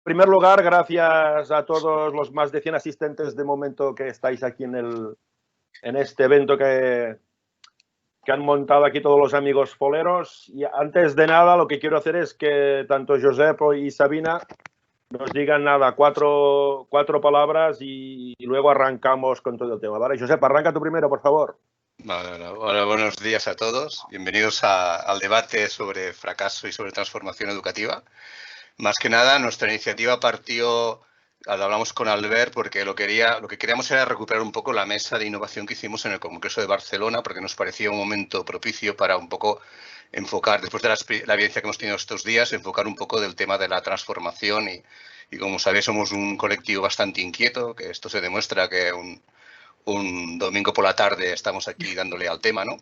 primer lugar, gracias a todos los más de 100 asistentes de momento que estáis aquí en este evento que han montado aquí todos los amigos foleros. Y antes de nada, lo que quiero hacer es que tanto Josep y Sabina nos digan cuatro palabras y luego arrancamos con todo el tema, ¿vale? Josep, arranca tú primero, por favor. Vale, hola, buenos días a todos. Bienvenidos al debate sobre fracaso y sobre transformación educativa. Más que nada, nuestra iniciativa partió, hablamos con Albert, porque lo que queríamos era recuperar un poco la mesa de innovación que hicimos en el Congreso de Barcelona, porque nos parecía un momento propicio para un poco enfocar, después de la evidencia que hemos tenido estos días, enfocar un poco del tema de la transformación y como sabéis, somos un colectivo bastante inquieto, que esto se demuestra que un domingo por la tarde estamos aquí dándole al tema, ¿no?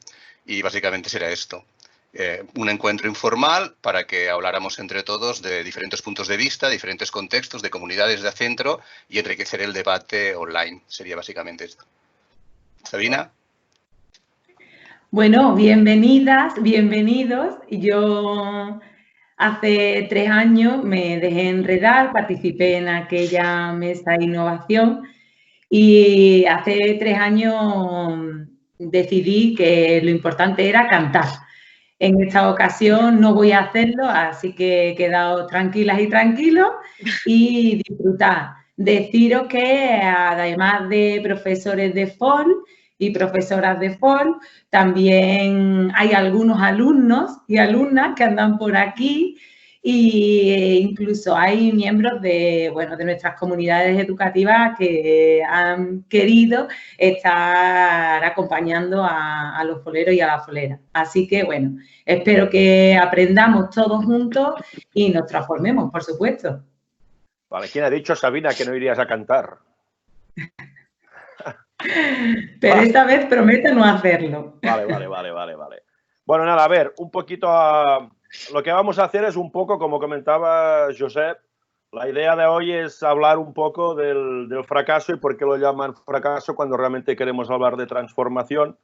Y básicamente será esto. Un encuentro informal para que habláramos entre todos de diferentes puntos de vista, diferentes contextos, de comunidades de centro y enriquecer el debate online. Sería básicamente esto. Sabina. Bueno, bienvenidas, bienvenidos. Yo hace 3 años me dejé enredar, participé en aquella mesa de innovación y hace 3 años decidí que lo importante era cantar. En esta ocasión no voy a hacerlo, así que quedaos tranquilas y tranquilos y disfrutar. Deciros que además de profesores de FOL y profesoras de FOL, también hay algunos alumnos y alumnas que andan por aquí e incluso hay miembros de nuestras comunidades educativas que han querido estar acompañando a los foleros y a las foleras. Así que, bueno, espero que aprendamos todos juntos y nos transformemos, por supuesto. Vale, ¿quién ha dicho, Sabina, que no irías a cantar? Pero esta vez prometo no hacerlo. Vale. Bueno, nada, a ver, un poquito lo que vamos a hacer es un poco, como comentaba Josep, la idea de hoy es hablar un poco del fracaso y por qué lo llaman fracaso cuando realmente queremos hablar de transformación.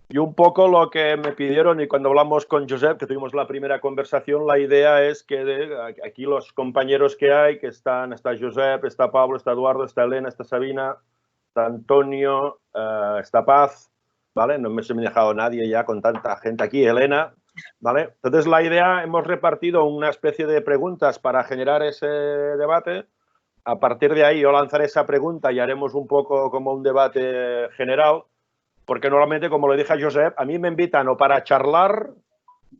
Y un poco lo que me pidieron y cuando hablamos con Josep, que tuvimos la primera conversación, la idea es que aquí los compañeros que hay, que está Josep, está Pablo, está Eduardo, está Elena, está Sabina, está Antonio, está Paz, ¿vale? No se me ha dejado nadie ya con tanta gente aquí, Elena, ¿vale? Entonces la idea, hemos repartido una especie de preguntas para generar ese debate. A partir de ahí yo lanzaré esa pregunta y haremos un poco como un debate general, porque normalmente, como le dije a Josep, a mí me invitan o para charlar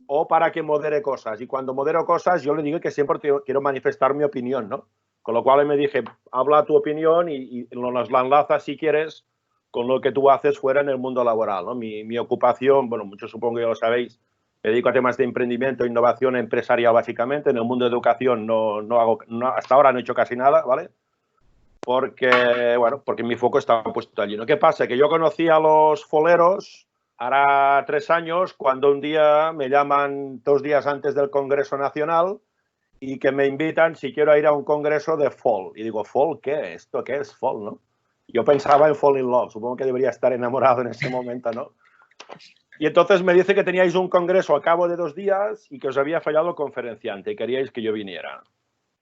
o para que modere cosas. Y cuando modero cosas, yo le digo que siempre quiero manifestar mi opinión, ¿no? Con lo cual me dije, habla tu opinión y nos la enlazas, si quieres, con lo que tú haces fuera en el mundo laboral, ¿no? Mi ocupación, bueno, muchos supongo que ya lo sabéis, me dedico a temas de emprendimiento e innovación empresarial, básicamente. En el mundo de educación hasta ahora no he hecho casi nada, ¿vale? Porque mi foco está puesto allí, ¿no? ¿Qué pasa? Que yo conocí a los foleros hará 3 años, cuando un día me llaman 2 días antes del Congreso Nacional y que me invitan si quiero ir a un congreso de FOL. Y digo, ¿FOL qué? ¿Esto qué es FOL, no? Yo pensaba en Fall in Love, supongo que debería estar enamorado en ese momento, ¿no? Y entonces me dice que teníais un congreso a cabo de 2 días y que os había fallado el conferenciante y queríais que yo viniera.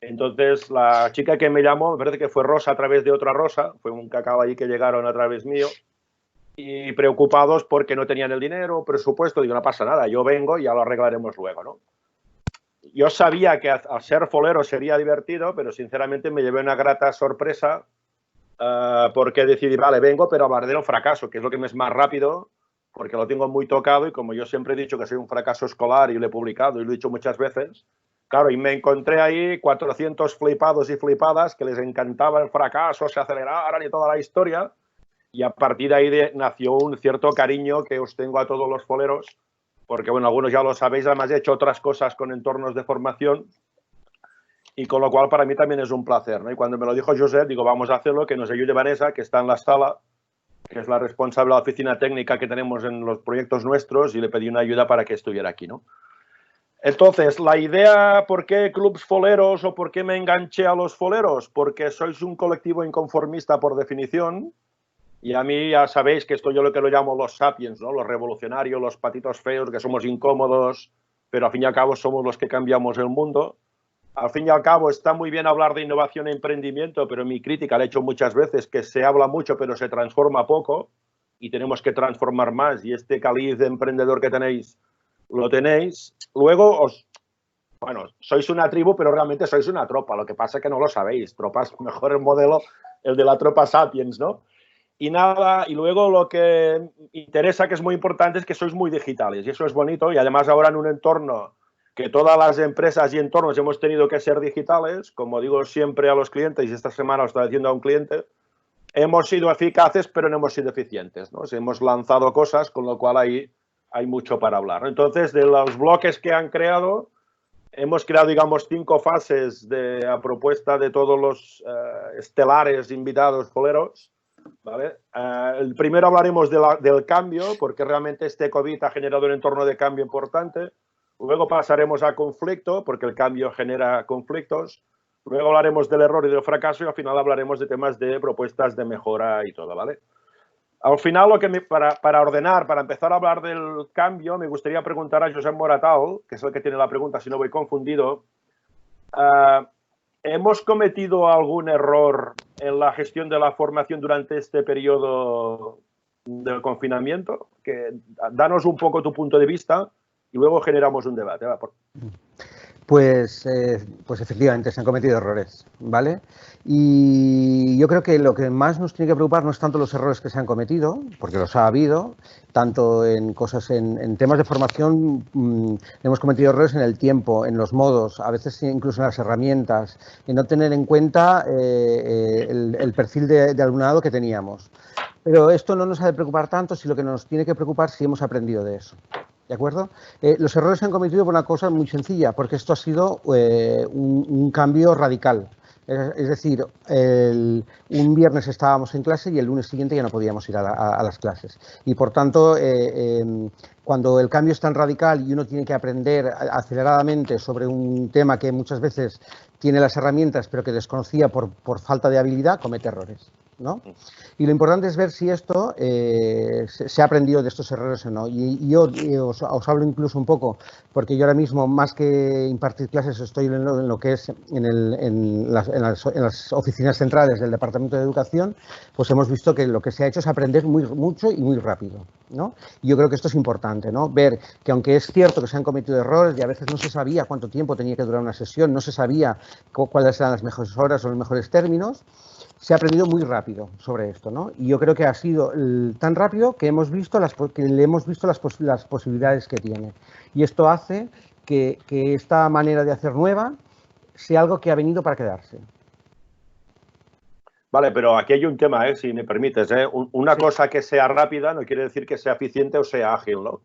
Entonces, la chica que me llamó, me parece que fue Rosa a través de otra Rosa, fue un cacao allí que llegaron a través mío, y preocupados porque no tenían el dinero, presupuesto, digo, no pasa nada, yo vengo y ya lo arreglaremos luego, ¿no? Yo sabía que al ser folero sería divertido, pero sinceramente me llevé una grata sorpresa porque decidí, vale, vengo, pero hablaré del fracaso, que es lo que me es más rápido, porque lo tengo muy tocado y como yo siempre he dicho que soy un fracaso escolar y lo he publicado y lo he dicho muchas veces. Claro, y me encontré ahí 400 flipados y flipadas que les encantaba el fracaso, se aceleraran y toda la historia. Y a partir de ahí nació un cierto cariño que os tengo a todos los foleros, porque, bueno, algunos ya lo sabéis, además he hecho otras cosas con entornos de formación, y con lo cual para mí también es un placer, ¿no? Y cuando me lo dijo Josep, digo, vamos a hacerlo, que nos ayude Vanessa, que está en la sala, que es la responsable de la oficina técnica que tenemos en los proyectos nuestros, y le pedí una ayuda para que estuviera aquí, ¿no? Entonces, la idea, ¿por qué clubs foleros o por qué me enganché a los foleros? Porque sois un colectivo inconformista por definición, y a mí ya sabéis que esto yo lo que lo llamo los sapiens, ¿no? Los revolucionarios, los patitos feos, que somos incómodos, pero al fin y al cabo somos los que cambiamos el mundo. al fin y al cabo está muy bien hablar de innovación e emprendimiento, pero mi crítica la he hecho muchas veces, que se habla mucho pero se transforma poco y tenemos que transformar más, y este caliz de emprendedor que tenéis, lo tenéis. Luego bueno, sois una tribu, pero realmente sois una tropa, lo que pasa es que no lo sabéis. Tropas, mejor el modelo, el de la tropa Sapiens, ¿no? Y nada, y luego lo que interesa, que es muy importante, es que sois muy digitales, y eso es bonito, y además ahora en un entorno que todas las empresas y entornos hemos tenido que ser digitales, como digo siempre a los clientes, y esta semana lo estaba diciendo a un cliente, hemos sido eficaces, pero no hemos sido eficientes, ¿no? Hemos lanzado cosas, con lo cual ahí hay mucho para hablar. Entonces, de los bloques que han creado, hemos creado, digamos, 5 fases a propuesta de todos los estelares invitados foleros, ¿vale? El primero hablaremos del cambio, porque realmente este COVID ha generado un entorno de cambio importante. Luego pasaremos a conflicto, porque el cambio genera conflictos. Luego hablaremos del error y del fracaso, y al final hablaremos de temas de propuestas de mejora y todo, ¿vale? Al final, para ordenar, para empezar a hablar del cambio, me gustaría preguntar a Josep Moratau, que es el que tiene la pregunta, si no voy confundido. ¿Hemos cometido algún error en la gestión de la formación durante este periodo del confinamiento? Danos un poco tu punto de vista y luego generamos un debate. Pues efectivamente se han cometido errores, ¿vale? Y yo creo que lo que más nos tiene que preocupar no es tanto los errores que se han cometido, porque los ha habido, tanto en temas de formación hemos cometido errores en el tiempo, en los modos, a veces incluso en las herramientas, en no tener en cuenta el perfil de alumnado que teníamos. Pero esto no nos ha de preocupar tanto, si lo que nos tiene que preocupar si hemos aprendido de eso. ¿De acuerdo? Los errores se han cometido por una cosa muy sencilla, porque esto ha sido un cambio radical. Es decir, un viernes estábamos en clase y el lunes siguiente ya no podíamos ir a las clases. Y por tanto, cuando el cambio es tan radical y uno tiene que aprender aceleradamente sobre un tema que muchas veces tiene las herramientas pero que desconocía por falta de habilidad, comete errores, ¿no? Y lo importante es ver si esto se ha aprendido de estos errores o no. Y yo os hablo incluso un poco, porque yo ahora mismo, más que impartir clases, estoy en lo que es en las oficinas centrales del Departamento de Educación, pues hemos visto que lo que se ha hecho es aprender mucho y muy rápido, ¿no? Y yo creo que esto es importante, ¿no? Ver que aunque es cierto que se han cometido errores y a veces no se sabía cuánto tiempo tenía que durar una sesión, no se sabía cuáles eran las mejores horas o los mejores términos, se ha aprendido muy rápido sobre esto, ¿no? Y yo creo que ha sido tan rápido que le hemos visto las posibilidades que tiene. Y esto hace que esta manera de hacer nueva sea algo que ha venido para quedarse. Vale, pero aquí hay un tema, si me permites. Una cosa que sea rápida no quiere decir que sea eficiente o sea ágil, ¿no?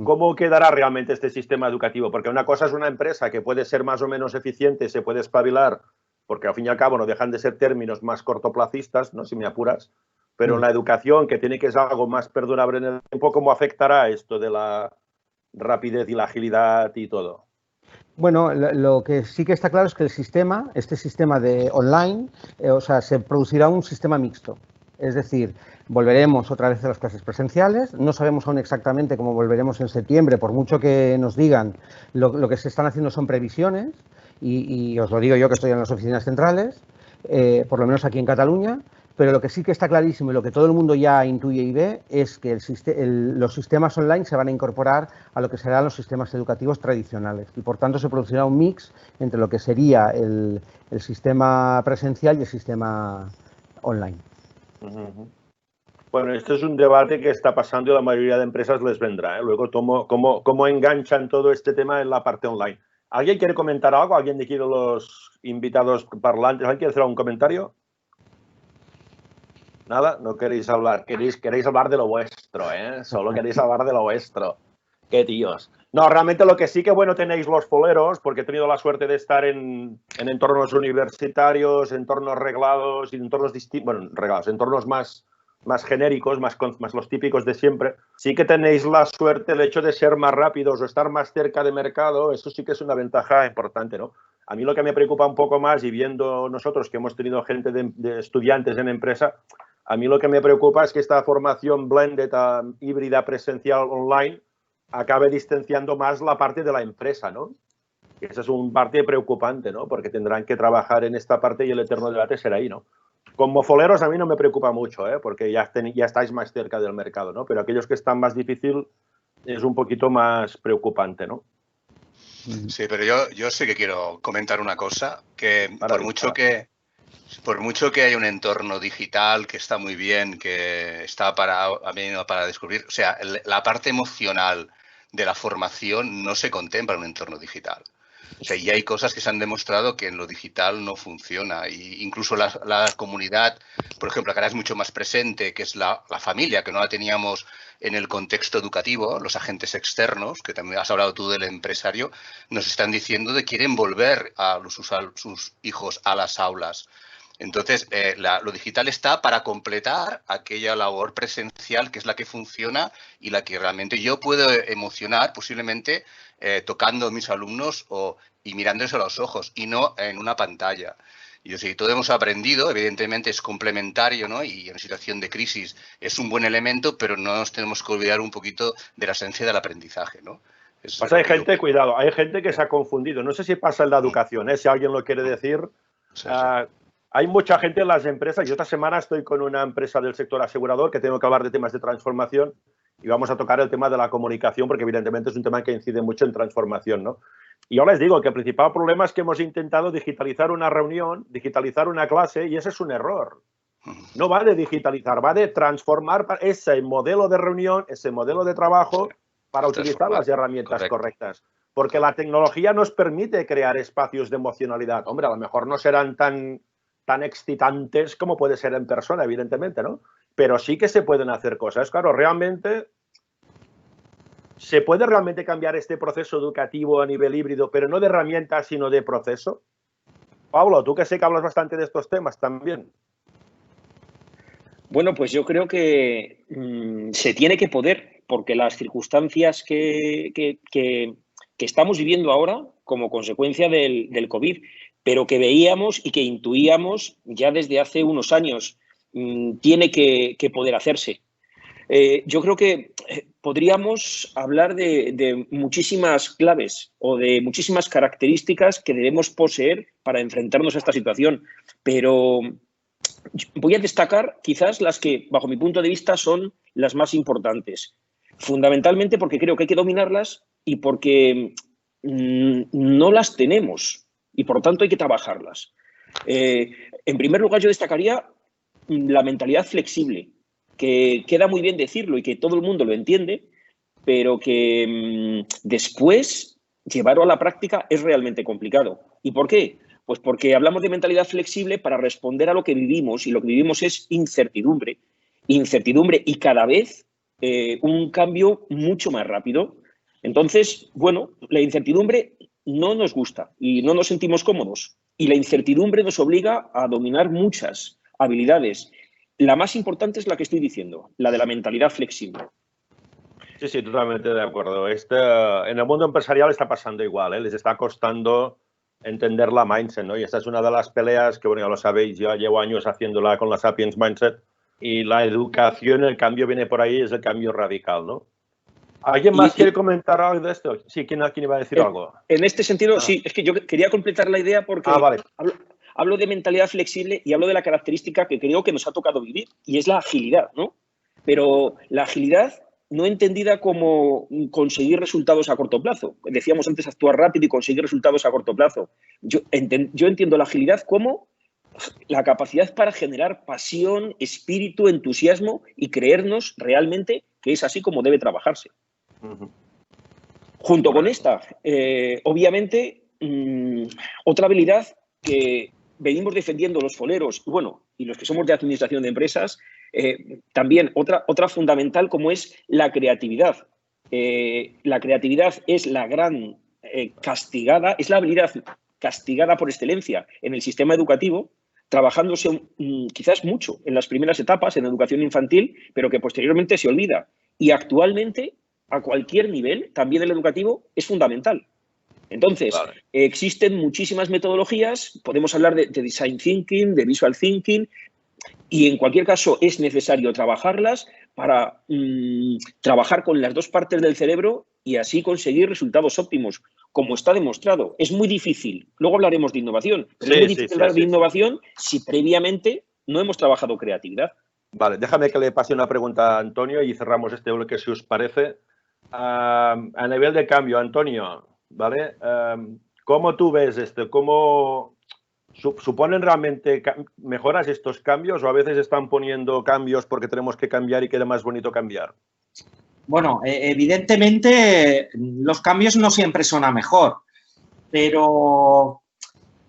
¿Cómo quedará realmente este sistema educativo? Porque una cosa es una empresa que puede ser más o menos eficiente, se puede espabilar, porque al fin y al cabo no dejan de ser términos más cortoplacistas, ¿no? Si me apuras, pero en la educación, que tiene que ser algo más perdurable en el tiempo, ¿cómo afectará esto de la rapidez y la agilidad y todo? Bueno, lo que sí que está claro es que este sistema de online, se producirá un sistema mixto. Es decir, volveremos otra vez a las clases presenciales. No sabemos aún exactamente cómo volveremos en septiembre, por mucho que nos digan. Lo que se están haciendo son previsiones. Y os lo digo yo, que estoy en las oficinas centrales, por lo menos aquí en Cataluña, pero lo que sí que está clarísimo y lo que todo el mundo ya intuye y ve es que los sistemas online se van a incorporar a lo que serán los sistemas educativos tradicionales y por tanto se producirá un mix entre lo que sería el sistema presencial y el sistema online. Bueno, esto es un debate que está pasando y la mayoría de empresas les vendrá, ¿eh? Luego, ¿cómo enganchan todo este tema en la parte online? ¿Alguien quiere comentar algo? ¿Alguien de aquí de los invitados parlantes? ¿Alguien quiere hacer un comentario? Nada, no queréis hablar. Queréis hablar de lo vuestro, ¿eh? Solo queréis hablar de lo vuestro. Qué tíos. No, realmente lo que sí que bueno tenéis los foleros, porque he tenido la suerte de estar en entornos universitarios, entornos reglados y entornos distintos, bueno, reglados, entornos más genéricos, más los típicos de siempre. Sí que tenéis la suerte, el hecho de ser más rápidos o estar más cerca de mercado, eso sí que es una ventaja importante, ¿no? A mí lo que me preocupa un poco más, y viendo nosotros que hemos tenido gente de estudiantes en empresa, a mí lo que me preocupa es que esta formación blended, híbrida, presencial, online, acabe distanciando más la parte de la empresa, ¿no? esa es un parte preocupante, ¿no? Porque tendrán que trabajar en esta parte y el eterno debate será ahí, ¿no? Como foleros a mí no me preocupa mucho, ¿eh? Porque ya estáis más cerca del mercado, ¿no? Pero aquellos que están más difícil es un poquito más preocupante, ¿no? Sí, pero yo sí que quiero comentar una cosa, que por mucho que haya un entorno digital que está muy bien, que está para descubrir, o sea, la parte emocional de la formación no se contempla en un entorno digital. O sea, y hay cosas que se han demostrado que en lo digital no funciona. Y incluso la comunidad, por ejemplo, que ahora es mucho más presente, que es la familia, que no la teníamos en el contexto educativo, los agentes externos, que también has hablado tú del empresario, nos están diciendo que quieren volver a sus hijos a las aulas. Entonces, lo digital está para completar aquella labor presencial que es la que funciona y la que realmente yo puedo emocionar posiblemente tocando a mis alumnos y mirándoles a los ojos y no en una pantalla. Y yo sé que todo hemos aprendido, evidentemente es complementario, ¿no? Y en situación de crisis es un buen elemento, pero no nos tenemos que olvidar un poquito de la esencia del aprendizaje, ¿no? Hay gente, cuidado, hay gente que se ha confundido. No sé si pasa en la educación, ¿eh? Si alguien lo quiere decir. Sí. Hay mucha gente en las empresas. Yo esta semana estoy con una empresa del sector asegurador que tengo que hablar de temas de transformación y vamos a tocar el tema de la comunicación porque evidentemente es un tema que incide mucho en transformación, ¿no? Y yo les digo que el principal problema es que hemos intentado digitalizar una reunión, digitalizar una clase y ese es un error. No va de digitalizar, va de transformar ese modelo de reunión, ese modelo de trabajo para utilizar las herramientas correctas. Porque la tecnología nos permite crear espacios de emocionalidad. Hombre, a lo mejor no serán tan excitantes como puede ser en persona, evidentemente, ¿no? Pero sí que se pueden hacer cosas. Claro, realmente, ¿se puede realmente cambiar este proceso educativo a nivel híbrido, pero no de herramientas, sino de proceso? Pablo, tú que sé que hablas bastante de estos temas también. Bueno, pues yo creo que se tiene que poder, porque las circunstancias que estamos viviendo ahora como consecuencia del COVID, pero que veíamos y que intuíamos ya desde hace unos años, tiene que poder hacerse. Yo creo que podríamos hablar de muchísimas claves o de muchísimas características que debemos poseer para enfrentarnos a esta situación, pero voy a destacar quizás las que, bajo mi punto de vista, son las más importantes. Fundamentalmente porque creo que hay que dominarlas y porque no las tenemos y, por tanto, hay que trabajarlas. En primer lugar, yo destacaría la mentalidad flexible, que queda muy bien decirlo y que todo el mundo lo entiende, pero que después llevarlo a la práctica es realmente complicado. ¿Y por qué? Pues porque hablamos de mentalidad flexible para responder a lo que vivimos, y lo que vivimos es incertidumbre y cada vez un cambio mucho más rápido. Entonces, bueno, la incertidumbre no nos gusta y no nos sentimos cómodos, y la incertidumbre nos obliga a dominar muchas habilidades. La más importante es la que estoy diciendo, la de la mentalidad flexible. Sí, sí, totalmente de acuerdo. En el mundo empresarial está pasando igual, ¿eh? Les está costando entender la mindset, ¿no? Y esta es una de las peleas que, bueno, ya lo sabéis, yo llevo años haciéndola con la Sapiens Mindset, y la educación, el cambio viene por ahí, es el cambio radical, ¿no? ¿Alguien más quiere comentar algo de esto? Sí, ¿quién iba a decir algo? En este sentido, sí, es que yo quería completar la idea porque vale. hablo de mentalidad flexible y hablo de la característica que creo que nos ha tocado vivir, y es la agilidad, ¿no? Pero la agilidad no entendida como conseguir resultados a corto plazo. Decíamos antes, actuar rápido y conseguir resultados a corto plazo. Yo entiendo la agilidad como la capacidad para generar pasión, espíritu, entusiasmo y creernos realmente que es así como debe trabajarse. Junto con esta, obviamente, otra habilidad que venimos defendiendo los foleros, y los que somos de administración de empresas, también otra fundamental, como es la creatividad. La creatividad es la gran castigada, es la habilidad castigada por excelencia en el sistema educativo, trabajándose quizás mucho en las primeras etapas, en educación infantil, pero que posteriormente se olvida. Y actualmente, a cualquier nivel, también el educativo, es fundamental. Entonces, existen muchísimas metodologías, podemos hablar de design thinking, de visual thinking, y en cualquier caso es necesario trabajarlas para trabajar con las dos partes del cerebro y así conseguir resultados óptimos, como está demostrado. Es muy difícil. Luego hablaremos de innovación. Pero es muy difícil hablar de innovación si previamente no hemos trabajado creatividad. Vale, déjame que le pase una pregunta a Antonio y cerramos este bloque, si os parece. A nivel de cambio, Antonio, ¿vale? ¿Cómo tú ves esto? ¿Cómo suponen realmente mejoras estos cambios o a veces están poniendo cambios porque tenemos que cambiar y queda más bonito cambiar? Bueno, evidentemente los cambios no siempre son a mejor, pero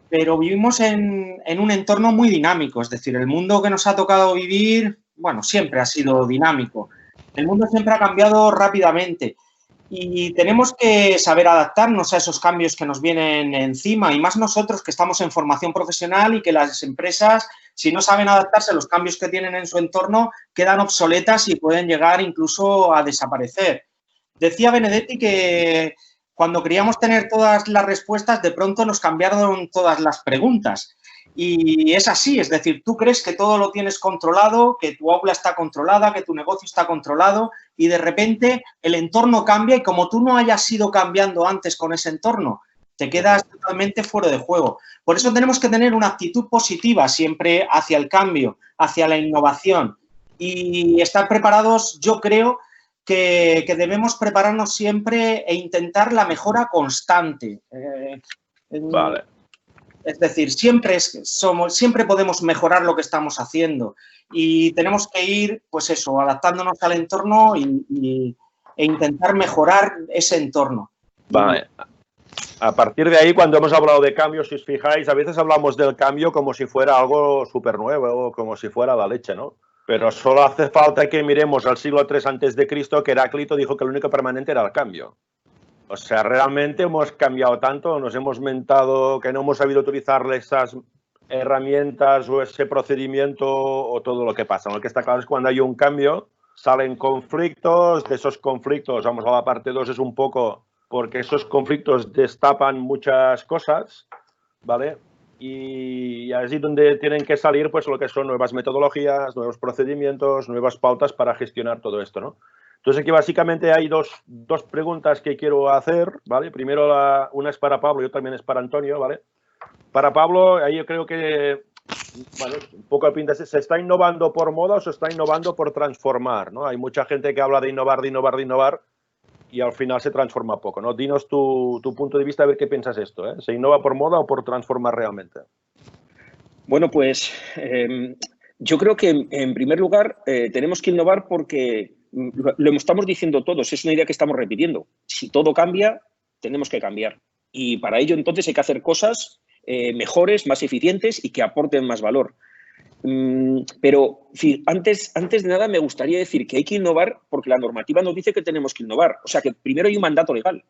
vivimos en un entorno muy dinámico. Es decir, el mundo que nos ha tocado vivir, bueno, siempre ha sido dinámico. El mundo siempre ha cambiado rápidamente y tenemos que saber adaptarnos a esos cambios que nos vienen encima, y más nosotros que estamos en formación profesional y que las empresas, si no saben adaptarse a los cambios que tienen en su entorno, quedan obsoletas y pueden llegar incluso a desaparecer. Decía Benedetti que cuando queríamos tener todas las respuestas, de pronto nos cambiaron todas las preguntas. Y es así, es decir, tú crees que todo lo tienes controlado, que tu aula está controlada, que tu negocio está controlado, y de repente el entorno cambia y como tú no hayas ido cambiando antes con ese entorno, te quedas totalmente fuera de juego. Por eso tenemos que tener una actitud positiva siempre hacia el cambio, hacia la innovación, y estar preparados. Yo creo que debemos prepararnos siempre e intentar la mejora constante. Vale. Es decir, siempre podemos mejorar lo que estamos haciendo y tenemos que ir, pues eso, adaptándonos al entorno e intentar mejorar ese entorno. Vale. A partir de ahí, cuando hemos hablado de cambios, si os fijáis, a veces hablamos del cambio como si fuera algo súper nuevo, como si fuera la leche, ¿no? Pero solo hace falta que miremos al siglo III a.C., que Heráclito dijo que lo único permanente era el cambio. O sea, realmente hemos cambiado tanto, nos hemos mentado que no hemos sabido utilizar esas herramientas o ese procedimiento o todo lo que pasa. Lo que está claro es que cuando hay un cambio, salen conflictos. De esos conflictos, vamos a la parte 2, es un poco porque esos conflictos destapan muchas cosas, ¿vale? Y así donde tienen que salir, pues lo que son nuevas metodologías, nuevos procedimientos, nuevas pautas para gestionar todo esto, ¿no? Entonces aquí básicamente hay dos preguntas que quiero hacer, ¿vale? Primero una es para Pablo y otra también es para Antonio, ¿vale? Para Pablo, ahí yo creo que, bueno, un poco pinta, ¿se está innovando por moda o se está innovando por transformar, ¿no? Hay mucha gente que habla de innovar y al final se transforma poco, ¿no? Dinos tu punto de vista, a ver qué piensas esto, ¿eh? ¿Se innova por moda o por transformar realmente? Bueno, pues yo creo que en primer lugar tenemos que innovar porque lo estamos diciendo todos, es una idea que estamos repitiendo. Si todo cambia, tenemos que cambiar. Y para ello entonces hay que hacer cosas mejores, más eficientes y que aporten más valor. Pero antes de nada me gustaría decir que hay que innovar porque la normativa nos dice que tenemos que innovar. O sea que primero hay un mandato legal.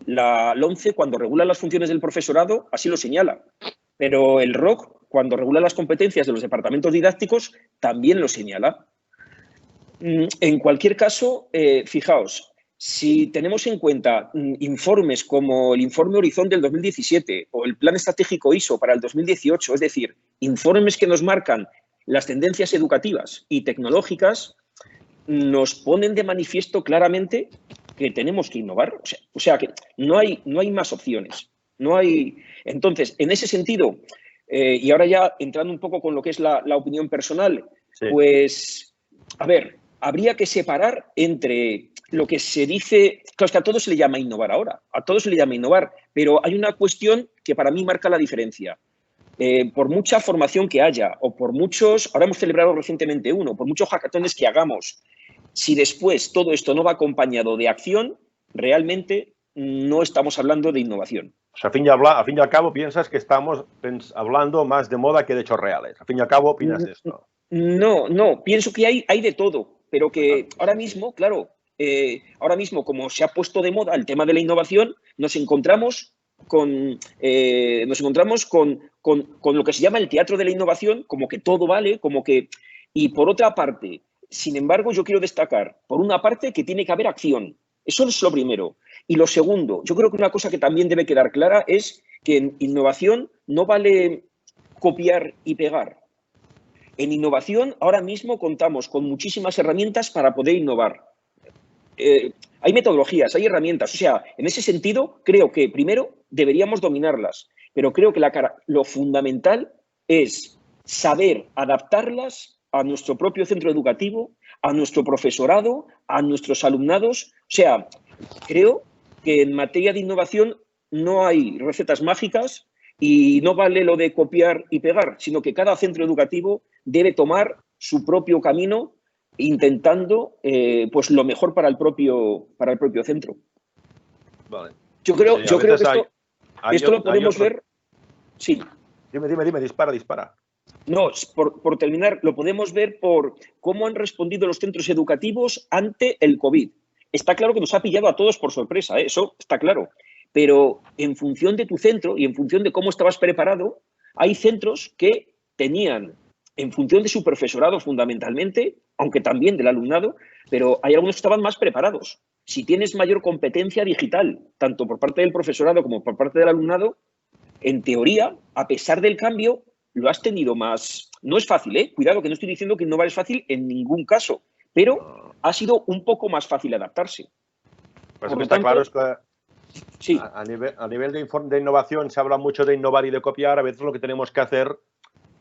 La LOMCE, cuando regula las funciones del profesorado, así lo señala. Pero el ROC, cuando regula las competencias de los departamentos didácticos, también lo señala. En cualquier caso, fijaos, si tenemos en cuenta informes como el informe Horizon del 2017 o el Plan Estratégico ISO para el 2018, es decir, informes que nos marcan las tendencias educativas y tecnológicas, nos ponen de manifiesto claramente que tenemos que innovar. O sea que no hay más opciones. No hay. Entonces, en ese sentido, y ahora ya entrando un poco con lo que es la opinión personal, sí. Pues, a ver, habría que separar entre lo que se dice, claro, es que a todo se le llama innovar ahora, a todo se le llama innovar, pero hay una cuestión que para mí marca la diferencia. Por mucha formación que haya o por muchos, ahora hemos celebrado recientemente uno, por muchos hackatones que hagamos, si después todo esto no va acompañado de acción, realmente no estamos hablando de innovación. O sea, a fin y al cabo piensas que estamos hablando más de moda que de hechos reales. A fin y al cabo opinas esto. No, pienso que hay de todo, pero que ahora mismo, claro, ahora mismo como se ha puesto de moda el tema de la innovación, nos encontramos con lo que se llama el teatro de la innovación, como que todo vale, como que... Y por otra parte, sin embargo, yo quiero destacar, por una parte, que tiene que haber acción. Eso es lo primero. Y lo segundo, yo creo que una cosa que también debe quedar clara es que en innovación no vale copiar y pegar. En innovación ahora mismo contamos con muchísimas herramientas para poder innovar. hay metodologías, hay herramientas. O sea, en ese sentido, creo que primero deberíamos dominarlas, pero creo que lo fundamental es saber adaptarlas a nuestro propio centro educativo, a nuestro profesorado, a nuestros alumnados. O sea, creo que en materia de innovación no hay recetas mágicas y no vale lo de copiar y pegar, sino que cada centro educativo debe tomar su propio camino intentando pues lo mejor para el propio centro. Vale. Yo creo que esto lo podemos ver. Sí. Dime, dispara. No, por terminar, lo podemos ver por cómo han respondido los centros educativos ante el COVID. Está claro que nos ha pillado a todos por sorpresa, eso está claro. Pero en función de tu centro y en función de cómo estabas preparado, hay centros que tenían, en función de su profesorado fundamentalmente, aunque también del alumnado, pero hay algunos que estaban más preparados. Si tienes mayor competencia digital, tanto por parte del profesorado como por parte del alumnado, en teoría, a pesar del cambio, lo has tenido más... No es fácil, ¿eh? Cuidado, que no estoy diciendo que no es fácil en ningún caso, pero ha sido un poco más fácil adaptarse. Pues lo que está claro es que sí. a nivel de innovación se habla mucho de innovar y de copiar. A veces lo que tenemos que hacer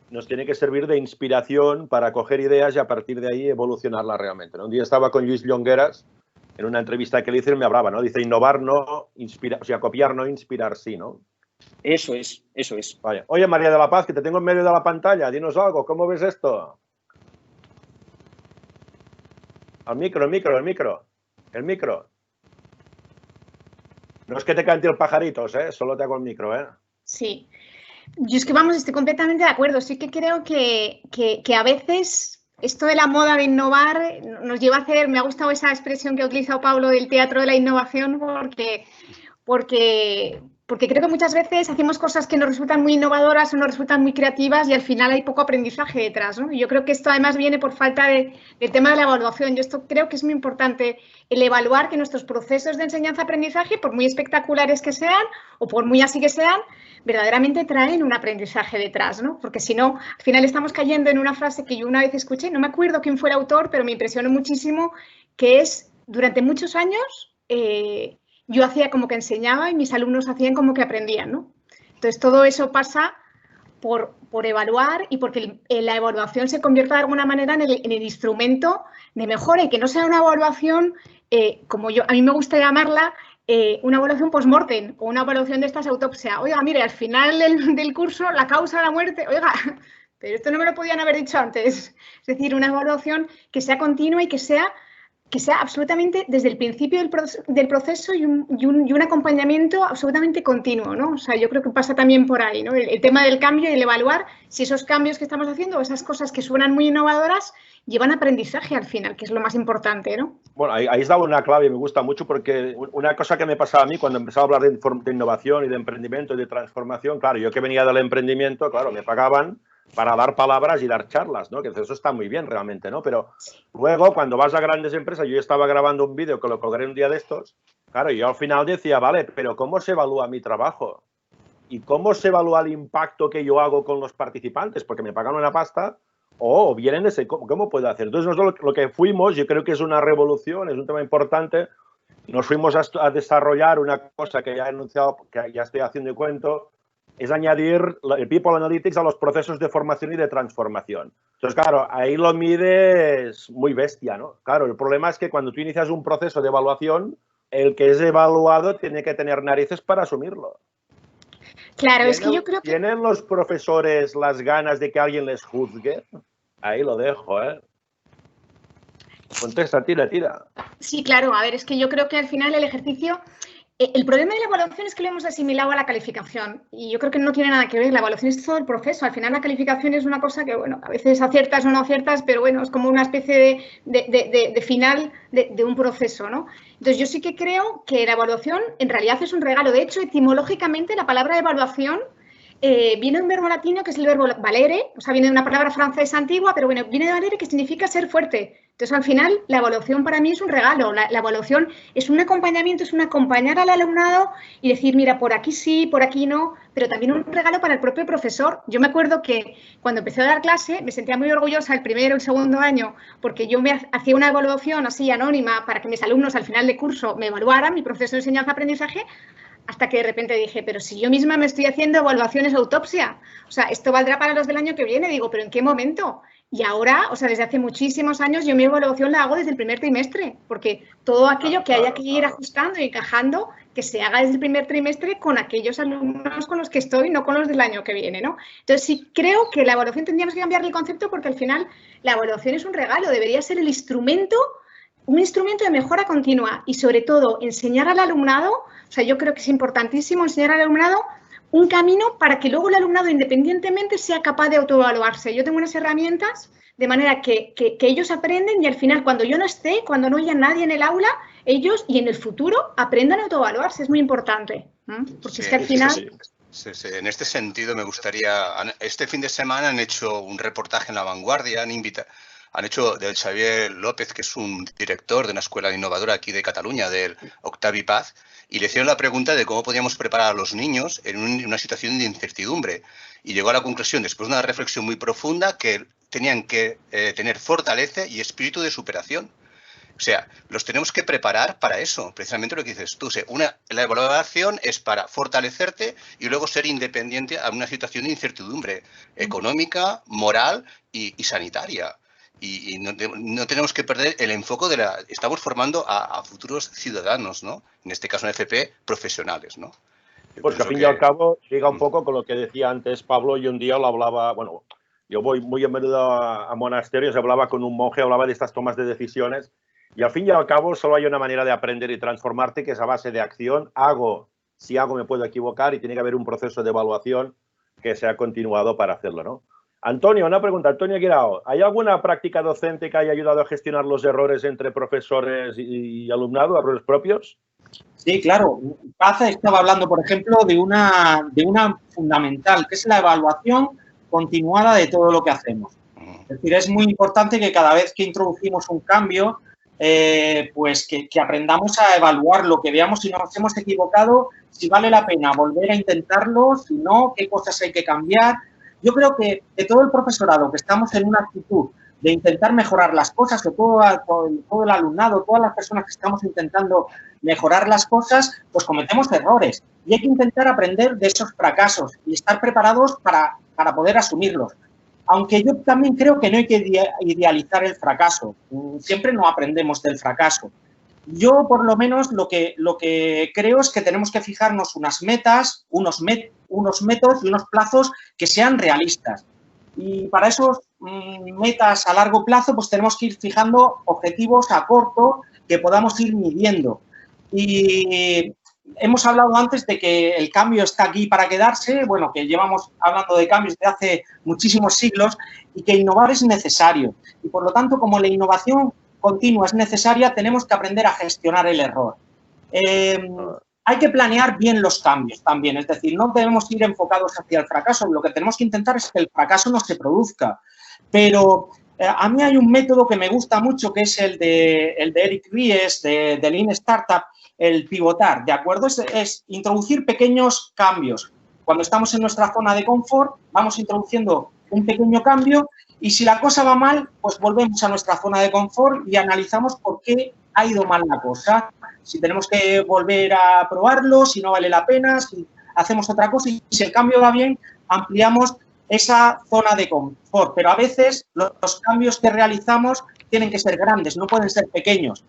nos tiene que servir de inspiración para coger ideas y a partir de ahí evolucionarlas realmente, ¿no? Un día estaba con Lluís Llongueras en una entrevista que le hice y me hablaba, ¿no? Dice, innovar no, inspirar, o sea, copiar no, inspirar sí, ¿no? Eso es. Vaya. Oye, María de la Paz, que te tengo en medio de la pantalla, dinos algo, ¿cómo ves esto? Al micro. No es que te cante el pajaritos, solo te hago el micro, Sí. Yo es que, vamos, estoy completamente de acuerdo. Sí que creo que a veces esto de la moda de innovar nos lleva a hacer, me ha gustado esa expresión que ha utilizado Pablo del teatro de la innovación, porque creo que muchas veces hacemos cosas que nos resultan muy innovadoras o nos resultan muy creativas y al final hay poco aprendizaje detrás, ¿no? Y yo creo que esto además viene por falta del tema de la evaluación. Yo esto creo que es muy importante, el evaluar que nuestros procesos de enseñanza-aprendizaje, por muy espectaculares que sean o por muy así que sean, verdaderamente traen un aprendizaje detrás, ¿no? Porque si no, al final estamos cayendo en una frase que yo una vez escuché, no me acuerdo quién fue el autor, pero me impresionó muchísimo, que es, durante muchos años, yo hacía como que enseñaba y mis alumnos hacían como que aprendían, ¿no? Entonces, todo eso pasa por evaluar y porque la evaluación se convierta de alguna manera en el instrumento de mejora y que no sea una evaluación, como a mí me gusta llamarla, una evaluación post-mortem o una evaluación de estas autopsia. Oiga, mire, al final del curso, la causa de la muerte, oiga, pero esto no me lo podían haber dicho antes. Es decir, una evaluación que sea continua y que sea absolutamente desde el principio del proceso y un acompañamiento absolutamente continuo, ¿no? O sea, yo creo que pasa también por ahí, ¿no? El tema del cambio y el evaluar si esos cambios que estamos haciendo o esas cosas que suenan muy innovadoras llevan aprendizaje al final, que es lo más importante, ¿no? Bueno, ahí has dado una clave y me gusta mucho porque una cosa que me pasaba a mí cuando empezaba a hablar de innovación y de emprendimiento y de transformación, claro, yo que venía del emprendimiento, claro, me pagaban para dar palabras y dar charlas, ¿no? Que eso está muy bien realmente, ¿no? Pero luego, cuando vas a grandes empresas, yo estaba grabando un vídeo que lo colgaré un día de estos, claro, y yo al final decía, vale, pero ¿cómo se evalúa mi trabajo? ¿Y cómo se evalúa el impacto que yo hago con los participantes? Porque me pagan una pasta o vienen de ese, ¿cómo puedo hacer? Entonces, nosotros lo que fuimos, yo creo que es una revolución, es un tema importante, nos fuimos a desarrollar una cosa que ya he anunciado, que ya estoy haciendo y cuento, es añadir el People Analytics a los procesos de formación y de transformación. Entonces, claro, ahí lo mides muy bestia, ¿no? Claro, el problema es que cuando tú inicias un proceso de evaluación, el que es evaluado tiene que tener narices para asumirlo. Claro, es que yo creo que... ¿Tienen los profesores las ganas de que alguien les juzgue? Ahí lo dejo, ¿eh? Contesta, tira. Sí, claro, a ver, es que yo creo que al final el ejercicio... El problema de la evaluación es que lo hemos asimilado a la calificación y yo creo que no tiene nada que ver. La evaluación es todo el proceso. Al final la calificación es una cosa que, bueno, a veces aciertas o no aciertas, pero bueno, es como una especie de final de un proceso, ¿no? Entonces yo sí que creo que la evaluación en realidad es un regalo. De hecho, etimológicamente la palabra evaluación viene de un verbo latino que es el verbo valere, o sea, viene de una palabra francesa antigua, pero bueno, viene de valere que significa ser fuerte. Entonces, al final, la evaluación para mí es un regalo. La evaluación es un acompañamiento, es un acompañar al alumnado y decir, mira, por aquí sí, por aquí no, pero también un regalo para el propio profesor. Yo me acuerdo que cuando empecé a dar clase me sentía muy orgullosa el primero y el segundo año porque yo me hacía una evaluación así anónima para que mis alumnos al final de curso me evaluaran, mi proceso de enseñanza-aprendizaje, hasta que de repente dije, pero si yo misma me estoy haciendo evaluaciones autopsia, o sea, esto valdrá para los del año que viene. Digo, ¿pero en qué momento? Y ahora, o sea, desde hace muchísimos años, yo mi evaluación la hago desde el primer trimestre, porque todo aquello que haya que ir ajustando y encajando, que se haga desde el primer trimestre con aquellos alumnos con los que estoy, no con los del año que viene, ¿no? Entonces, sí creo que la evaluación tendríamos que cambiarle el concepto porque al final la evaluación es un regalo, debería ser el instrumento, un instrumento de mejora continua y sobre todo enseñar al alumnado, o sea, yo creo que es importantísimo enseñar al alumnado un camino para que luego el alumnado independientemente sea capaz de autoevaluarse. Yo tengo unas herramientas de manera que ellos aprenden y al final cuando yo no esté, cuando no haya nadie en el aula, ellos y en el futuro aprendan a autoevaluarse. Es muy importante, ¿no? Porque es que al final... Sí. En este sentido me gustaría... Este fin de semana han hecho un reportaje en La Vanguardia, han hecho del Xavier López, que es un director de una escuela innovadora aquí de Cataluña, del Octavi Paz, y le hicieron la pregunta de cómo podíamos preparar a los niños en una situación de incertidumbre. Y llegó a la conclusión, después de una reflexión muy profunda, que tenían que tener fortaleza y espíritu de superación. O sea, los tenemos que preparar para eso, precisamente lo que dices tú. O sea, la evaluación es para fortalecerte y luego ser independiente a una situación de incertidumbre económica, moral y sanitaria. Y no tenemos que perder el enfoque de estamos formando a futuros ciudadanos, ¿no? En este caso en FP, profesionales, ¿no? Pues que al fin y al cabo llega un poco con lo que decía antes Pablo. Y un día lo hablaba, bueno, yo voy muy a menudo a monasterios, hablaba con un monje, hablaba de estas tomas de decisiones y al fin y al cabo solo hay una manera de aprender y transformarte que es a base de acción. Si hago me puedo equivocar y tiene que haber un proceso de evaluación que sea continuado para hacerlo, ¿no? Antonio, una pregunta. Antonio Guirao, ¿hay alguna práctica docente que haya ayudado a gestionar los errores entre profesores y alumnado, errores propios? Sí, claro. Paz estaba hablando, por ejemplo, de una fundamental, que es la evaluación continuada de todo lo que hacemos. Es decir, es muy importante que cada vez que introducimos un cambio, pues que aprendamos a evaluar lo que veamos, si nos hemos equivocado, si vale la pena volver a intentarlo, si no, qué cosas hay que cambiar. Yo creo que de todo el profesorado que estamos en una actitud de intentar mejorar las cosas, o todo el alumnado, todas las personas que estamos intentando mejorar las cosas, pues cometemos errores. Y hay que intentar aprender de esos fracasos y estar preparados para poder asumirlos. Aunque yo también creo que no hay que idealizar el fracaso. Siempre no aprendemos del fracaso. Yo, por lo menos, lo que creo es que tenemos que fijarnos unas metas, unos métodos y unos plazos que sean realistas. Y para esos metas a largo plazo, pues tenemos que ir fijando objetivos a corto que podamos ir midiendo. Y hemos hablado antes de que el cambio está aquí para quedarse, bueno, que llevamos hablando de cambios desde hace muchísimos siglos y que innovar es necesario. Y, por lo tanto, como la innovación continua es necesaria, tenemos que aprender a gestionar el error. Hay que planear bien los cambios también, es decir, no debemos ir enfocados hacia el fracaso, lo que tenemos que intentar es que el fracaso no se produzca. Pero a mí hay un método que me gusta mucho, que es el de Eric Ries, de Lean Startup, el pivotar, ¿de acuerdo? Es introducir pequeños cambios. Cuando estamos en nuestra zona de confort, vamos introduciendo un pequeño cambio y si la cosa va mal, pues volvemos a nuestra zona de confort y analizamos por qué ha ido mal la cosa. Si tenemos que volver a probarlo, si no vale la pena, si hacemos otra cosa y si el cambio va bien, ampliamos esa zona de confort. Pero a veces los cambios que realizamos tienen que ser grandes, no pueden ser pequeños.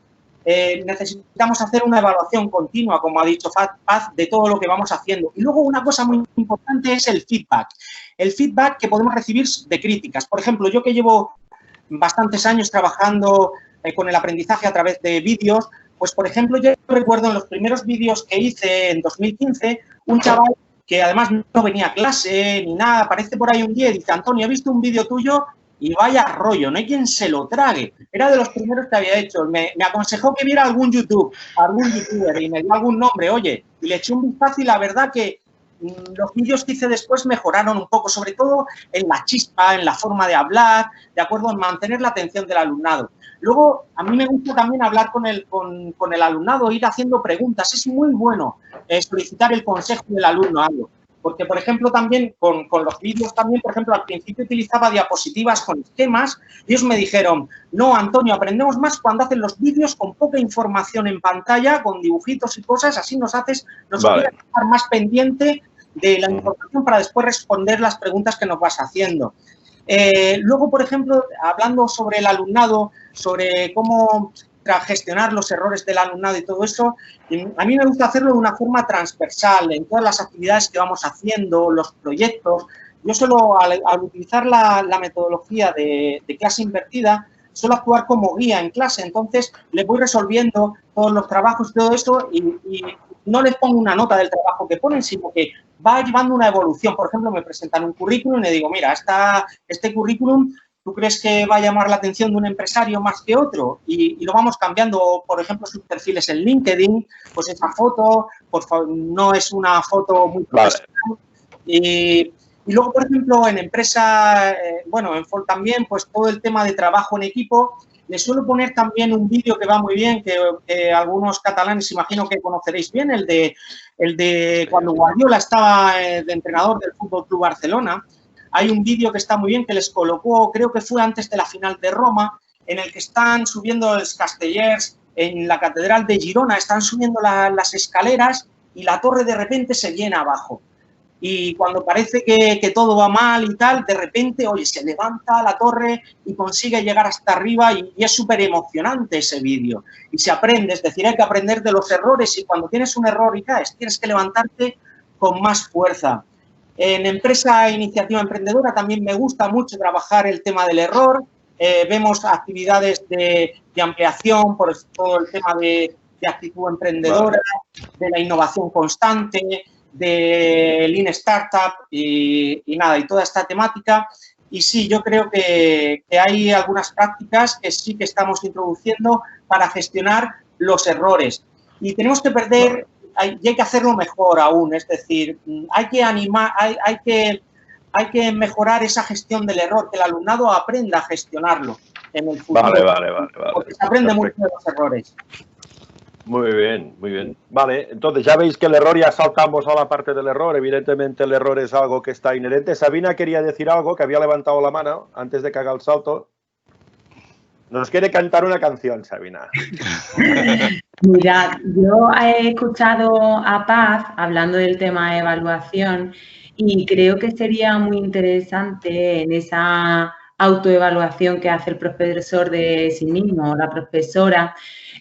Necesitamos hacer una evaluación continua, como ha dicho Paz, de todo lo que vamos haciendo. Y luego una cosa muy importante es el feedback. El feedback que podemos recibir de críticas. Por ejemplo, yo que llevo bastantes años trabajando con el aprendizaje a través de vídeos, pues, por ejemplo, yo recuerdo en los primeros vídeos que hice en 2015, un chaval que además no venía a clase ni nada, aparece por ahí un día y dice, Antonio, he visto un vídeo tuyo y vaya rollo, no hay quien se lo trague. Era de los primeros que había hecho. Me aconsejó que viera algún youtuber y me dio algún nombre, oye, y le eché un vistazo y la verdad que los vídeos que hice después mejoraron un poco, sobre todo en la chispa, en la forma de hablar, de acuerdo, en mantener la atención del alumnado. Luego, a mí me gusta también hablar con el alumnado, ir haciendo preguntas. Es muy bueno solicitar el consejo del alumno, algo. Porque, por ejemplo, también con los vídeos también, por ejemplo, al principio utilizaba diapositivas con esquemas y ellos me dijeron, no, Antonio, aprendemos más cuando hacen los vídeos con poca información en pantalla, con dibujitos y cosas, así nos obliga a estar más pendiente de la información para después responder las preguntas que nos vas haciendo. Luego, por ejemplo, hablando sobre el alumnado, sobre cómo gestionar los errores del alumnado y todo eso, a mí me gusta hacerlo de una forma transversal, en todas las actividades que vamos haciendo, los proyectos. Yo solo, al utilizar la metodología de clase invertida, suelo actuar como guía en clase, entonces les voy resolviendo todos los trabajos, todo eso, y no les pongo una nota del trabajo que ponen, sino que va llevando una evolución. Por ejemplo, me presentan un currículum y le digo, mira, este currículum, ¿tú crees que va a llamar la atención de un empresario más que otro? Y lo vamos cambiando, por ejemplo, sus perfiles en LinkedIn, pues esa foto, por favor, no es una foto muy profesional. Y luego, por ejemplo, en empresa, bueno, en FOL también, pues todo el tema de trabajo en equipo, le suelo poner también un vídeo que va muy bien, que algunos catalanes imagino que conoceréis bien, el de cuando Guardiola estaba de entrenador del Fútbol Club Barcelona. Hay un vídeo que está muy bien, que les colocó, creo que fue antes de la final de Roma, en el que están subiendo los Castellers en la Catedral de Girona, están subiendo las escaleras y la torre de repente se viene abajo. Y cuando parece que todo va mal y tal, de repente, oye, se levanta la torre y consigue llegar hasta arriba y es súper emocionante ese vídeo. Y se aprende, es decir, hay que aprender de los errores y cuando tienes un error y caes, tienes que levantarte con más fuerza. En empresa e iniciativa emprendedora también me gusta mucho trabajar el tema del error. Vemos actividades de ampliación por todo el tema de actitud emprendedora, de la innovación constante, de Lean Startup y nada, y toda esta temática. Y sí, yo creo que hay algunas prácticas que sí que estamos introduciendo para gestionar los errores. Y tenemos que perder, y hay que hacerlo mejor aún, es decir, hay que animar, hay que mejorar esa gestión del error, que el alumnado aprenda a gestionarlo en el futuro. Vale. Porque se aprende mucho de los errores. Muy bien, muy bien. Vale, entonces ya veis que el error, ya saltamos a la parte del error. Evidentemente el error es algo que está inherente. Sabina quería decir algo, que había levantado la mano antes de que haga el salto. Nos quiere cantar una canción, Sabina. Mira, yo he escuchado a Paz hablando del tema de evaluación y creo que sería muy interesante en esa autoevaluación que hace el profesor de sí mismo, la profesora.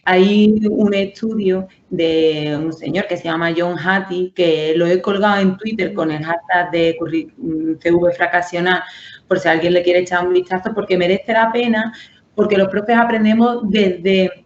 Hay un estudio de un señor que se llama John Hattie, que lo he colgado en Twitter con el hashtag de CV Fracasionar, por si alguien le quiere echar un vistazo, porque merece la pena, porque los profes aprendemos desde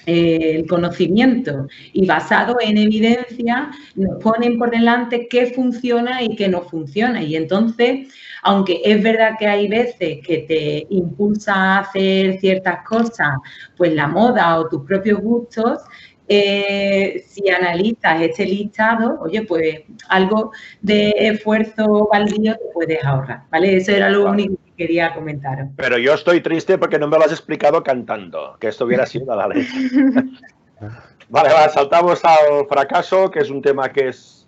el conocimiento y basado en evidencia nos ponen por delante qué funciona y qué no funciona. Y entonces, aunque es verdad que hay veces que te impulsa a hacer ciertas cosas, pues la moda o tus propios gustos, si analizas este listado, oye, pues algo de esfuerzo baldío te puedes ahorrar, ¿vale? Eso era lo único que quería comentaros. Pero yo estoy triste porque no me lo has explicado cantando, que esto hubiera sido la leche. Vale, saltamos al fracaso, que es un tema que es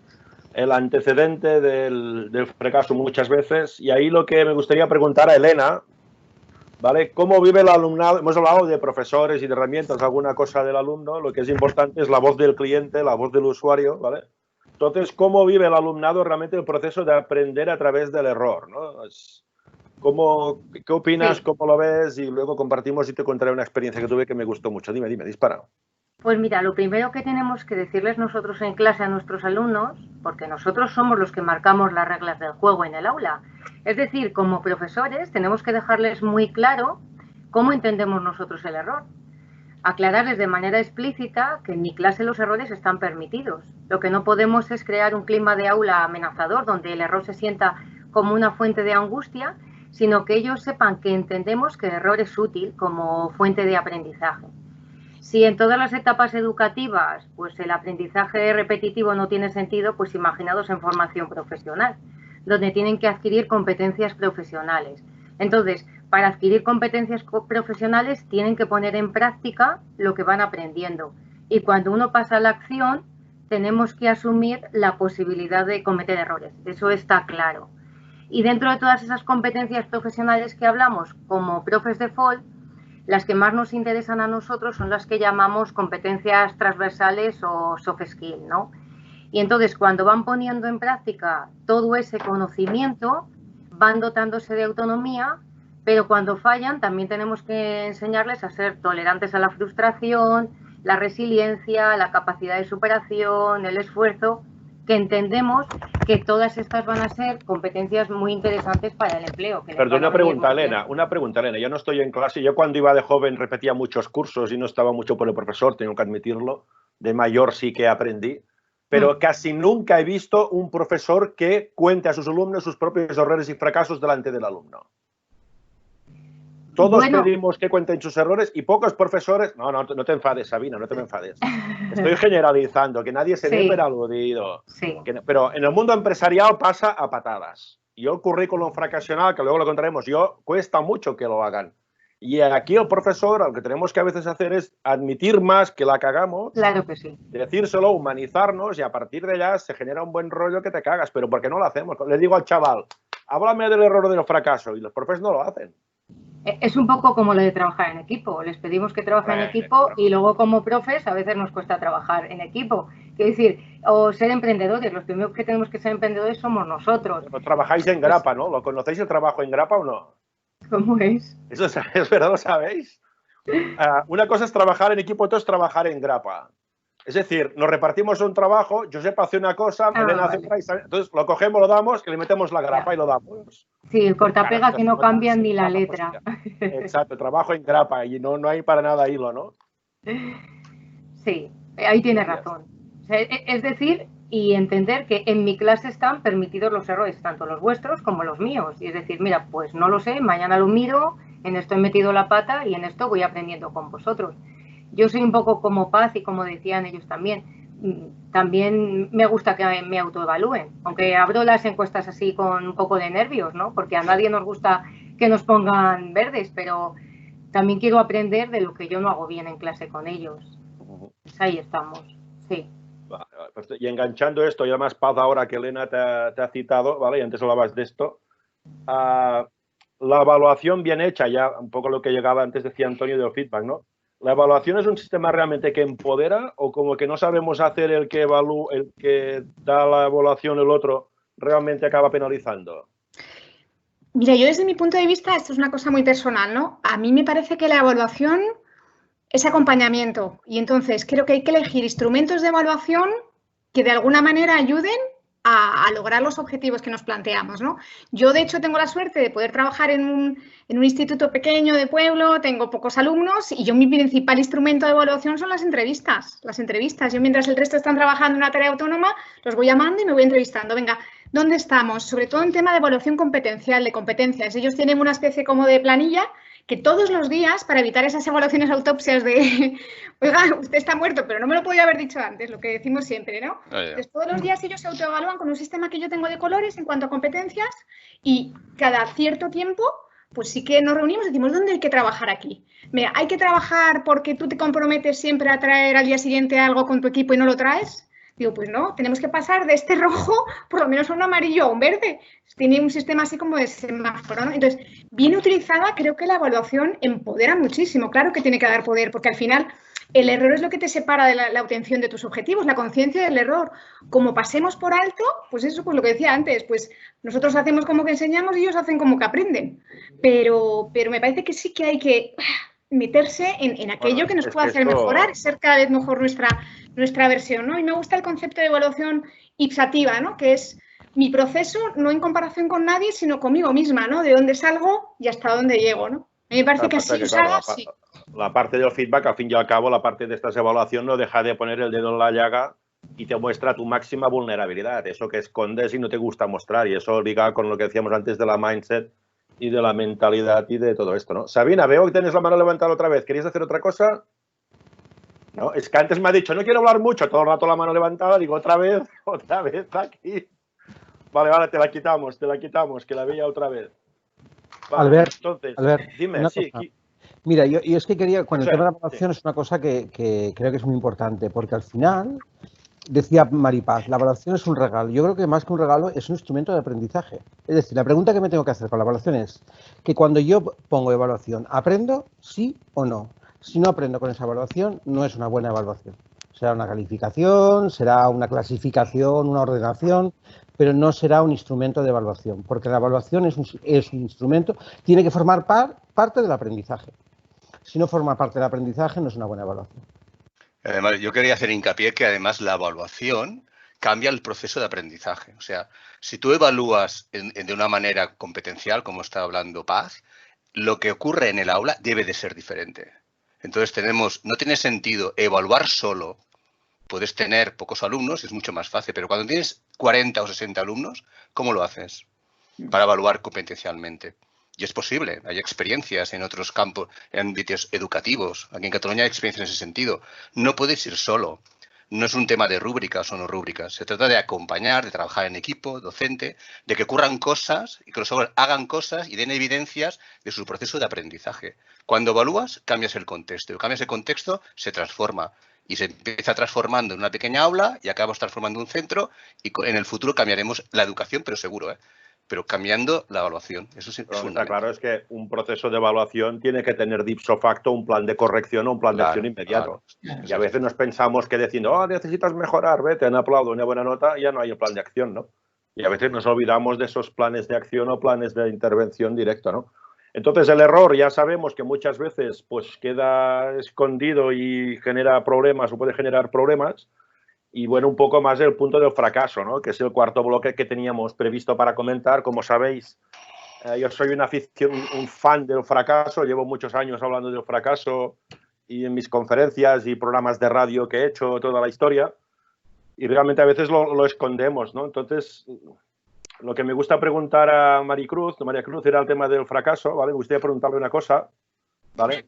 el antecedente del fracaso muchas veces. Y ahí lo que me gustaría preguntar a Elena, ¿vale? ¿Cómo vive el alumnado? Hemos hablado de profesores y de herramientas, alguna cosa del alumno. Lo que es importante es la voz del cliente, la voz del usuario, ¿vale? Entonces, ¿cómo vive el alumnado realmente el proceso de aprender a través del error, ¿no? ¿Qué opinas? Sí. ¿Cómo lo ves? Y luego compartimos y te contaré una experiencia que tuve que me gustó mucho. Dime, dispara. Pues mira, lo primero que tenemos que decirles nosotros en clase a nuestros alumnos, porque nosotros somos los que marcamos las reglas del juego en el aula, es decir, como profesores tenemos que dejarles muy claro cómo entendemos nosotros el error. Aclararles de manera explícita que en mi clase los errores están permitidos. Lo que no podemos es crear un clima de aula amenazador donde el error se sienta como una fuente de angustia, sino que ellos sepan que entendemos que el error es útil como fuente de aprendizaje. Si en todas las etapas educativas pues el aprendizaje repetitivo no tiene sentido, pues imaginaos en formación profesional, donde tienen que adquirir competencias profesionales. Entonces, para adquirir competencias profesionales tienen que poner en práctica lo que van aprendiendo. Y cuando uno pasa a la acción, tenemos que asumir la posibilidad de cometer errores. Eso está claro. Y dentro de todas esas competencias profesionales que hablamos, como profes default, las que más nos interesan a nosotros son las que llamamos competencias transversales o soft skill, ¿no? Y entonces, cuando van poniendo en práctica todo ese conocimiento, van dotándose de autonomía, pero cuando fallan también tenemos que enseñarles a ser tolerantes a la frustración, la resiliencia, la capacidad de superación, el esfuerzo, que entendemos que todas estas van a ser competencias muy interesantes para el empleo. Perdón, una pregunta, Elena. Yo no estoy en clase. Yo cuando iba de joven repetía muchos cursos y no estaba mucho por el profesor, tengo que admitirlo. De mayor sí que aprendí. Pero casi nunca he visto un profesor que cuente a sus alumnos sus propios errores y fracasos delante del alumno. Todos pedimos que cuenten sus errores y pocos profesores... No te enfades, Sabina, no te me enfades. Estoy generalizando, que nadie se dé por aludido. Sí. Pero en el mundo empresarial pasa a patadas. Yo el currículum fracasional, que luego lo contaremos, cuesta mucho que lo hagan. Y aquí el profesor, lo que tenemos que a veces hacer es admitir más que la cagamos. Claro que sí. Decírselo, humanizarnos y a partir de allá se genera un buen rollo que te cagas. Pero ¿por qué no lo hacemos? Le digo al chaval, háblame del error o del fracaso y los profes no lo hacen. Es un poco como lo de trabajar en equipo. Les pedimos que trabajen en equipo y luego como profes a veces nos cuesta trabajar en equipo. Quiero decir, o ser emprendedores. Los primeros que tenemos que ser emprendedores somos nosotros. Pero trabajáis en grapa, ¿no? ¿Lo conocéis el trabajo en grapa o no? ¿Cómo es? Eso es verdad, ¿lo sabéis? Una cosa es trabajar en equipo, otra es trabajar en grapa. Es decir, nos repartimos un trabajo, Josep hace una cosa, Elena hace otra, entonces lo cogemos, lo damos y le metemos la grapa y lo damos. Sí, el cortapega que no cambia ni la letra. Exacto, trabajo en grapa y no hay para nada hilo, ¿no? Sí, ahí tiene razón. Es decir, y entender que en mi clase están permitidos los errores, tanto los vuestros como los míos. Y es decir, mira, pues no lo sé, mañana lo miro, en esto he metido la pata y en esto voy aprendiendo con vosotros. Yo soy un poco como Paz y como decían ellos también. También me gusta que me autoevalúen, aunque abro las encuestas así con un poco de nervios, ¿no? Porque a nadie nos gusta que nos pongan verdes, pero también quiero aprender de lo que yo no hago bien en clase con ellos. Pues ahí estamos, sí. Y enganchando esto, y además Paz ahora que Elena te ha citado, ¿vale? Y antes hablabas de esto, la evaluación bien hecha, ya un poco lo que llegaba antes decía Antonio del feedback, ¿no? ¿La evaluación es un sistema realmente que empodera o como que no sabemos hacer el que da la evaluación el otro realmente acaba penalizando? Mira, yo desde mi punto de vista, esto es una cosa muy personal, ¿no? A mí me parece que la evaluación es acompañamiento y entonces creo que hay que elegir instrumentos de evaluación que de alguna manera ayuden a lograr los objetivos que nos planteamos, ¿no? Yo, de hecho, tengo la suerte de poder trabajar en un instituto pequeño de pueblo, tengo pocos alumnos y yo mi principal instrumento de evaluación son las entrevistas. Yo, mientras el resto están trabajando en una tarea autónoma, los voy llamando y me voy entrevistando. Venga, ¿dónde estamos? Sobre todo en tema de evaluación competencial, de competencias. Ellos tienen una especie como de planilla que todos los días, para evitar esas evaluaciones autopsias de, oiga, usted está muerto, pero no me lo podía haber dicho antes, lo que decimos siempre, ¿no? Entonces, todos los días ellos se autoevalúan con un sistema que yo tengo de colores en cuanto a competencias y cada cierto tiempo, pues sí que nos reunimos y decimos, ¿dónde hay que trabajar aquí? Mira, ¿hay que trabajar porque tú te comprometes siempre a traer al día siguiente algo con tu equipo y no lo traes? Digo, pues no, tenemos que pasar de este rojo por lo menos a un amarillo o un verde. Tiene un sistema así como de semáforo, ¿no? Entonces, bien utilizada, creo que la evaluación empodera muchísimo. Claro que tiene que dar poder, porque al final el error es lo que te separa de la obtención de tus objetivos, la conciencia del error. Como pasemos por alto, pues eso, pues lo que decía antes, pues nosotros hacemos como que enseñamos y ellos hacen como que aprenden. Pero me parece que sí que hay que meterse en aquello que nos puede hacer mejorar, ser cada vez mejor nuestra versión, ¿no? Y me gusta el concepto de evaluación ipsativa, ¿no? Que es mi proceso, no en comparación con nadie, sino conmigo misma, ¿no? De dónde salgo y hasta dónde llego, ¿no? A mí me parece que así usada, sí. La parte del feedback, al fin y al cabo, la parte de esta evaluación no deja de poner el dedo en la llaga y te muestra tu máxima vulnerabilidad, eso que escondes y no te gusta mostrar, y eso liga con lo que decíamos antes de la mindset y de la mentalidad y de todo esto, ¿no? Sabina, veo que tienes la mano levantada otra vez. ¿Querías hacer otra cosa? No, es que antes me ha dicho, no quiero hablar mucho, todo el rato la mano levantada, digo, otra vez aquí. Vale, te la quitamos, que la veía otra vez. Vale, Albert, dime, sí. Mira, yo es que quería, con el tema de la evaluación es una cosa que creo que es muy importante, porque al final, decía Maripaz, la evaluación es un regalo. Yo creo que más que un regalo es un instrumento de aprendizaje. Es decir, la pregunta que me tengo que hacer con la evaluación es que cuando yo pongo evaluación, ¿aprendo sí o no? Si no aprendo con esa evaluación, no es una buena evaluación. Será una calificación, será una clasificación, una ordenación, pero no será un instrumento de evaluación, porque la evaluación es un instrumento, tiene que formar parte del aprendizaje. Si no forma parte del aprendizaje, no es una buena evaluación. Además, yo quería hacer hincapié que además la evaluación cambia el proceso de aprendizaje. O sea, si tú evalúas de una manera competencial, como está hablando Paz, lo que ocurre en el aula debe de ser diferente. Entonces no tiene sentido evaluar solo. Puedes tener pocos alumnos, es mucho más fácil, pero cuando tienes 40 o 60 alumnos, ¿cómo lo haces para evaluar competencialmente? Y es posible, hay experiencias en otros campos, en ámbitos educativos. Aquí en Cataluña hay experiencias en ese sentido. No puedes ir solo. No es un tema de rúbricas o no rúbricas. Se trata de acompañar, de trabajar en equipo, docente, de que ocurran cosas y que los alumnos hagan cosas y den evidencias de su proceso de aprendizaje. Cuando evalúas, cambias el contexto. Y cambias el contexto, se transforma. Y se empieza transformando en una pequeña aula y acabamos transformando un centro y en el futuro cambiaremos la educación, pero seguro, pero cambiando la evaluación. Eso sí, está claro, es que un proceso de evaluación tiene que tener de ipso facto un plan de corrección o un plan de acción inmediato. Claro. Y a veces nos pensamos que diciendo, necesitas mejorar, te han aplaudido una buena nota, ya no hay el plan de acción, ¿no? Y a veces nos olvidamos de esos planes de acción o planes de intervención directa, ¿no? Entonces el error ya sabemos que muchas veces pues queda escondido y genera problemas o puede generar problemas. Y bueno, un poco más el punto del fracaso, ¿no? Que es el cuarto bloque que teníamos previsto para comentar. Como sabéis, yo soy un fan del fracaso, llevo muchos años hablando del fracaso y en mis conferencias y programas de radio que he hecho toda la historia. Y realmente a veces lo escondemos, ¿no? Entonces, lo que me gusta preguntar a María Cruz era el tema del fracaso, ¿vale? Me gustaría preguntarle una cosa, ¿vale?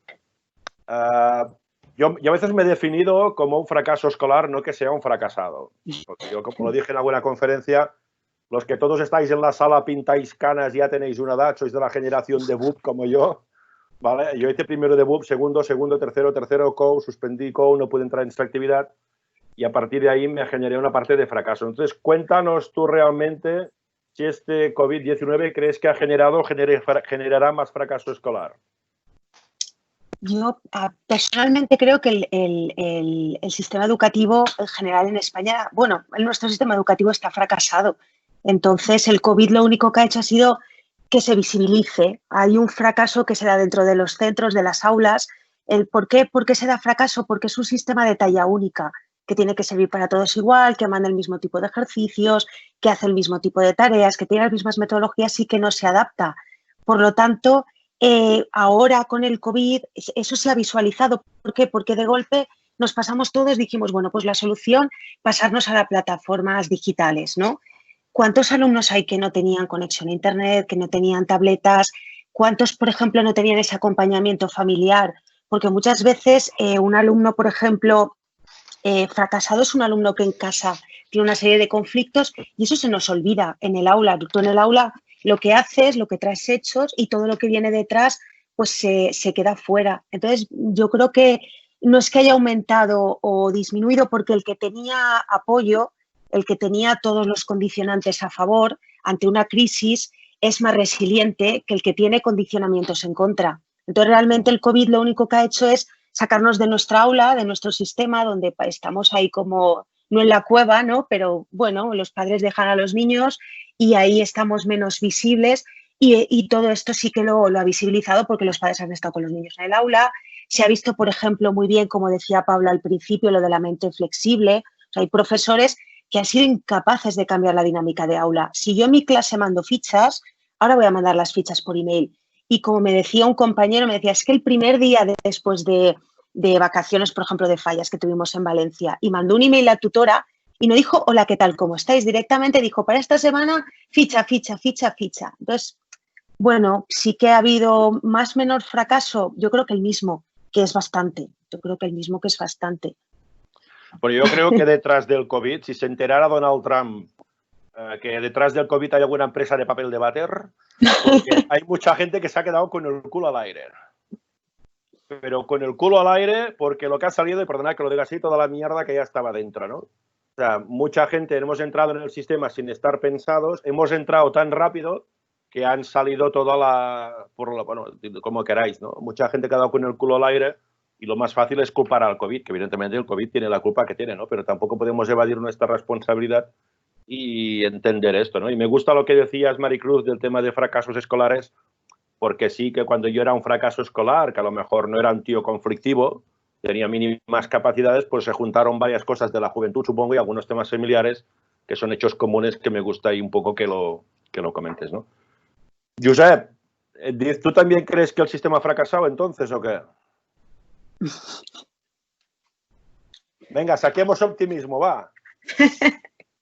Yo a veces me he definido como un fracaso escolar, no que sea un fracasado. Porque yo, como lo dije en alguna conferencia, los que todos estáis en la sala pintáis canas, ya tenéis una edad, sois de la generación de BUP como yo, ¿vale? Yo hice primero de BUP, segundo, tercero COU, suspendí COU, no pude entrar en selectividad y a partir de ahí me generé una parte de fracaso. Entonces, cuéntanos tú realmente si este COVID-19 crees que generará más fracaso escolar. Yo personalmente creo que el sistema educativo en general en España, bueno, nuestro sistema educativo está fracasado. Entonces, el COVID lo único que ha hecho ha sido que se visibilice. Hay un fracaso que se da dentro de los centros, de las aulas. ¿Por qué se da fracaso? Porque es un sistema de talla única, que tiene que servir para todos igual, que manda el mismo tipo de ejercicios, que hace el mismo tipo de tareas, que tiene las mismas metodologías y que no se adapta. Por lo tanto, ahora con el COVID eso se ha visualizado. ¿Por qué? Porque de golpe nos pasamos todos, dijimos, bueno, pues la solución, pasarnos a las plataformas digitales, ¿no? ¿Cuántos alumnos hay que no tenían conexión a internet, que no tenían tabletas? ¿Cuántos, por ejemplo, no tenían ese acompañamiento familiar? Porque muchas veces un alumno, por ejemplo, fracasado es un alumno que en casa tiene una serie de conflictos y eso se nos olvida en el aula. Tú en el aula lo que haces, lo que traes hechos y todo lo que viene detrás pues se queda fuera. Entonces yo creo que no es que haya aumentado o disminuido porque el que tenía apoyo, el que tenía todos los condicionantes a favor ante una crisis es más resiliente que el que tiene condicionamientos en contra. Entonces realmente el COVID lo único que ha hecho es sacarnos de nuestra aula, de nuestro sistema, donde estamos ahí como, no en la cueva, ¿no? Pero bueno, los padres dejan a los niños y ahí estamos menos visibles y todo esto sí que lo ha visibilizado porque los padres han estado con los niños en el aula. Se ha visto, por ejemplo, muy bien, como decía Pablo al principio, lo de la mente flexible. O sea, hay profesores que han sido incapaces de cambiar la dinámica de aula. Si yo en mi clase mando fichas, ahora voy a mandar las fichas por email. Y como me decía un compañero, me decía, es que el primer día después de vacaciones, por ejemplo, de fallas que tuvimos en Valencia, y mandó un email a la tutora y no dijo, hola, ¿qué tal? ¿Cómo estáis? Directamente dijo, para esta semana, ficha. Entonces, bueno, sí que ha habido más o menos fracaso, yo creo que el mismo, que es bastante. Yo creo que el mismo, que es bastante. Bueno, yo creo que detrás del COVID, si se enterara Donald Trump que detrás del COVID hay alguna empresa de papel de váter, porque hay mucha gente que se ha quedado con el culo al aire. Pero con el culo al aire, porque lo que ha salido, y perdonad que lo diga así, toda la mierda que ya estaba dentro, ¿no? O sea, mucha gente hemos entrado en el sistema sin estar pensados, hemos entrado tan rápido que han salido toda bueno, como queráis, ¿no? Mucha gente ha quedado con el culo al aire y lo más fácil es culpar al COVID, que evidentemente el COVID tiene la culpa que tiene, ¿no? Pero tampoco podemos evadir nuestra responsabilidad y entender esto, ¿no? Y me gusta lo que decías, Maricruz, del tema de fracasos escolares, porque sí que cuando yo era un fracaso escolar, que a lo mejor no era un tío conflictivo, tenía mínimas capacidades, pues se juntaron varias cosas de la juventud, supongo, y algunos temas familiares que son hechos comunes que me gusta ahí un poco que lo comentes, ¿no? Josep, ¿tú también crees que el sistema ha fracasado entonces o qué? Venga, saquemos optimismo, va.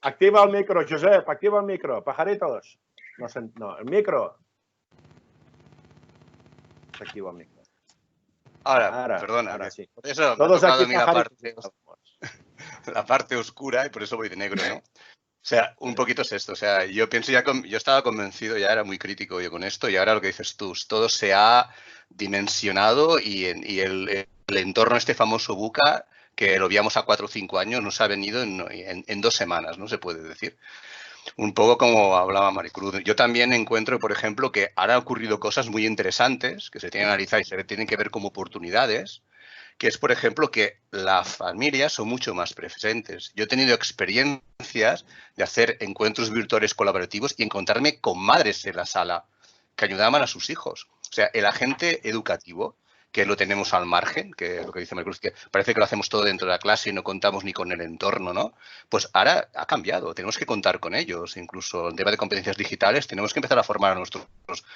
Activa el micro, Josep, activa el micro. Pajaritos. No, el micro. Se activa el micro. Ahora perdona. Ahora sí. Por eso todos me ha aquí tocado la parte oscura y por eso voy de negro, ¿no? O sea, un poquito es esto. O sea, yo pienso yo estaba convencido, ya era muy crítico yo con esto, y ahora lo que dices tú, todo se ha dimensionado y el entorno este famoso VUCA, que lo veíamos a 4 o 5 años, nos ha venido en 2 semanas, ¿no? Se puede decir. Un poco como hablaba Maricruz. Yo también encuentro, por ejemplo, que ahora han ocurrido cosas muy interesantes que se tienen que analizar y se tienen que ver como oportunidades, que es, por ejemplo, que las familias son mucho más presentes. Yo he tenido experiencias de hacer encuentros virtuales colaborativos y encontrarme con madres en la sala que ayudaban a sus hijos. O sea, el agente educativo, que lo tenemos al margen, que lo que dice Maricruz, que parece que lo hacemos todo dentro de la clase y no contamos ni con el entorno, ¿no? Pues ahora ha cambiado, tenemos que contar con ellos. Incluso en tema de competencias digitales tenemos que empezar a formar a nuestros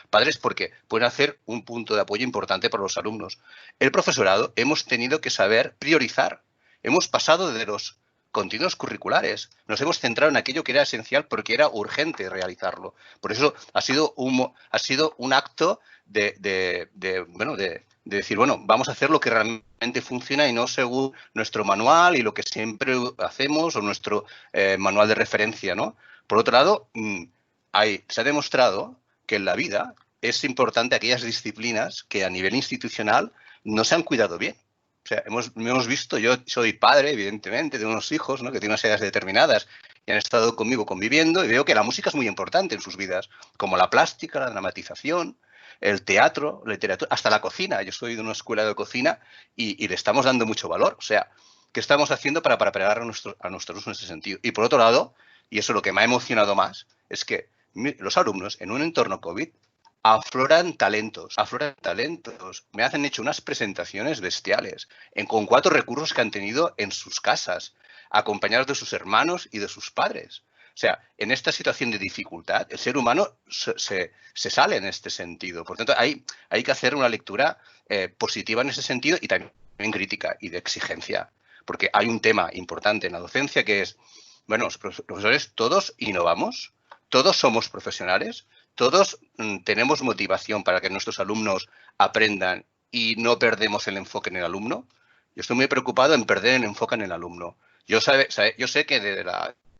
padres porque pueden hacer un punto de apoyo importante para los alumnos. El profesorado hemos tenido que saber priorizar. Hemos pasado de los contenidos curriculares. Nos hemos centrado en aquello que era esencial porque era urgente realizarlo. Por eso ha sido un acto de decir, bueno, vamos a hacer lo que realmente funciona y no según nuestro manual y lo que siempre hacemos o nuestro manual de referencia, ¿no? Por otro lado, se ha demostrado que en la vida es importante aquellas disciplinas que a nivel institucional no se han cuidado bien. O sea, hemos visto, yo soy padre, evidentemente, de unos hijos, ¿no?, que tienen unas edades determinadas y han estado conmigo conviviendo y veo que la música es muy importante en sus vidas, como la plástica, la dramatización, el teatro, la literatura, hasta la cocina. Yo soy de una escuela de cocina y le estamos dando mucho valor. O sea, ¿qué estamos haciendo para preparar a nuestros alumnos en ese sentido? Y por otro lado, y eso es lo que me ha emocionado más, es que los alumnos en un entorno COVID afloran talentos. Me han hecho unas presentaciones bestiales con 4 recursos que han tenido en sus casas, acompañados de sus hermanos y de sus padres. O sea, en esta situación de dificultad, el ser humano se sale en este sentido. Por tanto, hay que hacer una lectura positiva en ese sentido y también crítica y de exigencia. Porque hay un tema importante en la docencia que es, bueno, los profesores todos innovamos, todos somos profesionales, todos tenemos motivación para que nuestros alumnos aprendan y no perdemos el enfoque en el alumno. Yo estoy muy preocupado en perder el enfoque en el alumno. Yo sé que de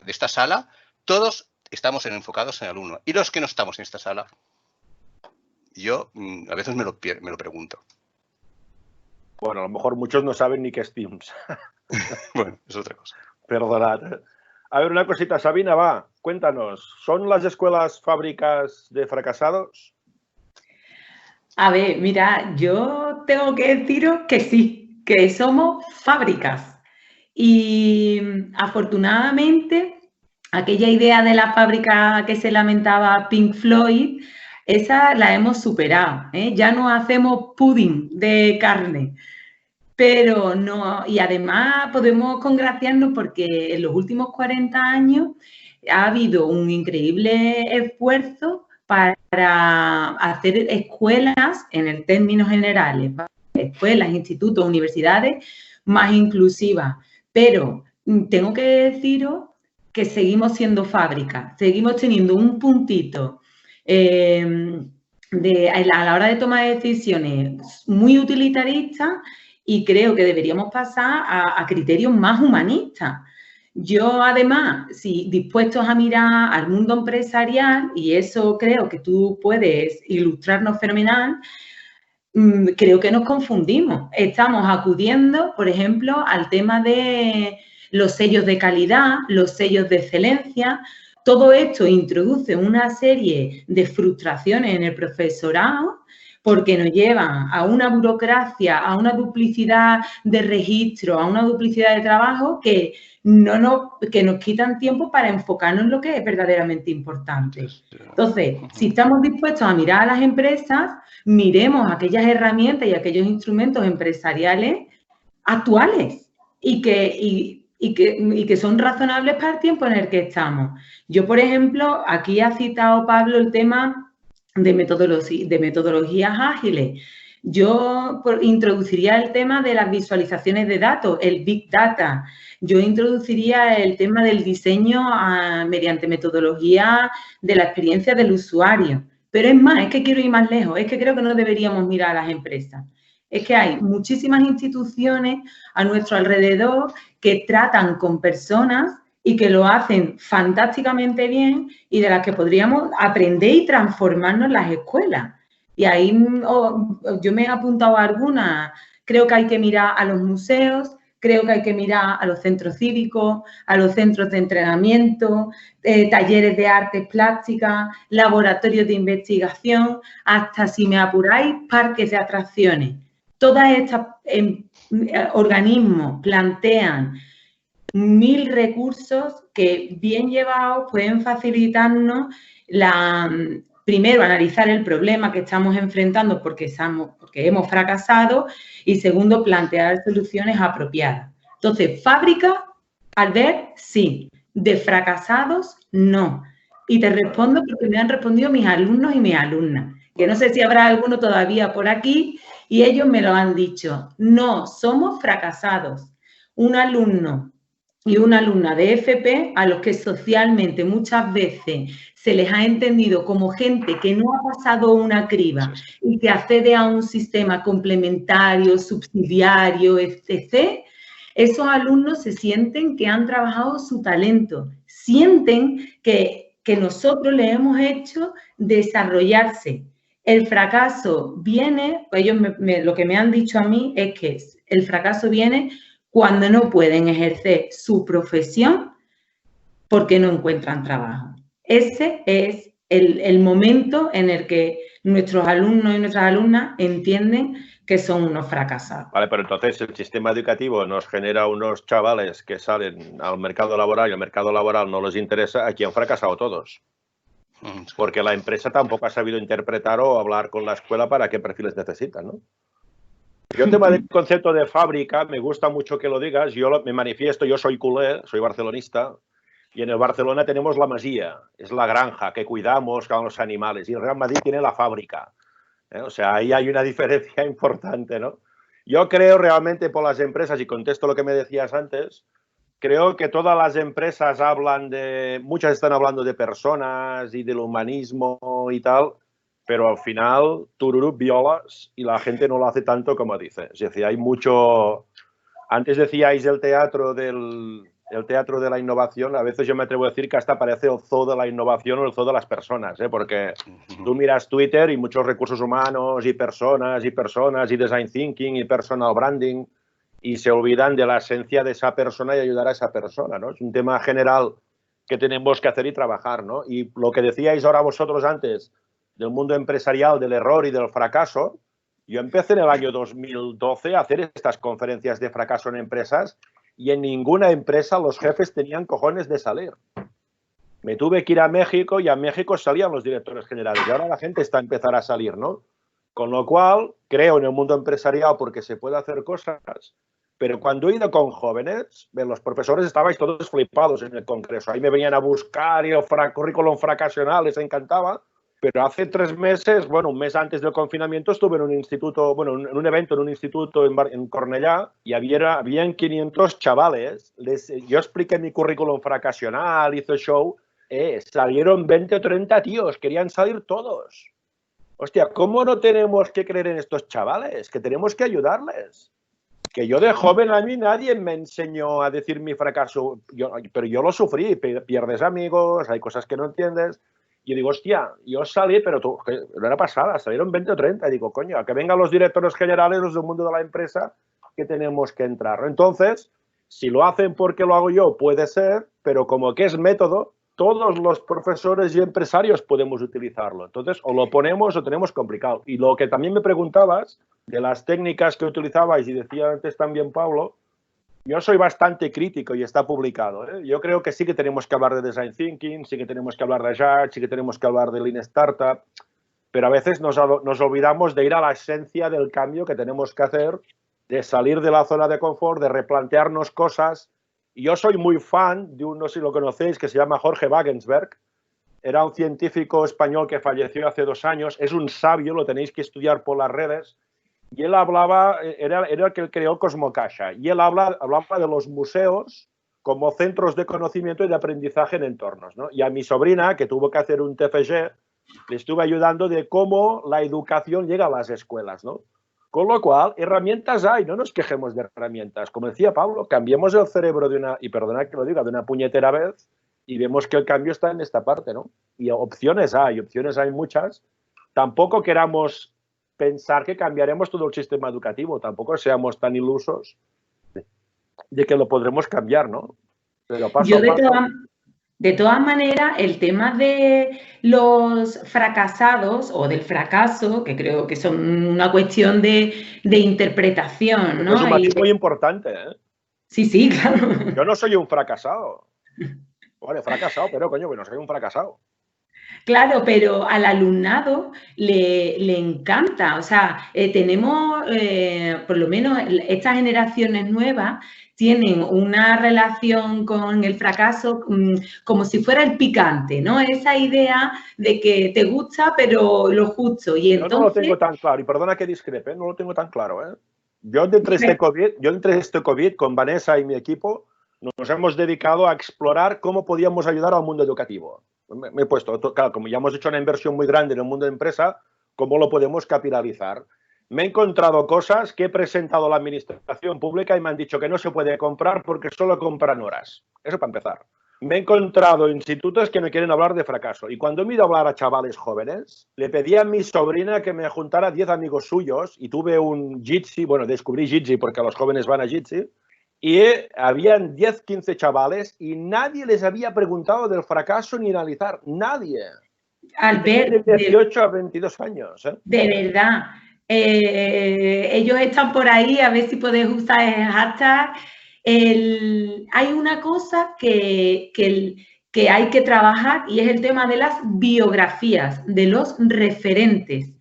esta sala todos estamos enfocados en el alumno. Y los que no estamos en esta sala, yo a veces me lo pregunto. Bueno, a lo mejor muchos no saben ni qué es Teams. Bueno, es otra cosa. Perdonad. A ver, una cosita, Sabina, va, cuéntanos. ¿Son las escuelas fábricas de fracasados? A ver, mira, yo tengo que deciros que sí, que somos fábricas. Y afortunadamente, aquella idea de la fábrica que se lamentaba Pink Floyd, esa la hemos superado, ¿eh? Ya no hacemos pudding de carne. Pero no, y además podemos congraciarnos porque en los últimos 40 años ha habido un increíble esfuerzo para hacer escuelas, en términos generales, escuelas, institutos, universidades más inclusivas. Pero tengo que deciros que seguimos siendo fábrica, seguimos teniendo un puntito a la hora de tomar decisiones muy utilitarista y creo que deberíamos pasar a criterios más humanistas. Yo, además, si dispuestos a mirar al mundo empresarial, y eso creo que tú puedes ilustrarnos fenomenal, creo que nos confundimos. Estamos acudiendo, por ejemplo, al tema de los sellos de calidad, los sellos de excelencia. Todo esto introduce una serie de frustraciones en el profesorado porque nos llevan a una burocracia, a una duplicidad de registro, a una duplicidad de trabajo que nos quitan tiempo para enfocarnos en lo que es verdaderamente importante. Entonces, si estamos dispuestos a mirar a las empresas, miremos aquellas herramientas y aquellos instrumentos empresariales actuales y que son razonables para el tiempo en el que estamos. Yo, por ejemplo, aquí ha citado Pablo el tema de metodologías ágiles. Yo introduciría el tema de las visualizaciones de datos, el Big Data. Yo introduciría el tema del diseño mediante metodología de la experiencia del usuario. Pero es más, es que quiero ir más lejos, es que creo que no deberíamos mirar a las empresas. Es que hay muchísimas instituciones a nuestro alrededor que tratan con personas y que lo hacen fantásticamente bien y de las que podríamos aprender y transformarnos en las escuelas. Y ahí yo me he apuntado a algunas. Creo que hay que mirar a los museos, creo que hay que mirar a los centros cívicos, a los centros de entrenamiento, talleres de artes plásticas, laboratorios de investigación, hasta, si me apuráis, parques de atracciones. Todos estos organismos plantean 1000 recursos que, bien llevados, pueden facilitarnos primero, analizar el problema que estamos enfrentando porque hemos fracasado y, segundo, plantear soluciones apropiadas. Entonces, fábrica, Albert, sí. De fracasados, no. Y te respondo porque me han respondido mis alumnos y mis alumnas, que no sé si habrá alguno todavía por aquí, y ellos me lo han dicho. No, somos fracasados. Un alumno y una alumna de FP a los que socialmente muchas veces se les ha entendido como gente que no ha pasado una criba y que accede a un sistema complementario, subsidiario, etc., esos alumnos se sienten que han trabajado su talento, sienten que nosotros les hemos hecho desarrollarse. El fracaso viene, ellos lo que me han dicho a mí es que el fracaso viene cuando no pueden ejercer su profesión porque no encuentran trabajo. Ese es el momento en el que nuestros alumnos y nuestras alumnas entienden que son unos fracasados. Vale, pero entonces el sistema educativo nos genera unos chavales que salen al mercado laboral y el mercado laboral no les interesa. Aquí han fracasado todos. Porque la empresa tampoco ha sabido interpretar o hablar con la escuela para qué perfiles necesitan, ¿no? Yo, el tema del concepto de fábrica, me gusta mucho que lo digas. Yo me manifiesto, yo soy culé, soy barcelonista, y en el Barcelona tenemos la Masía, es la granja que cuidamos con los animales, y el Real Madrid tiene la fábrica. O sea, ahí hay una diferencia importante, ¿no? Yo creo realmente por las empresas, y contesto lo que me decías antes, creo que todas las empresas muchas están hablando de personas y del humanismo y tal, pero al final, tururú, violas, y la gente no lo hace tanto como dice. Es decir, hay mucho... Antes decíais el teatro de la innovación. A veces yo me atrevo a decir que hasta parece el zoo de la innovación o el zoo de las personas, ¿eh? Porque tú miras Twitter y muchos recursos humanos y personas y design thinking y personal branding, y se olvidan de la esencia de esa persona y ayudar a esa persona, ¿no? Es un tema general que tenemos que hacer y trabajar, ¿no? Y lo que decíais ahora vosotros antes del mundo empresarial, del error y del fracaso, yo empecé en el año 2012 a hacer estas conferencias de fracaso en empresas y en ninguna empresa los jefes tenían cojones de salir. Me tuve que ir a México y a México salían los directores generales y ahora la gente está a empezar a salir, ¿no? Con lo cual, creo en el mundo empresarial porque se puede hacer cosas, pero cuando he ido con jóvenes, los profesores estabais todos flipados en el congreso. Ahí me venían a buscar y el currículum fracasional les encantaba. Pero hace 3 meses, bueno, un mes antes del confinamiento, estuve en un instituto, bueno, en un evento en un instituto en Cornellá y habían 500 chavales. Yo expliqué mi currículum fracasional, hice show, salieron 20 o 30 tíos, querían salir todos. Hostia, ¿cómo no tenemos que creer en estos chavales? Que tenemos que ayudarles. Que yo de joven a mí nadie me enseñó a decir mi fracaso, pero yo lo sufrí, pierdes amigos, hay cosas que no entiendes. Y digo, hostia, yo salí, pero no era pasada, salieron 20 o 30. Y digo, coño, a que vengan los directores generales, los del mundo de la empresa, que tenemos que entrar. Entonces, si lo hacen porque lo hago yo, puede ser, pero como que es método, todos los profesores y empresarios podemos utilizarlo. Entonces, o lo ponemos o tenemos complicado. Y lo que también me preguntabas de las técnicas que utilizabais, y decía antes también Pablo, yo soy bastante crítico y está publicado, ¿eh? Yo creo que sí que tenemos que hablar de Design Thinking, sí que tenemos que hablar de Agile, sí que tenemos que hablar de Lean Startup, pero a veces nos olvidamos de ir a la esencia del cambio que tenemos que hacer, de salir de la zona de confort, de replantearnos cosas. Y yo soy muy fan de no sé si lo conocéis, que se llama Jorge Wagensberg. Era un científico español que falleció hace 2 años. Es un sabio, lo tenéis que estudiar por las redes. Y él hablaba, era el que creó Cosmocaixa. Y él hablaba de los museos como centros de conocimiento y de aprendizaje en entornos, ¿no? Y a mi sobrina, que tuvo que hacer un TFG, le estuve ayudando de cómo la educación llega a las escuelas, ¿no? Con lo cual, herramientas hay, no nos quejemos de herramientas. Como decía Pablo, cambiemos el cerebro de una, y perdona que lo diga, de una puñetera vez y vemos que el cambio está en esta parte, ¿no? Y opciones hay muchas. Tampoco queramos pensar que cambiaremos todo el sistema educativo, tampoco seamos tan ilusos de que lo podremos cambiar, ¿no? Pero paso a paso. De todas maneras, el tema de los fracasados o del fracaso, que creo que son una cuestión de interpretación, ¿no? Es un matiz muy importante, ¿eh? Sí, claro. Yo no soy un fracasado. Vale, fracasado, pero coño, no soy un fracasado. Claro, pero al alumnado le encanta. O sea, tenemos, por lo menos estas generaciones nuevas, tienen una relación con el fracaso como si fuera el picante, ¿no? Esa idea de que te gusta, pero lo justo. Y entonces... Yo no lo tengo tan claro, y perdona que discrepe, no lo tengo tan claro, ¿eh? Yo entre este COVID con Vanessa y mi equipo nos hemos dedicado a explorar cómo podíamos ayudar al mundo educativo. Me he puesto, claro, como ya hemos hecho una inversión muy grande en el mundo de empresa, ¿cómo lo podemos capitalizar? Me he encontrado cosas que he presentado a la administración pública y me han dicho que no se puede comprar porque solo compran horas. Eso para empezar. Me he encontrado institutos que me quieren hablar de fracaso. Y cuando he ido a hablar a chavales jóvenes, le pedí a mi sobrina que me juntara 10 amigos suyos y tuve un Jitsi, bueno, descubrí Jitsi porque los jóvenes van a Jitsi, y habían 10, 15 chavales y nadie les había preguntado del fracaso ni analizar. Nadie. Albert, de 18 a 22 años. ¿Eh? De verdad. Ellos están por ahí, a ver si podéis usar el hashtag. Hay una cosa que hay que trabajar y es el tema de las biografías, de los referentes.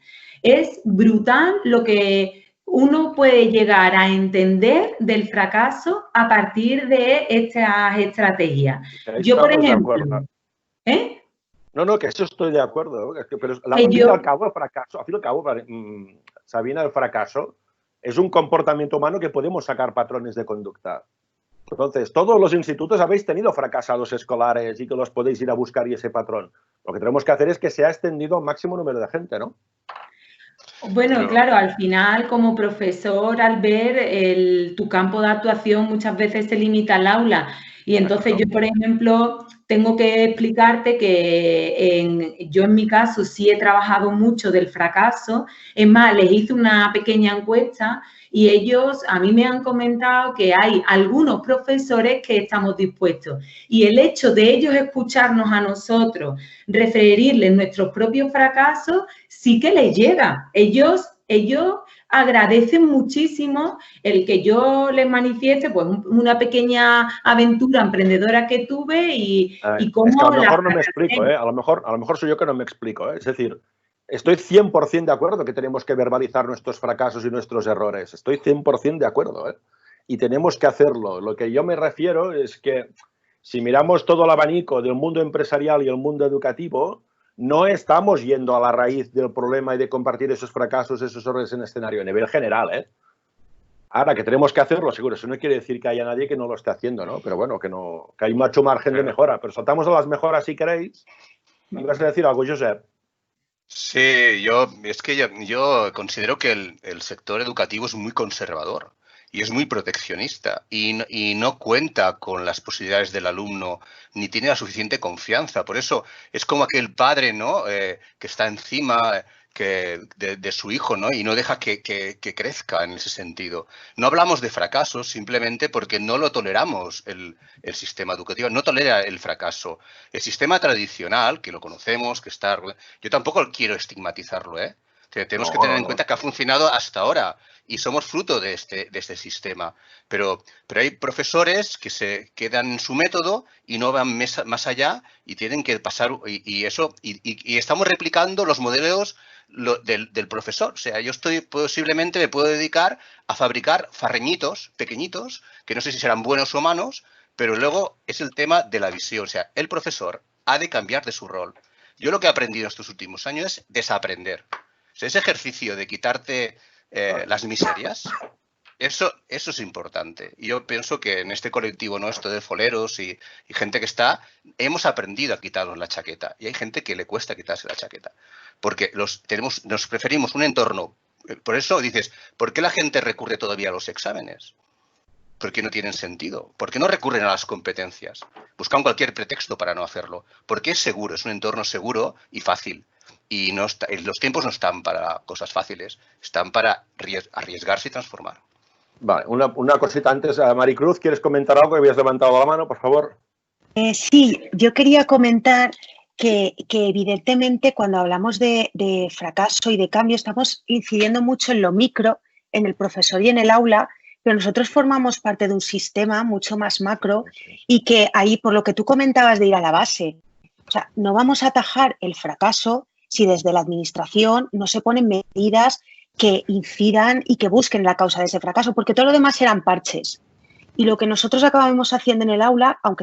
Es brutal lo que uno puede llegar a entender del fracaso a partir de estas estrategias. Yo, por ejemplo... ¿Eh? No, que eso estoy de acuerdo. Pero al fin y al cabo, el fracaso, Sabina, el fracaso es un comportamiento humano que podemos sacar patrones de conducta. Entonces, todos los institutos habéis tenido fracasados escolares y que los podéis ir a buscar y ese patrón. Lo que tenemos que hacer es que se ha extendido al máximo número de gente, ¿no? Bueno, claro, al final, como profesor, al ver tu campo de actuación muchas veces se limita al aula. Y entonces yo, por ejemplo, tengo que explicarte que yo en mi caso sí he trabajado mucho del fracaso. Es más, les hice una pequeña encuesta y ellos a mí me han comentado que hay algunos profesores que estamos dispuestos. Y el hecho de ellos escucharnos a nosotros, referirles nuestros propios fracasos, sí que les llega. Ellos agradecen muchísimo el que yo les manifieste pues una pequeña aventura emprendedora que tuve y cómo... Es que a lo mejor no me explico, ¿eh? A lo mejor soy yo que no me explico, ¿eh? Es decir, estoy 100% de acuerdo que tenemos que verbalizar nuestros fracasos y nuestros errores. Estoy 100% de acuerdo, ¿eh? Y tenemos que hacerlo. Lo que yo me refiero es que si miramos todo el abanico del mundo empresarial y el mundo educativo, no estamos yendo a la raíz del problema y de compartir esos fracasos, esos errores en escenario a nivel general, ¿eh? Ahora, que tenemos que hacerlo, seguro. Eso no quiere decir que haya nadie que no lo esté haciendo, ¿no? Pero bueno, que hay mucho margen de mejora. Pero saltamos a las mejoras si queréis. ¿Me vas a decir algo, Josep? Sí, yo considero que el sector educativo es muy conservador. y es muy proteccionista y no cuenta con las posibilidades del alumno ni tiene la suficiente confianza. Por eso es como aquel padre, ¿no? Que está encima de su hijo, ¿no? Y no deja que crezca en ese sentido. No hablamos de fracasos simplemente porque no lo toleramos el sistema educativo, no tolera el fracaso. El sistema tradicional, que lo conocemos, que está... Yo tampoco quiero estigmatizarlo, ¿eh? Tenemos que tener en cuenta que ha funcionado hasta ahora y somos fruto de este sistema. Pero hay profesores que se quedan en su método y no van más allá y tienen que pasar y estamos replicando los modelos del profesor. O sea, yo posiblemente me puedo dedicar a fabricar farreñitos pequeñitos, que no sé si serán buenos o malos, pero luego es el tema de la visión. O sea, el profesor ha de cambiar de su rol. Yo lo que he aprendido estos últimos años es desaprender. O sea, ese ejercicio de quitarte las miserias, eso es importante. Y yo pienso que en este colectivo nuestro de foleros y gente que hemos aprendido a quitarnos la chaqueta. Y hay gente que le cuesta quitarse la chaqueta. Porque nos preferimos un entorno. Por eso dices, ¿por qué la gente recurre todavía a los exámenes? Porque no tienen sentido. ¿Por qué no recurren a las competencias? Buscan cualquier pretexto para no hacerlo. Porque es seguro, es un entorno seguro y fácil. Y los tiempos no están para cosas fáciles, están para arriesgarse y transformar. Vale, una cosita antes. Maricruz, ¿quieres comentar algo? Habías levantado la mano, por favor. Sí, yo quería comentar que evidentemente cuando hablamos de fracaso y de cambio estamos incidiendo mucho en lo micro, en el profesor y en el aula, pero nosotros formamos parte de un sistema mucho más macro y que ahí, por lo que tú comentabas de ir a la base, o sea, no vamos a atajar el fracaso si desde la administración no se ponen medidas que incidan y que busquen la causa de ese fracaso, porque todo lo demás eran parches. Y lo que nosotros acabamos haciendo en el aula, aunque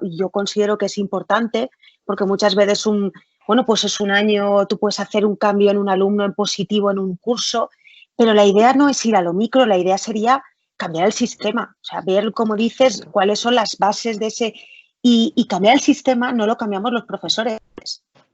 yo considero que es importante, porque muchas veces pues es un año, tú puedes hacer un cambio en un alumno en positivo en un curso, pero la idea no es ir a lo micro, la idea sería cambiar el sistema, o sea, ver, como dices, cuáles son las bases de ese... Y cambiar el sistema no lo cambiamos los profesores.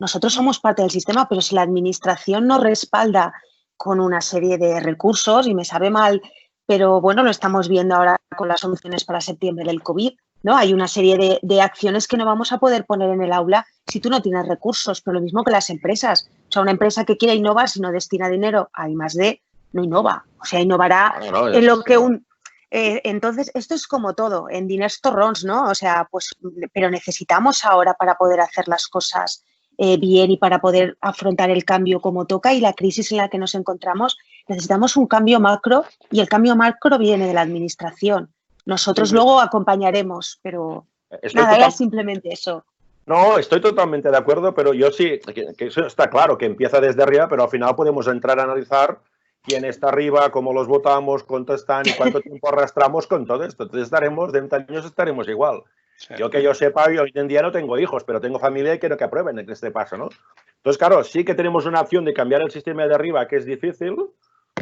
Nosotros somos parte del sistema, pero si la administración no respalda con una serie de recursos, y me sabe mal, pero bueno, lo estamos viendo ahora con las soluciones para septiembre del COVID, ¿no? Hay una serie de acciones que no vamos a poder poner en el aula si tú no tienes recursos, pero lo mismo que las empresas. O sea, una empresa que quiera innovar si no destina dinero a I+D, no innova. O sea, innovará en lo que entonces, esto es como todo, en diners torrons, ¿no? O sea, pues, pero necesitamos ahora para poder hacer las cosas bien y para poder afrontar el cambio como toca y la crisis en la que nos encontramos, necesitamos un cambio macro y el cambio macro viene de la administración. Nosotros luego acompañaremos, pero nada, era simplemente eso. No, estoy totalmente de acuerdo, pero yo sí, que eso está claro, que empieza desde arriba, pero al final podemos entrar a analizar quién está arriba, cómo los votamos, cuánto están y cuánto tiempo arrastramos con todo esto. Entonces dentro de años estaremos igual. Sí. Yo que yo sepa, yo hoy en día no tengo hijos, pero tengo familia y quiero que aprueben este paso, ¿no? Entonces, claro, sí que tenemos una opción de cambiar el sistema de arriba, que es difícil,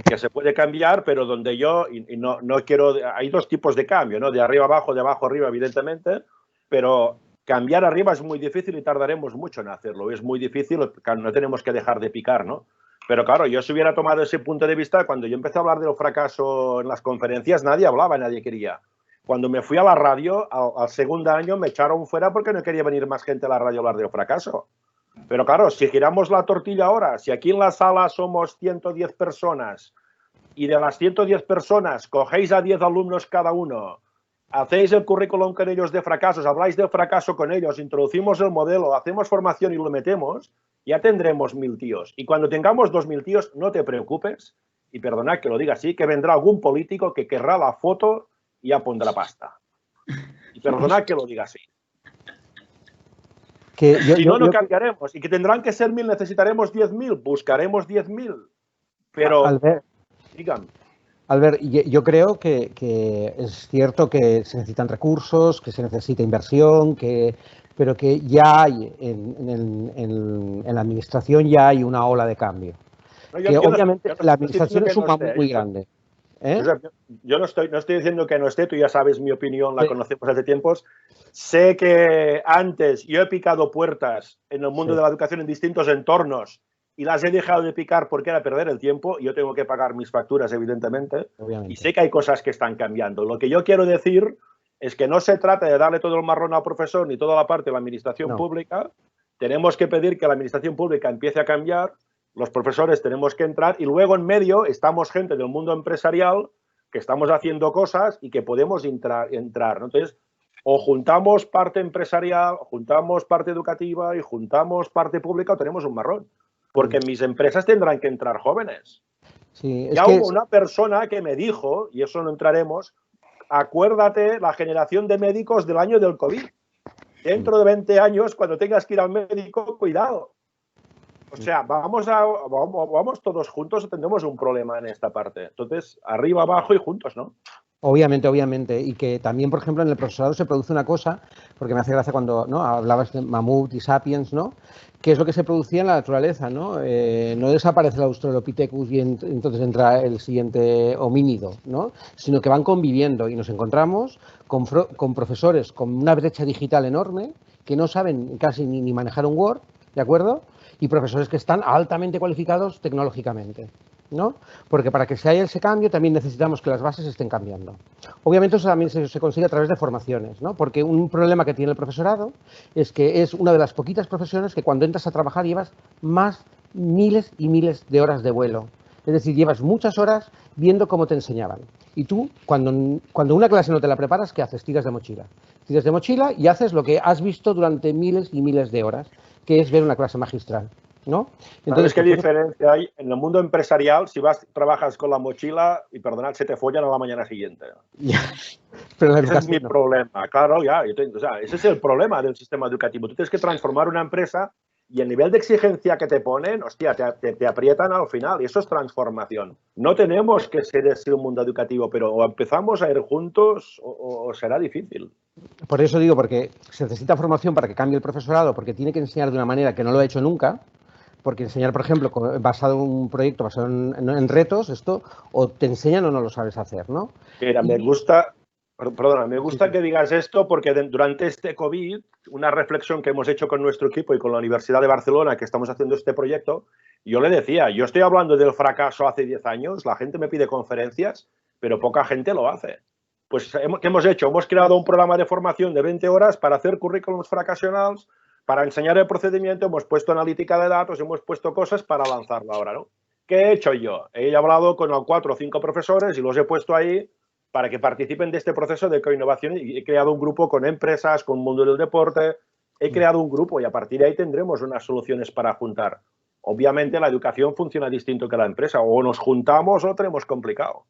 que se puede cambiar, pero donde yo no quiero... Hay dos tipos de cambio, ¿no? De arriba abajo, de abajo arriba, evidentemente, pero cambiar arriba es muy difícil y tardaremos mucho en hacerlo. Es muy difícil, no tenemos que dejar de picar, ¿no? Pero claro, yo si hubiera tomado ese punto de vista, cuando yo empecé a hablar del fracaso en las conferencias, nadie hablaba, nadie quería. Cuando me fui a la radio, al segundo año me echaron fuera porque no quería venir más gente a la radio a hablar del fracaso. Pero claro, si giramos la tortilla ahora, si aquí en la sala somos 110 personas y de las 110 personas cogéis a 10 alumnos cada uno, hacéis el currículum con ellos de fracasos, habláis del fracaso con ellos, introducimos el modelo, hacemos formación y lo metemos, ya tendremos 1000 tíos. Y cuando tengamos 2000 tíos, no te preocupes, y perdonad que lo diga así, que vendrá algún político que querrá la foto y ya pondrá pasta. Y perdonad que lo diga así. Si no, no cambiaremos. Y que tendrán que ser 1000, necesitaremos 10.000, buscaremos 10.000. Pero, Albert, díganme. Albert, yo creo que es cierto que se necesitan recursos, que se necesita inversión, pero que ya hay en la administración ya hay una ola de cambio. No, obviamente la administración es un mamut muy grande. Yo no estoy diciendo que no esté, tú ya sabes mi opinión, la conocemos hace tiempos. Sé que antes yo he picado puertas en el mundo de la educación en distintos entornos y las he dejado de picar porque era perder el tiempo y yo tengo que pagar mis facturas, evidentemente. Obviamente. Y sé que hay cosas que están cambiando. Lo que yo quiero decir es que no se trata de darle todo el marrón al profesor ni toda la parte de la administración pública. Tenemos que pedir que la administración pública empiece a cambiar, los profesores tenemos que entrar y luego en medio estamos gente del mundo empresarial que estamos haciendo cosas y que podemos entrar, ¿no? Entonces, o juntamos parte empresarial, juntamos parte educativa y juntamos parte pública o tenemos un marrón. Porque en mis empresas tendrán que entrar jóvenes. Sí, ya hubo una persona que me dijo, y eso no entraremos, acuérdate la generación de médicos del año del COVID. Dentro de 20 años, cuando tengas que ir al médico, cuidado. O sea, vamos todos juntos o tendremos un problema en esta parte. Entonces, arriba, abajo y juntos, ¿no? Obviamente, obviamente. Y que también, por ejemplo, en el profesorado se produce una cosa, porque me hace gracia cuando hablabas de mamut y sapiens, ¿no? ¿Qué es lo que se producía en la naturaleza, no? No desaparece el Australopithecus y entonces entra el siguiente homínido, ¿no? Sino que van conviviendo y nos encontramos con profesores con una brecha digital enorme que no saben casi ni manejar un Word, ¿de acuerdo? Y profesores que están altamente cualificados tecnológicamente, ¿no? Porque para que se haya ese cambio también necesitamos que las bases estén cambiando. Obviamente eso también se consigue a través de formaciones, ¿no? Porque un problema que tiene el profesorado es que es una de las poquitas profesiones que cuando entras a trabajar llevas miles y miles de horas de vuelo. Es decir, llevas muchas horas viendo cómo te enseñaban. Y tú, cuando una clase no te la preparas, ¿qué haces? Tiras de mochila. Tiras de mochila y haces lo que has visto durante miles y miles de horas, que es ver una clase magistral, ¿no? Entonces, ¿qué diferencia hay en el mundo empresarial si trabajas con la mochila y, perdonad, se te follan a la mañana siguiente? Pero ese es mi problema, claro, ya. O sea, ese es el problema del sistema educativo. Tú tienes que transformar una empresa y el nivel de exigencia que te ponen, hostia, te aprietan al final y eso es transformación. No tenemos que ser así un mundo educativo, pero o empezamos a ir juntos o será difícil. Por eso digo, porque se necesita formación para que cambie el profesorado, porque tiene que enseñar de una manera que no lo ha hecho nunca, porque enseñar, por ejemplo, basado en un proyecto, basado en retos, esto o te enseñan o no lo sabes hacer, ¿no? Mira, me gusta que digas esto porque durante este COVID, una reflexión que hemos hecho con nuestro equipo y con la Universidad de Barcelona, que estamos haciendo este proyecto, yo le decía, yo estoy hablando del fracaso hace 10 años, la gente me pide conferencias, pero poca gente lo hace. Pues, ¿qué hemos hecho? Hemos creado un programa de formación de 20 horas para hacer currículums fracasionals, para enseñar el procedimiento, hemos puesto analítica de datos, hemos puesto cosas para lanzarlo ahora, ¿no? ¿Qué he hecho yo? He hablado con 4 o 5 profesores y los he puesto ahí para que participen de este proceso de coinnovación y he creado un grupo con empresas, con el mundo del deporte, he creado un grupo y a partir de ahí tendremos unas soluciones para juntar. Obviamente la educación funciona distinto que la empresa, o nos juntamos o lo tenemos complicado.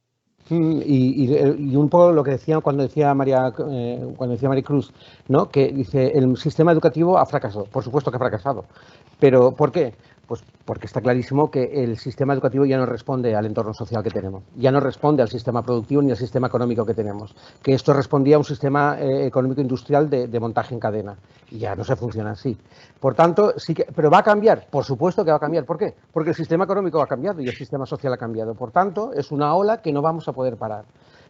Y un poco lo que decía cuando decía Maricruz, ¿no? Que dice el sistema educativo ha fracasado. Por supuesto que ha fracasado. ¿Pero por qué? Pues porque está clarísimo que el sistema educativo ya no responde al entorno social que tenemos, ya no responde al sistema productivo ni al sistema económico que tenemos, que esto respondía a un sistema económico industrial de montaje en cadena y ya no se funciona así. Por tanto, sí que, pero va a cambiar, por supuesto que va a cambiar. ¿Por qué? Porque el sistema económico ha cambiado y el sistema social ha cambiado. Por tanto, es una ola que no vamos a poder parar.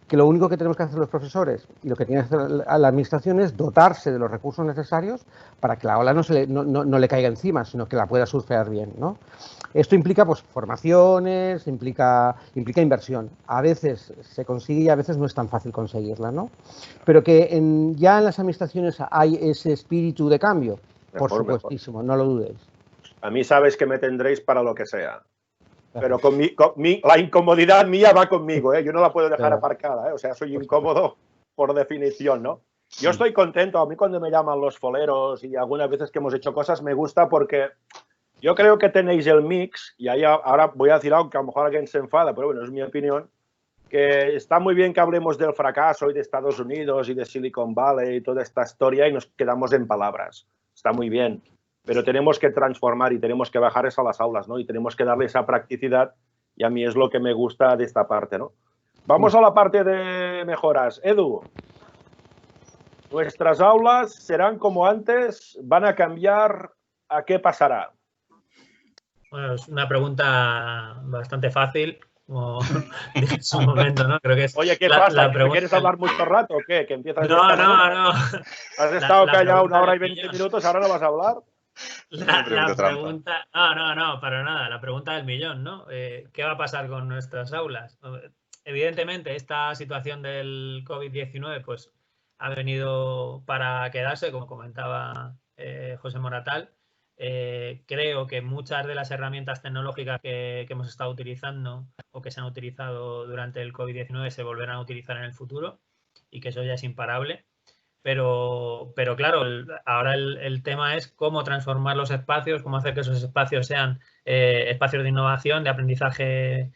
Que lo único que tenemos que hacer los profesores y lo que tiene que hacer la administración es dotarse de los recursos necesarios para que la ola no le caiga encima, sino que la pueda surfear bien, ¿no? Esto implica pues, formaciones, implica inversión. A veces se consigue y a veces no es tan fácil conseguirla, ¿no? Pero que ya en las administraciones hay ese espíritu de cambio, por supuestísimo, no lo dudéis. A mí sabes que me tendréis para lo que sea. Pero la incomodidad mía va conmigo, ¿eh? Yo no la puedo dejar aparcada, ¿eh? O sea, soy incómodo por definición, ¿no? Yo estoy contento, a mí cuando me llaman los foleros y algunas veces que hemos hecho cosas me gusta porque yo creo que tenéis el mix, y ahí ahora voy a decir algo que a lo mejor alguien se enfada, pero bueno, es mi opinión, que está muy bien que hablemos del fracaso y de Estados Unidos y de Silicon Valley y toda esta historia y nos quedamos en palabras, está muy bien. Pero tenemos que transformar y tenemos que bajar eso a las aulas, ¿no? Y tenemos que darle esa practicidad y a mí es lo que me gusta de esta parte, ¿no? Vamos a la parte de mejoras. Edu, ¿nuestras aulas serán como antes? ¿Van a cambiar? ¿A qué pasará? Bueno, es una pregunta bastante fácil, como dije en su momento, ¿no? Creo que es. Oye, ¿qué pasa? ¿Quieres hablar mucho rato o qué? ¿Que empiezas No. Has estado callado 1 hora y 20 minutos, ¿ahora no vas a hablar? La pregunta, no, para nada. La pregunta del millón, ¿no? ¿Qué va a pasar con nuestras aulas? Evidentemente, esta situación del COVID-19 pues, ha venido para quedarse, como comentaba José Moratal. Creo que muchas de las herramientas tecnológicas que hemos estado utilizando o que se han utilizado durante el COVID-19 se volverán a utilizar en el futuro y que eso ya es imparable. Pero claro, ahora el tema es cómo transformar los espacios, cómo hacer que esos espacios sean espacios de innovación, de aprendizaje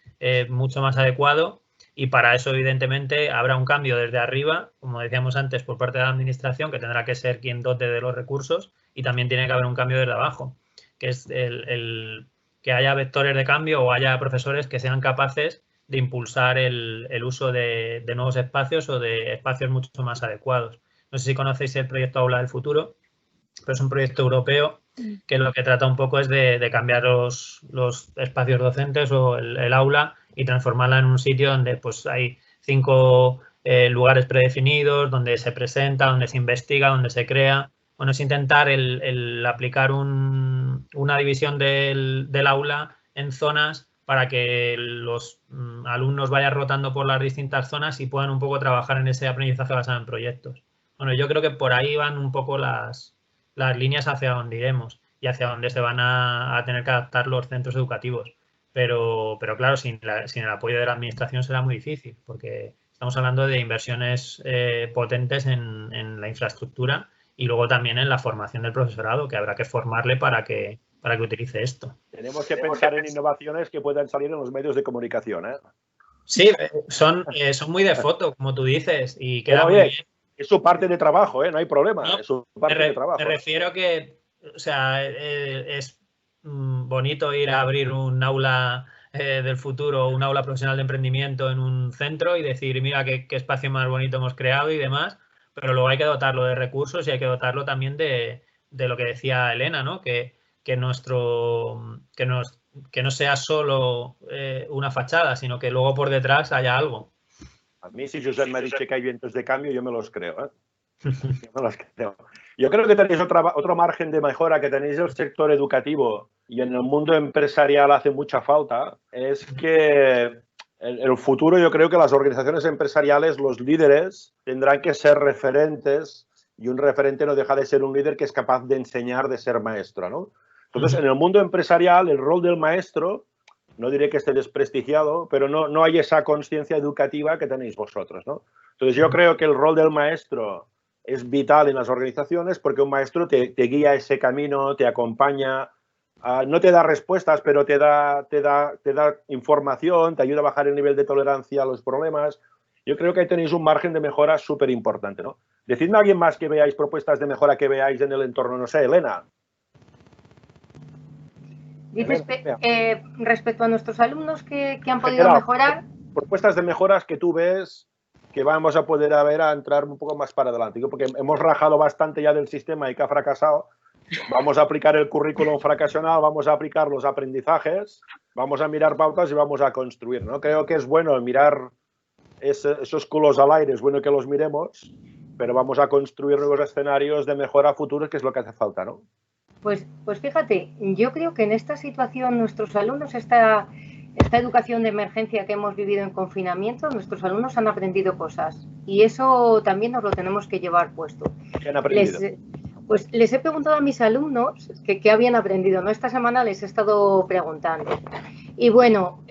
mucho más adecuado, y para eso evidentemente habrá un cambio desde arriba, como decíamos antes, por parte de la administración, que tendrá que ser quien dote de los recursos, y también tiene que haber un cambio desde abajo, que es que haya vectores de cambio o haya profesores que sean capaces de impulsar el uso de nuevos espacios o de espacios mucho más adecuados. No sé si conocéis el proyecto Aula del Futuro, pero es un proyecto europeo que lo que trata un poco es de cambiar los espacios docentes o el aula y transformarla en un sitio donde pues hay 5 lugares predefinidos, donde se presenta, donde se investiga, donde se crea. Bueno, es intentar el aplicar una división del aula en zonas para que los alumnos vayan rotando por las distintas zonas y puedan un poco trabajar en ese aprendizaje basado en proyectos. Bueno, yo creo que por ahí van un poco las líneas hacia donde iremos y hacia donde se van a tener que adaptar los centros educativos. Pero claro, sin el apoyo de la administración será muy difícil, porque estamos hablando de inversiones potentes en la infraestructura y luego también en la formación del profesorado, que habrá que formarle para que utilice esto. Tenemos que pensar en innovaciones que puedan salir en los medios de comunicación, ¿eh? Sí, son muy de foto, como tú dices, y queda muy bien. Es su parte de trabajo, ¿eh? No hay problema. No, es su parte de trabajo. Me refiero que, o sea, es bonito ir a abrir un aula del futuro, un aula profesional de emprendimiento en un centro y decir, mira qué espacio más bonito hemos creado y demás, pero luego hay que dotarlo de recursos y hay que dotarlo también de lo que decía Elena, ¿no? Que no sea solo una fachada, sino que luego por detrás haya algo. A mí, si Josep me ha dicho que hay vientos de cambio, yo me los creo, ¿eh? Yo me los creo. Yo creo que tenéis otro margen de mejora que tenéis el sector educativo y en el mundo empresarial hace mucha falta, es que en el futuro yo creo que las organizaciones empresariales, los líderes, tendrán que ser referentes y un referente no deja de ser un líder que es capaz de enseñar, de ser maestro, ¿no? Entonces, en el mundo empresarial, el rol del maestro, no diré que esté desprestigiado, pero no hay esa conciencia educativa que tenéis vosotros, ¿no? Entonces, yo creo que el rol del maestro es vital en las organizaciones porque un maestro te guía ese camino, te acompaña, no te da respuestas, pero te da información, te ayuda a bajar el nivel de tolerancia a los problemas. Yo creo que ahí tenéis un margen de mejora súper importante, ¿no? Decidme a alguien más que veáis propuestas de mejora que veáis en el entorno, no sé, Elena. Respecto a nuestros alumnos que han podido mejorar. Propuestas de mejoras que tú ves que vamos a poder a entrar un poco más para adelante. Porque hemos rajado bastante ya del sistema y que ha fracasado. Vamos a aplicar el currículum fracasional, vamos a aplicar los aprendizajes, vamos a mirar pautas y vamos a construir, ¿no? Creo que es bueno mirar esos culos al aire, es bueno que los miremos, pero vamos a construir nuevos escenarios de mejora futuros, que es lo que hace falta, ¿no? Pues fíjate, yo creo que en esta situación nuestros alumnos, esta educación de emergencia que hemos vivido en confinamiento, nuestros alumnos han aprendido cosas y eso también nos lo tenemos que llevar puesto. ¿Qué han aprendido? Pues les he preguntado a mis alumnos qué habían aprendido, ¿no? Esta semana les he estado preguntando. Y bueno,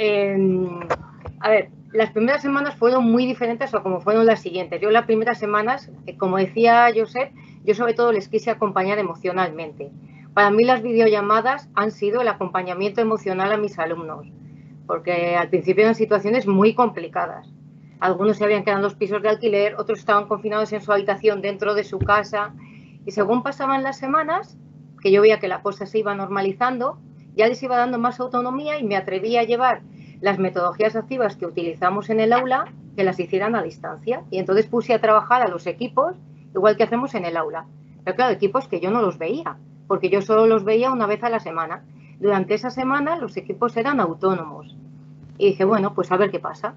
a ver, las primeras semanas fueron muy diferentes a como fueron las siguientes. Yo las primeras semanas, como decía Josep, yo sobre todo les quise acompañar emocionalmente. Para mí las videollamadas han sido el acompañamiento emocional a mis alumnos, porque al principio eran situaciones muy complicadas. Algunos se habían quedado en los pisos de alquiler, otros estaban confinados en su habitación dentro de su casa. Y según pasaban las semanas, que yo veía que la cosa se iba normalizando, ya les iba dando más autonomía y me atreví a llevar las metodologías activas que utilizamos en el aula, que las hicieran a distancia. Y entonces puse a trabajar a los equipos, igual que hacemos en el aula. Pero claro, equipos que yo no los veía, porque yo solo los veía una vez a la semana. Durante esa semana los equipos eran autónomos. Y dije, bueno, pues a ver qué pasa.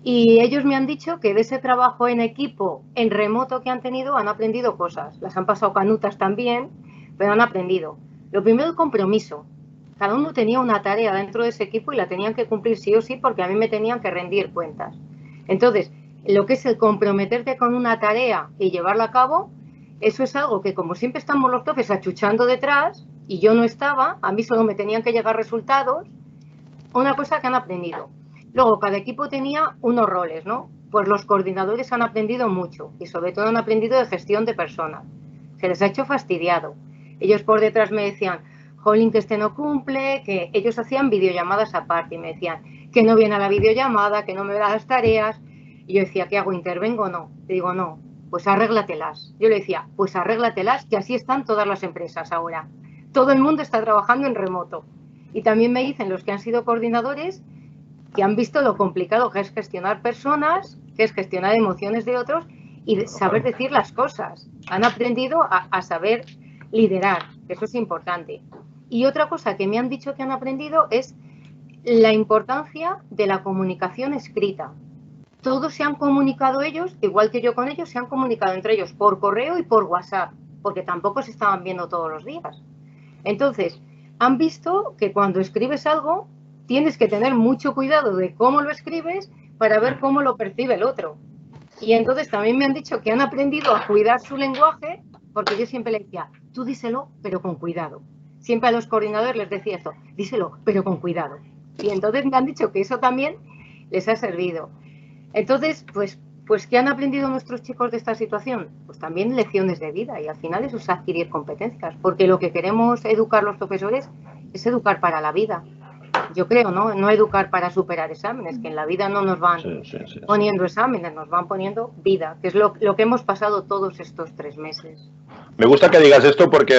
Y ellos me han dicho que de ese trabajo en equipo, en remoto que han tenido, han aprendido cosas. Las han pasado canutas también, pero han aprendido. Lo primero, el compromiso. Cada uno tenía una tarea dentro de ese equipo y la tenían que cumplir sí o sí porque a mí me tenían que rendir cuentas. Entonces, lo que es el comprometerte con una tarea y llevarla a cabo, eso es algo que como siempre estamos los profes achuchando detrás y yo no estaba, a mí solo me tenían que llegar resultados, una cosa que han aprendido. Luego, cada equipo tenía unos roles, ¿no? Pues los coordinadores han aprendido mucho y sobre todo han aprendido de gestión de personas. Se les ha hecho fastidiado. Ellos por detrás me decían, jolín, que este no cumple, que ellos hacían videollamadas aparte y me decían que no viene a la videollamada, que no me da las tareas. Y yo decía, ¿qué hago? ¿Intervengo o no? Le digo, no, pues arréglatelas. Yo le decía, pues arréglatelas, que así están todas las empresas ahora. Todo el mundo está trabajando en remoto. Y también me dicen los que han sido coordinadores que han visto lo complicado que es gestionar personas, que es gestionar emociones de otros y saber decir las cosas. Han aprendido a saber liderar, eso es importante. Y otra cosa que me han dicho que han aprendido es la importancia de la comunicación escrita. Todos se han comunicado ellos, igual que yo con ellos, se han comunicado entre ellos por correo y por WhatsApp, porque tampoco se estaban viendo todos los días. Entonces, han visto que cuando escribes algo, tienes que tener mucho cuidado de cómo lo escribes para ver cómo lo percibe el otro. Y entonces también me han dicho que han aprendido a cuidar su lenguaje, porque yo siempre le decía, tú díselo, pero con cuidado. Siempre a los coordinadores les decía esto, díselo, pero con cuidado. Y entonces me han dicho que eso también les ha servido. Entonces, pues ¿qué han aprendido nuestros chicos de esta situación? Pues también lecciones de vida y al final eso es adquirir competencias, porque lo que queremos educar los profesores es educar para la vida. Yo creo, ¿no? No educar para superar exámenes, que en la vida no nos van poniendo exámenes, nos van poniendo vida, que es lo que hemos pasado todos estos 3 meses. Me gusta que digas esto porque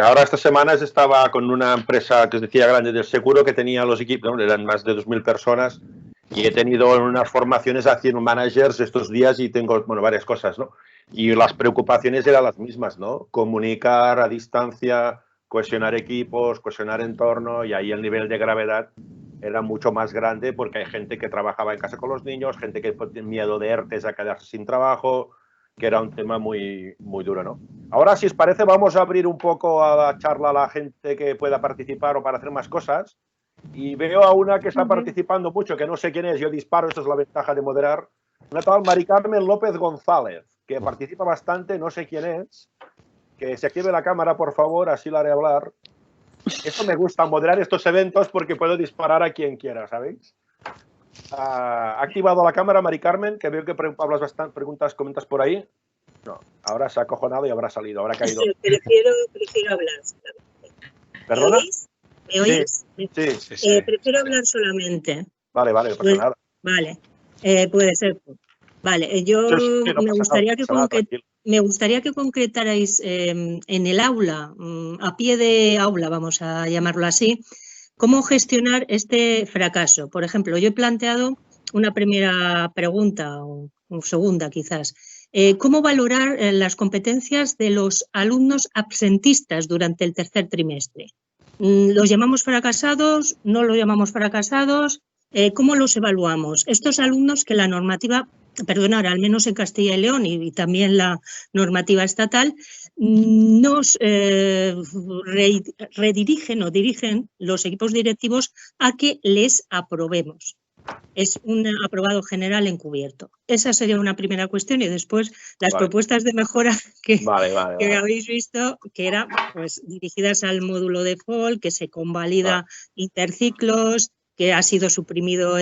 ahora estas semanas estaba con una empresa que os decía grande del seguro que tenía los equipos, ¿no? Eran más de 2.000 personas y he tenido unas formaciones a 100 managers estos días y tengo, bueno, varias cosas, ¿no? Y las preocupaciones eran las mismas, ¿no? Comunicar a distancia, cohesionar equipos, cohesionar entorno y ahí el nivel de gravedad era mucho más grande porque hay gente que trabajaba en casa con los niños, gente que tiene miedo de ERTEs a quedarse sin trabajo, que era un tema muy, muy duro, ¿no? Ahora, si os parece, vamos a abrir un poco a la charla a la gente que pueda participar o para hacer más cosas. Y veo a una que está participando mucho, que no sé quién es, yo disparo, esto es la ventaja de moderar. Una tal Mari Carmen López González, que participa bastante, no sé quién es. Que se active la cámara, por favor, así la haré hablar. Esto me gusta, moderar estos eventos porque puedo disparar a quien quiera, ¿sabéis? ¿Ha activado la cámara, Mari Carmen? Que veo que hablas bastante, comentas por ahí. No, ahora se ha acojonado y habrá salido, habrá caído. Sí, prefiero hablar solamente. ¿Perdona? ¿Me oyes? Sí. Prefiero hablar solamente. Vale, no pasa nada. Vale, puede ser. Vale, yo me gustaría que concretarais en el aula, a pie de aula, vamos a llamarlo así, cómo gestionar este fracaso. Por ejemplo, yo he planteado una primera pregunta, o segunda quizás. ¿Cómo valorar las competencias de los alumnos absentistas durante el tercer trimestre? ¿Los llamamos fracasados? ¿No los llamamos fracasados? ¿Cómo los evaluamos? Estos alumnos que la normativa, perdonar, al menos en Castilla y León y también la normativa estatal, nos redirigen o dirigen los equipos directivos a que les aprobemos. Es un aprobado general encubierto. Esa sería una primera cuestión y después las propuestas de mejora que habéis visto, que eran pues, dirigidas al módulo default, que se convalida interciclos, que ha sido suprimido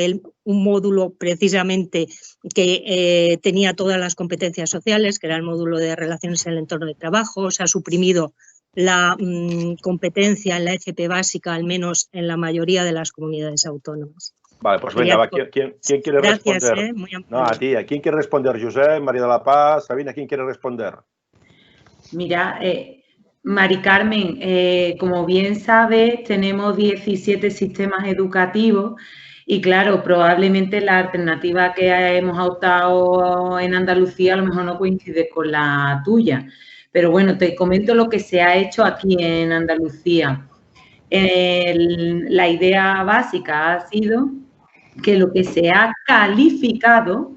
un módulo precisamente que tenía todas las competencias sociales, que era el módulo de relaciones en el entorno de trabajo. Se ha suprimido la competencia en la FP básica, al menos en la mayoría de las comunidades autónomas. Vale, pues venga, va. ¿Quién quiere responder? No, a ti. ¿A quién quiere responder? José, María de la Paz, Sabina, ¿quién quiere responder? Mira, Mari Carmen, como bien sabes, tenemos 17 sistemas educativos y claro, probablemente la alternativa que hemos optado en Andalucía a lo mejor no coincide con la tuya. Pero bueno, te comento lo que se ha hecho aquí en Andalucía. La idea básica ha sido que lo que se ha calificado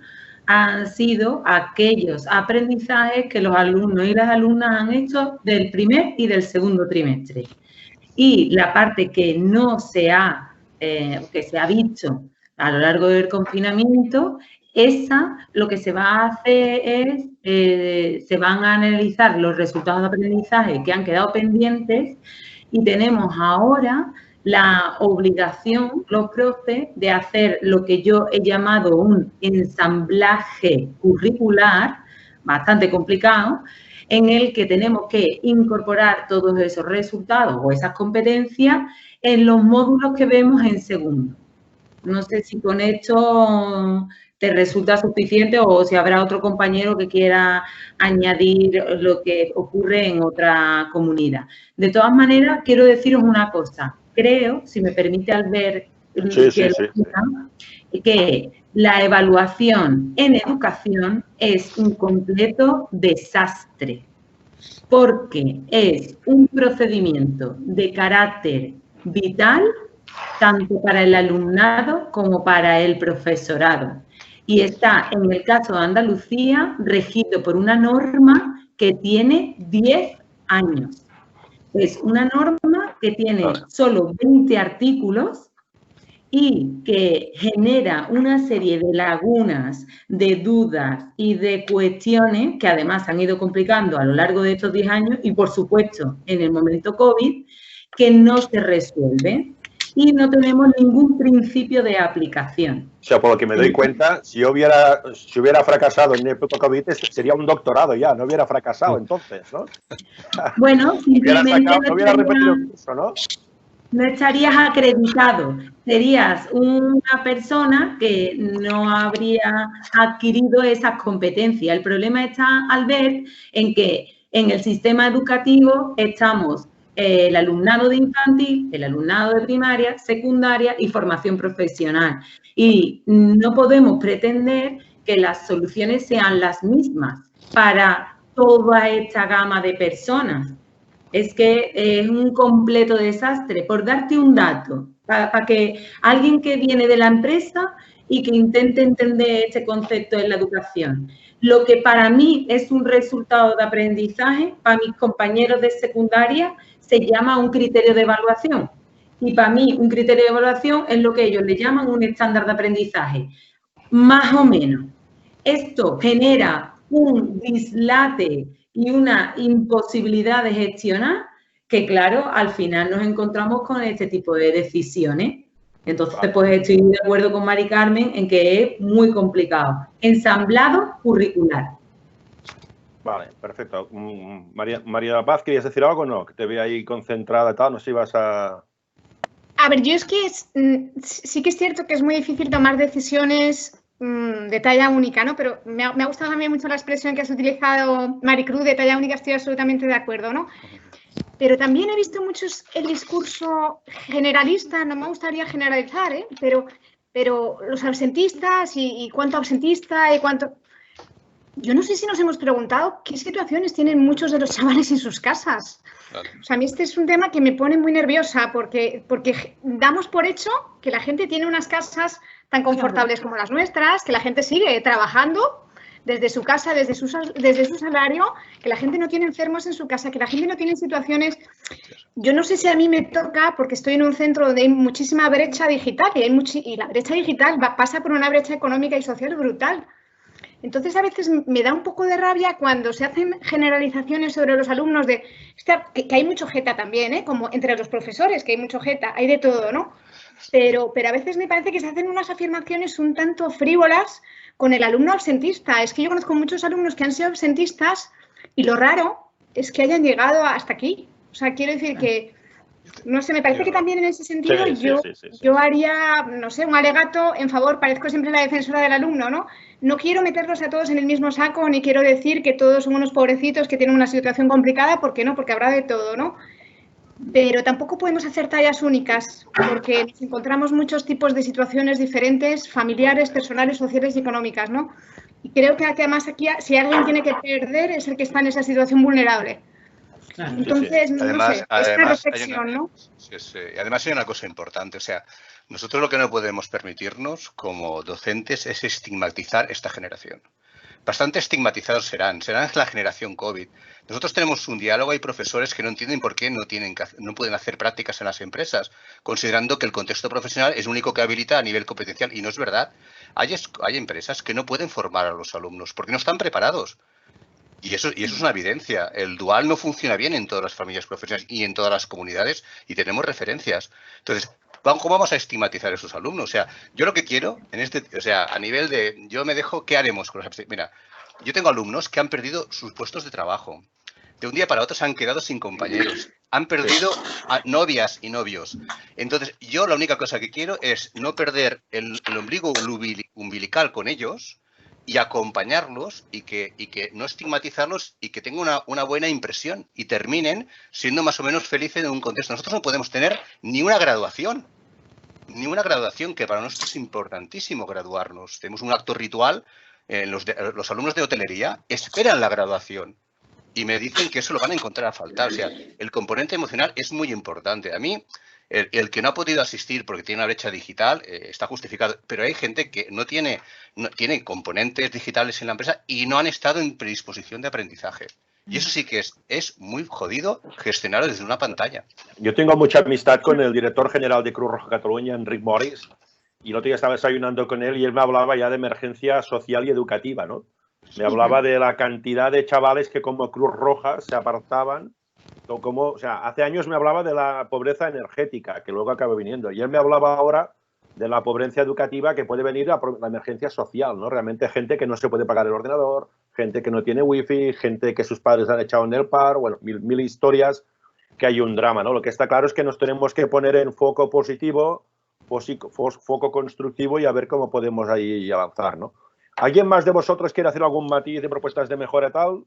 han sido aquellos aprendizajes que los alumnos y las alumnas han hecho del primer y del segundo trimestre. y la parte que no se ha, que se ha visto a lo largo del confinamiento, esa lo que se va a hacer es, se van a analizar los resultados de aprendizaje que han quedado pendientes y tenemos ahora la obligación, los profes, de hacer lo que yo he llamado un ensamblaje curricular, bastante complicado, en el que tenemos que incorporar todos esos resultados o esas competencias en los módulos que vemos en segundo. No sé si con esto te resulta suficiente o si habrá otro compañero que quiera añadir lo que ocurre en otra comunidad. De todas maneras, quiero deciros una cosa. Creo, si me permite Albert, que la evaluación en educación es un completo desastre, porque es un procedimiento de carácter vital tanto para el alumnado como para el profesorado. Y está, en el caso de Andalucía, regido por una norma que tiene 10 años. Es una norma que tiene solo 20 artículos y que genera una serie de lagunas, de dudas y de cuestiones que además se han ido complicando a lo largo de estos 10 años y, por supuesto, en el momento COVID, que no se resuelve y no tenemos ningún principio de aplicación. O sea, por lo que me doy cuenta, si hubiera fracasado en el COVID, sería un doctorado ya, no hubiera fracasado entonces, ¿no? Bueno, simplemente no hubiera repetido el curso, ¿no? No estarías acreditado, serías una persona que no habría adquirido esas competencias. El problema está, Albert, en que en el sistema educativo estamos el alumnado de infantil, el alumnado de primaria, secundaria y formación profesional. Y no podemos pretender que las soluciones sean las mismas para toda esta gama de personas. Es que es un completo desastre. Por darte un dato, para que alguien que viene de la empresa y que intente entender este concepto en la educación, lo que para mí es un resultado de aprendizaje, para mis compañeros de secundaria se llama un criterio de evaluación. Y para mí un criterio de evaluación es lo que ellos le llaman un estándar de aprendizaje. Más o menos. Esto genera un dislate y una imposibilidad de gestionar que, claro, al final nos encontramos con este tipo de decisiones. Entonces, pues estoy de acuerdo con Mari Carmen en que es muy complicado. Ensamblado curricular. Vale, perfecto. María de la Paz, ¿querías decir algo o no? Que te veía ahí concentrada y tal, no sé si ibas a... A ver, yo es que sí que es cierto que es muy difícil tomar decisiones de talla única, ¿no? Pero me ha gustado también mucho la expresión que has utilizado, Maricruz, de talla única, estoy absolutamente de acuerdo, ¿no? Pero también he visto muchos el discurso generalista, no me gustaría generalizar, ¿eh? Pero los ausentistas y cuánto absentista y cuánto... Yo no sé si nos hemos preguntado qué situaciones tienen muchos de los chavales en sus casas. Vale. O sea, a mí este es un tema que me pone muy nerviosa porque damos por hecho que la gente tiene unas casas tan confortables como las nuestras, que la gente sigue trabajando desde su casa, desde su salario, que la gente no tiene enfermos en su casa, que la gente no tiene situaciones... Yo no sé si a mí me toca, porque estoy en un centro donde hay muchísima brecha digital y la brecha digital pasa por una brecha económica y social brutal. Entonces, a veces me da un poco de rabia cuando se hacen generalizaciones sobre los alumnos que hay mucho jeta también, ¿eh? Como entre los profesores, que hay mucho jeta, hay de todo, ¿no? Pero a veces me parece que se hacen unas afirmaciones un tanto frívolas con el alumno absentista. Es que yo conozco muchos alumnos que han sido absentistas y lo raro es que hayan llegado hasta aquí. O sea, quiero decir que, no sé, me parece que también en ese sentido yo haría, no sé, un alegato en favor, parezco siempre la defensora del alumno, ¿no? No quiero meterlos a todos en el mismo saco, ni quiero decir que todos son unos pobrecitos que tienen una situación complicada, ¿por qué no? Porque habrá de todo, ¿no? Pero tampoco podemos hacer tallas únicas, porque nos encontramos muchos tipos de situaciones diferentes, familiares, personales, sociales y económicas, ¿no? Y creo que además aquí, si alguien tiene que perder, es el que está en esa situación vulnerable. Entonces, no sé, esta reflexión, ¿no? Sí. Además hay una cosa importante, o sea, nosotros lo que no podemos permitirnos como docentes es estigmatizar esta generación. Bastante estigmatizados serán la generación COVID. Nosotros tenemos un diálogo, hay profesores que no entienden por qué no pueden hacer prácticas en las empresas, considerando que el contexto profesional es el único que habilita a nivel competencial, y no es verdad. Hay empresas que no pueden formar a los alumnos porque no están preparados. Y eso es una evidencia. El dual no funciona bien en todas las familias profesionales y en todas las comunidades, y tenemos referencias. Entonces, ¿cómo vamos a estigmatizar a esos alumnos? O sea, yo lo que quiero, a nivel de, yo me dejo, ¿qué haremos con los? Mira, yo tengo alumnos que han perdido sus puestos de trabajo. De un día para otro se han quedado sin compañeros. Han perdido a novias y novios. Entonces, yo la única cosa que quiero es no perder el ombligo umbilical con ellos, y acompañarlos y que no estigmatizarlos, y que tengan una buena impresión y terminen siendo más o menos felices en un contexto. Nosotros no podemos tener ni una graduación, que para nosotros es importantísimo graduarnos. Tenemos un acto ritual, los alumnos de hotelería esperan la graduación y me dicen que eso lo van a encontrar a faltar. O sea, el componente emocional es muy importante. A mí, el que no ha podido asistir porque tiene una brecha digital está justificado, pero hay gente que no tiene componentes digitales en la empresa y no han estado en predisposición de aprendizaje. Y eso sí que es muy jodido gestionarlo desde una pantalla. Yo tengo mucha amistad con el director general de Cruz Roja Cataluña, Enric Morris, y el otro día estaba desayunando con él y él me hablaba ya de emergencia social y educativa, ¿no? Me hablaba de la cantidad de chavales que como Cruz Roja se apartaban. O sea, hace años me hablaba de la pobreza energética, que luego acaba viniendo. Y él me hablaba ahora de la pobreza educativa, que puede venir a la emergencia social, ¿no? Realmente gente que no se puede pagar el ordenador, gente que no tiene wifi, gente que sus padres han echado en el paro, bueno, mil historias, que hay un drama, ¿no? Lo que está claro es que nos tenemos que poner en foco positivo, foco constructivo, y a ver cómo podemos ahí avanzar, ¿no? ¿Alguien más de vosotros quiere hacer algún matiz de propuestas de mejora y tal?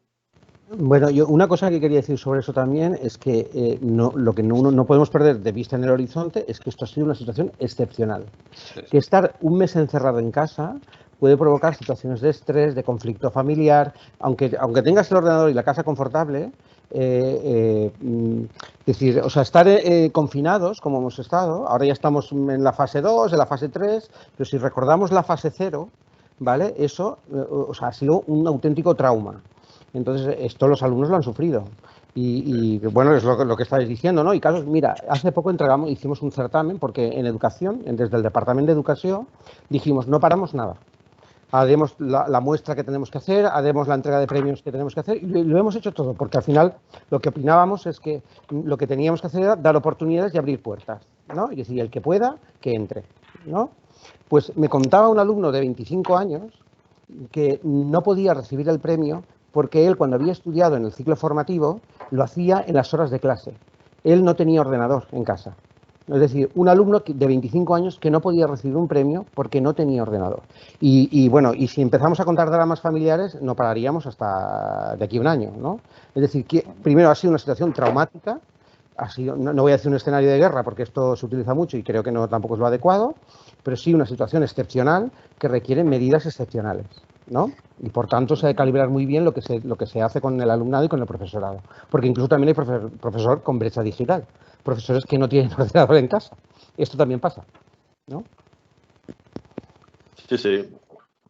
Bueno, una cosa que quería decir sobre eso también es que lo que no podemos perder de vista en el horizonte es que esto ha sido una situación excepcional. Sí. Que estar un mes encerrado en casa puede provocar situaciones de estrés, de conflicto familiar, aunque tengas el ordenador y la casa confortable, decir, o sea, estar confinados como hemos estado, ahora ya estamos en la fase 2, en la fase 3, pero si recordamos la fase 0, ¿vale? Eso ha sido un auténtico trauma. Entonces, esto los alumnos lo han sufrido. Y bueno, es lo que estáis diciendo, ¿no? Y Carlos, mira, hace poco hicimos un certamen, porque en educación, desde el Departamento de Educación, dijimos, no paramos nada. Haremos la muestra que tenemos que hacer, haremos la entrega de premios que tenemos que hacer, y lo hemos hecho todo, porque al final lo que opinábamos es que lo que teníamos que hacer era dar oportunidades y abrir puertas, ¿no? Y decir, el que pueda, que entre, ¿no? Pues me contaba un alumno de 25 años que no podía recibir el premio porque él, cuando había estudiado en el ciclo formativo, lo hacía en las horas de clase. Él no tenía ordenador en casa. Es decir, un alumno de 25 años que no podía recibir un premio porque no tenía ordenador. Y bueno, y si empezamos a contar dramas familiares, no pararíamos hasta de aquí a un año, ¿no? Es decir, que primero ha sido una situación traumática, no voy a decir un escenario de guerra porque esto se utiliza mucho y creo que tampoco es lo adecuado, pero sí una situación excepcional que requiere medidas excepcionales, ¿no? Y por tanto se ha de calibrar muy bien lo que se hace con el alumnado y con el profesorado. Porque incluso también hay profesor con brecha digital, profesores que no tienen ordenador en casa. Esto también pasa, ¿no? Sí, sí.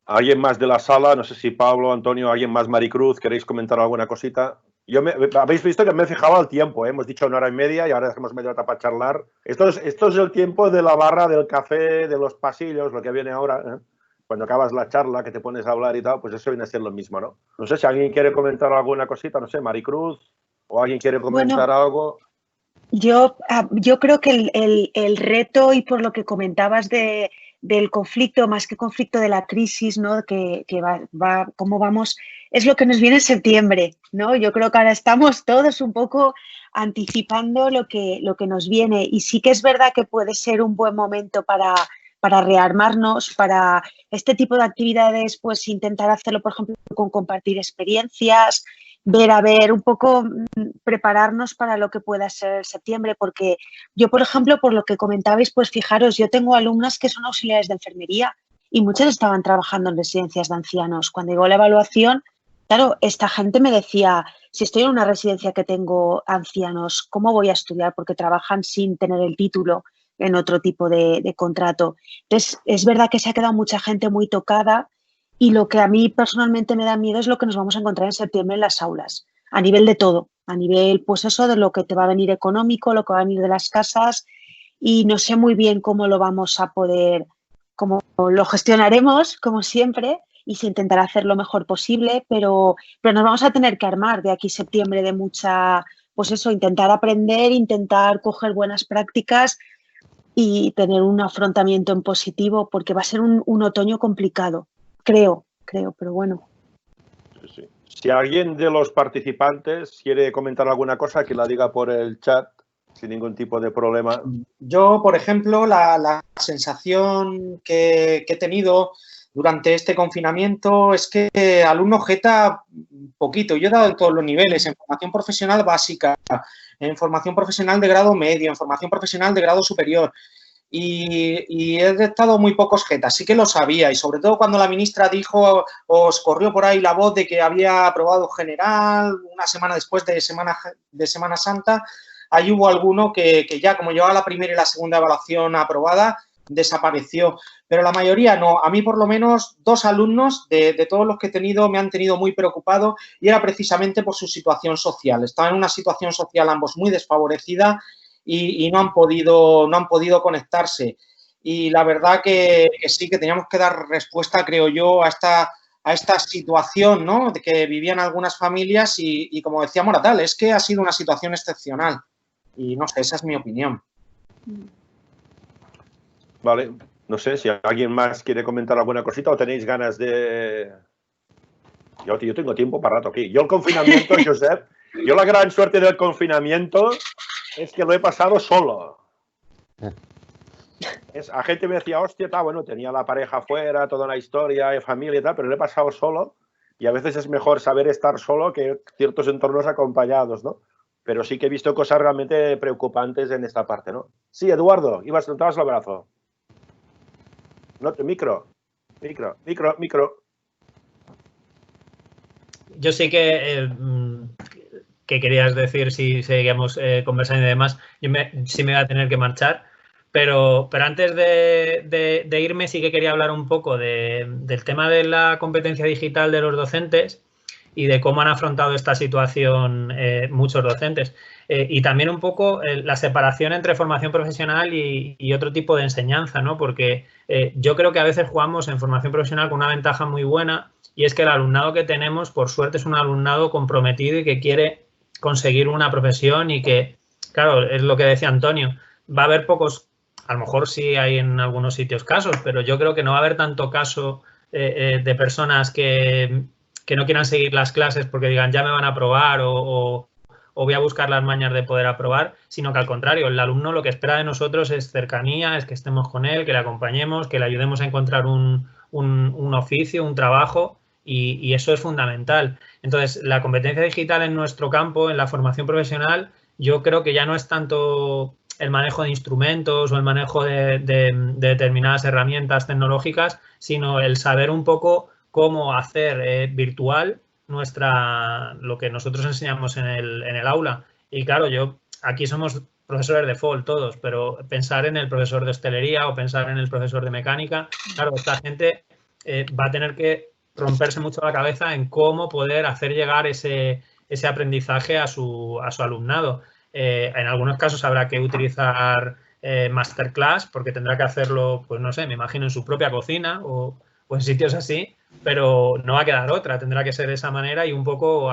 ¿Alguien más de la sala? No sé si Pablo, Antonio, alguien más, Maricruz, ¿queréis comentar alguna cosita? Habéis visto que me he fijado al tiempo, ¿eh? Hemos dicho 1 hora y media y ahora dejamos media hora para charlar. Esto es el tiempo de la barra, del café, de los pasillos, lo que viene ahora, ¿eh? Cuando acabas la charla, que te pones a hablar y tal, pues eso viene a ser lo mismo, ¿no? No sé si alguien quiere comentar alguna cosita, no sé, Maricruz, o alguien quiere comentar algo. Yo creo que el reto, y por lo que comentabas del conflicto, más que conflicto de la crisis, ¿no? Que va cómo vamos, es lo que nos viene en septiembre, ¿no? Yo creo que ahora estamos todos un poco anticipando lo que nos viene, y sí que es verdad que puede ser un buen momento para rearmarnos, para este tipo de actividades, pues intentar hacerlo, por ejemplo, con compartir experiencias, ver un poco, prepararnos para lo que pueda ser septiembre, porque yo, por ejemplo, por lo que comentabais, pues fijaros, yo tengo alumnas que son auxiliares de enfermería y muchas estaban trabajando en residencias de ancianos. Cuando llegó la evaluación, claro, esta gente me decía, si estoy en una residencia que tengo ancianos, ¿cómo voy a estudiar? Porque trabajan sin tener el título en otro tipo de contrato. Entonces, es verdad que se ha quedado mucha gente muy tocada y lo que a mí personalmente me da miedo es lo que nos vamos a encontrar en septiembre en las aulas, a nivel de todo, a nivel, pues eso, de lo que te va a venir económico, lo que va a venir de las casas, y no sé muy bien cómo lo vamos a poder, cómo lo gestionaremos, como siempre, y se intentará hacer lo mejor posible, pero nos vamos a tener que armar de aquí septiembre de mucha, pues eso, intentar aprender, intentar coger buenas prácticas y tener un afrontamiento en positivo, porque va a ser un otoño complicado, creo, pero bueno. Sí. Si alguien de los participantes quiere comentar alguna cosa, que la diga por el chat, sin ningún tipo de problema. Yo, por ejemplo, la sensación que he tenido durante este confinamiento es que alumno jeta poquito. Yo he dado en todos los niveles, en formación profesional básica, en formación profesional de grado medio, en formación profesional de grado superior. Y he estado muy pocos jetas, sí que lo sabía, y sobre todo cuando la ministra dijo, os corrió por ahí la voz de que había aprobado general una semana después de Semana Santa, ahí hubo alguno que ya como llevaba la primera y la segunda evaluación aprobada, desapareció, pero la mayoría no. A mí por lo menos 2 alumnos de todos los que he tenido me han tenido muy preocupado y era precisamente por su situación social. Estaban en una situación social ambos muy desfavorecida y no han podido conectarse. Y la verdad que sí, que teníamos que dar respuesta, creo yo, a esta situación, ¿no?, de que vivían algunas familias y como decía Moratal, es que ha sido una situación excepcional. Y no sé, esa es mi opinión. Vale, no sé si alguien más quiere comentar alguna cosita o tenéis ganas de... Yo tengo tiempo para rato aquí. Yo el confinamiento, Josep, yo la gran suerte del confinamiento es que lo he pasado solo. La gente me decía, hostia, bueno, tenía la pareja fuera, toda la historia, de familia y tal, pero lo he pasado solo y a veces es mejor saber estar solo que ciertos entornos acompañados, ¿no? Pero sí que he visto cosas realmente preocupantes en esta parte, ¿no? Sí, Eduardo, levantabas el brazo. No, micro. Yo sé que querías decir si seguíamos conversando y demás. Sí me voy a tener que marchar, pero antes de irme sí que quería hablar un poco del tema de la competencia digital de los docentes y de cómo han afrontado esta situación muchos docentes. Y también un poco la separación entre formación profesional y otro tipo de enseñanza, ¿no? Porque yo creo que a veces jugamos en formación profesional con una ventaja muy buena y es que el alumnado que tenemos, por suerte, es un alumnado comprometido y que quiere conseguir una profesión y que, claro, es lo que decía Antonio, va a haber pocos, a lo mejor sí hay en algunos sitios casos, pero yo creo que no va a haber tanto caso de personas que no quieran seguir las clases porque digan ya me van a aprobar o voy a buscar las mañas de poder aprobar, sino que al contrario, el alumno lo que espera de nosotros es cercanía, es que estemos con él, que le acompañemos, que le ayudemos a encontrar un oficio, un trabajo y eso es fundamental. Entonces, la competencia digital en nuestro campo, en la formación profesional, yo creo que ya no es tanto el manejo de instrumentos o el manejo de determinadas herramientas tecnológicas, sino el saber un poco cómo hacer virtual lo que nosotros enseñamos en el aula. Y claro, aquí somos profesores de FOL todos, pero pensar en el profesor de hostelería o pensar en el profesor de mecánica, claro, esta gente va a tener que romperse mucho la cabeza en cómo poder hacer llegar ese aprendizaje a su alumnado. En algunos casos habrá que utilizar masterclass porque tendrá que hacerlo, pues no sé, me imagino en su propia cocina o en sitios así, pero no va a quedar otra, tendrá que ser de esa manera y un poco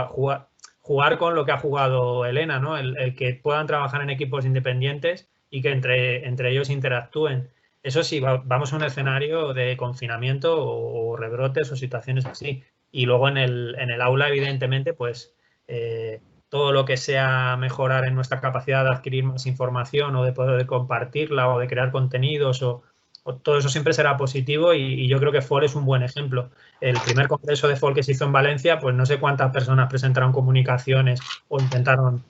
jugar con lo que ha jugado Elena, ¿no? El que puedan trabajar en equipos independientes y que entre ellos interactúen. Eso sí, vamos a un escenario de confinamiento o rebrotes o situaciones así. Y luego en el aula, evidentemente, pues todo lo que sea mejorar en nuestra capacidad de adquirir más información o de poder compartirla o de crear contenidos o todo eso siempre será positivo y yo creo que FOL es un buen ejemplo. El primer congreso de FOL que se hizo en Valencia, pues no sé cuántas personas presentaron comunicaciones o intentaron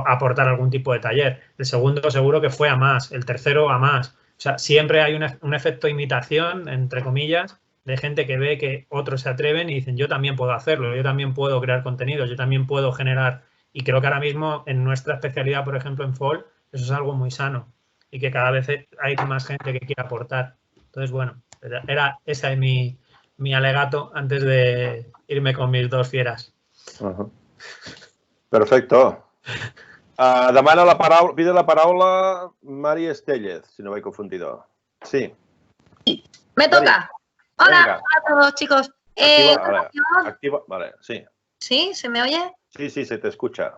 aportar algún tipo de taller. El segundo seguro que fue a más, el tercero a más. O sea, siempre hay un efecto imitación, entre comillas, de gente que ve que otros se atreven y dicen, yo también puedo hacerlo, yo también puedo crear contenidos, yo también puedo generar. Y creo que ahora mismo en nuestra especialidad, por ejemplo, en FOL, eso es algo muy sano y que cada vez hay más gente que quiere aportar. Entonces, bueno, ese es mi alegato antes de irme con mis dos fieras. Perfecto. Demana la paraula, pide la paraula Mari Estéllez, si no me he confundido. Sí. Me toca. Hola, hola a todos, chicos. Activa, vale, sí. ¿Sí? ¿Se me oye? Sí, se te escucha.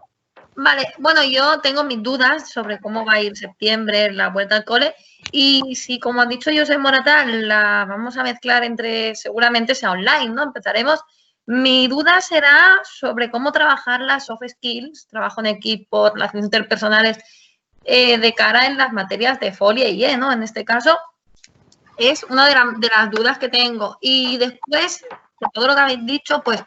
Vale, bueno, yo tengo mis dudas sobre cómo va a ir septiembre, la vuelta al cole. Y si, como ha dicho José Moratal, la vamos a mezclar seguramente sea online, ¿no? Empezaremos. Mi duda será sobre cómo trabajar las soft skills, trabajo en equipo, relaciones interpersonales, de cara en las materias de FOL y EIE, ¿no? En este caso, es una de las dudas que tengo. Y después, de todo lo que habéis dicho, pues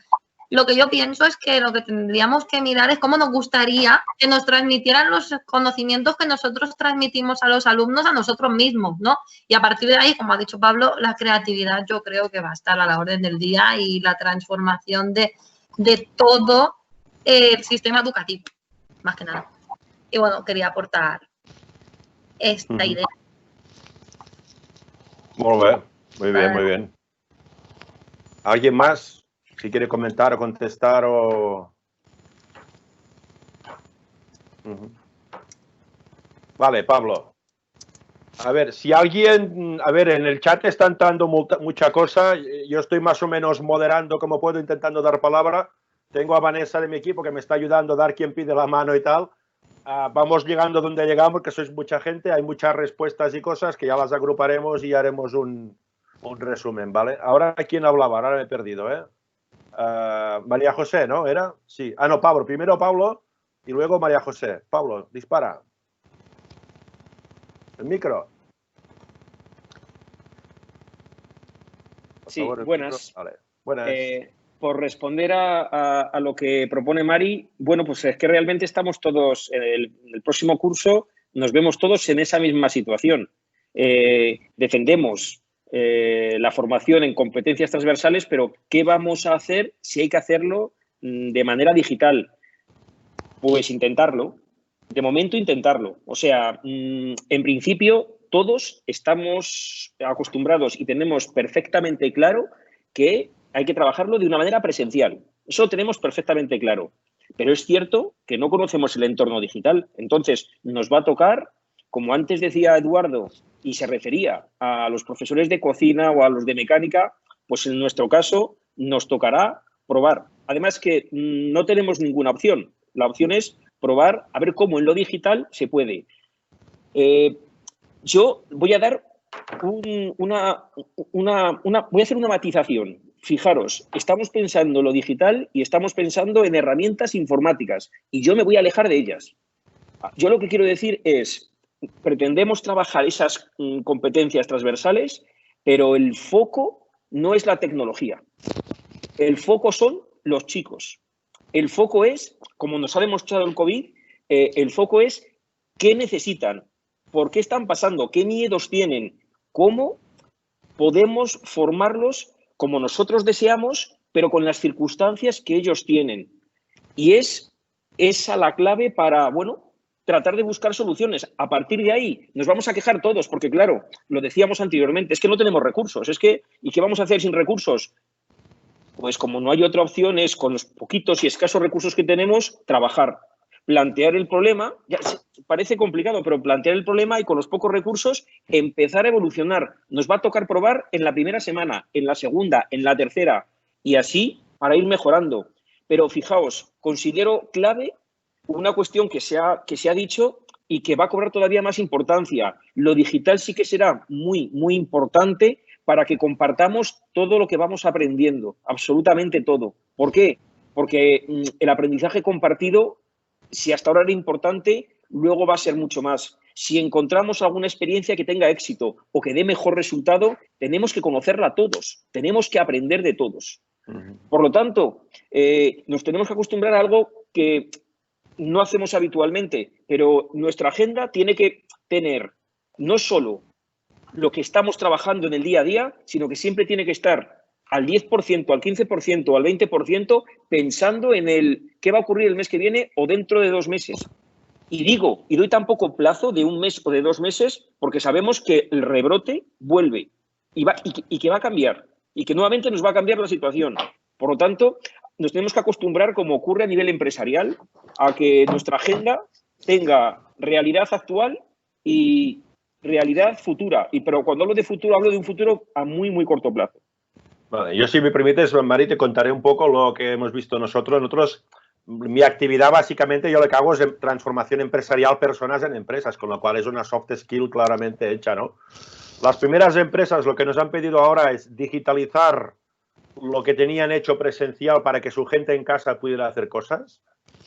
lo que yo pienso es que lo que tendríamos que mirar es cómo nos gustaría que nos transmitieran los conocimientos que nosotros transmitimos a los alumnos a nosotros mismos, ¿no? Y a partir de ahí, como ha dicho Pablo, la creatividad yo creo que va a estar a la orden del día y la transformación de todo el sistema educativo, más que nada. Y bueno, quería aportar esta idea. Muy bien. ¿Alguien más? Si quiere comentar o contestar o... Vale, Pablo. A ver, si alguien... A ver, en el chat está entrando mucha cosa. Yo estoy más o menos moderando como puedo, intentando dar palabra. Tengo a Vanessa de mi equipo que me está ayudando a dar quien pide la mano y tal. Vamos llegando donde llegamos, que sois mucha gente. Hay muchas respuestas y cosas que ya las agruparemos y haremos un resumen, ¿vale? Ahora, ¿quién hablaba? Ahora me he perdido, ¿eh? María José, ¿no? ¿Era? Sí. No, Pablo. Primero Pablo y luego María José. Pablo, dispara. El micro. Sí, buenas. Vale. Buenas. Por responder a lo que propone Mari, bueno, pues es que realmente estamos todos, en el próximo curso nos vemos todos en esa misma situación. Defendemos la formación en competencias transversales, pero ¿qué vamos a hacer si hay que hacerlo de manera digital? Pues intentarlo. De momento, intentarlo. O sea, en principio, todos estamos acostumbrados y tenemos perfectamente claro que hay que trabajarlo de una manera presencial. Eso lo tenemos perfectamente claro. Pero es cierto que no conocemos el entorno digital. Entonces, nos va a tocar, como antes decía Eduardo, y se refería a los profesores de cocina o a los de mecánica, pues en nuestro caso nos tocará probar. Además que no tenemos ninguna opción. La opción es probar a ver cómo en lo digital se puede. Yo voy a dar voy a hacer una matización. Fijaros, estamos pensando en lo digital y estamos pensando en herramientas informáticas y yo me voy a alejar de ellas. Yo lo que quiero decir es, pretendemos trabajar esas competencias transversales, pero el foco no es la tecnología. El foco son los chicos. El foco es, como nos ha demostrado el COVID, el foco es qué necesitan, por qué están pasando, qué miedos tienen, cómo podemos formarlos como nosotros deseamos, pero con las circunstancias que ellos tienen. Y es esa la clave para, bueno, tratar de buscar soluciones. A partir de ahí nos vamos a quejar todos, porque claro, lo decíamos anteriormente, es que no tenemos recursos. ¿Y qué vamos a hacer sin recursos? Pues como no hay otra opción, es con los poquitos y escasos recursos que tenemos, trabajar. Plantear el problema, ya parece complicado, pero plantear el problema y con los pocos recursos empezar a evolucionar. Nos va a tocar probar en la primera semana, en la segunda, en la tercera y así para ir mejorando. Pero fijaos, considero clave una cuestión que se ha dicho y que va a cobrar todavía más importancia. Lo digital sí que será muy, muy importante para que compartamos todo lo que vamos aprendiendo, absolutamente todo. ¿Por qué? Porque el aprendizaje compartido, si hasta ahora era importante, luego va a ser mucho más. Si encontramos alguna experiencia que tenga éxito o que dé mejor resultado, tenemos que conocerla todos, tenemos que aprender de todos. Por lo tanto, nos tenemos que acostumbrar a algo que no hacemos habitualmente, pero nuestra agenda tiene que tener no solo lo que estamos trabajando en el día a día, sino que siempre tiene que estar al 10%, al 15%, al 20% pensando en el qué va a ocurrir el mes que viene o dentro de 2 meses. Y doy tan poco plazo de 1 mes o de 2 meses porque sabemos que el rebrote vuelve y que va a cambiar y que nuevamente nos va a cambiar la situación. Por lo tanto, nos tenemos que acostumbrar, como ocurre a nivel empresarial, a que nuestra agenda tenga realidad actual y realidad futura. Pero cuando hablo de futuro, hablo de un futuro a muy, muy corto plazo. Vale, yo, si me permites, Mari, te contaré un poco lo que hemos visto nosotros. Mi actividad, básicamente, yo lo que hago es transformación empresarial, personas en empresas, con lo cual es una soft skill claramente hecha, ¿no? Las primeras empresas lo que nos han pedido ahora es digitalizar lo que tenían hecho presencial para que su gente en casa pudiera hacer cosas.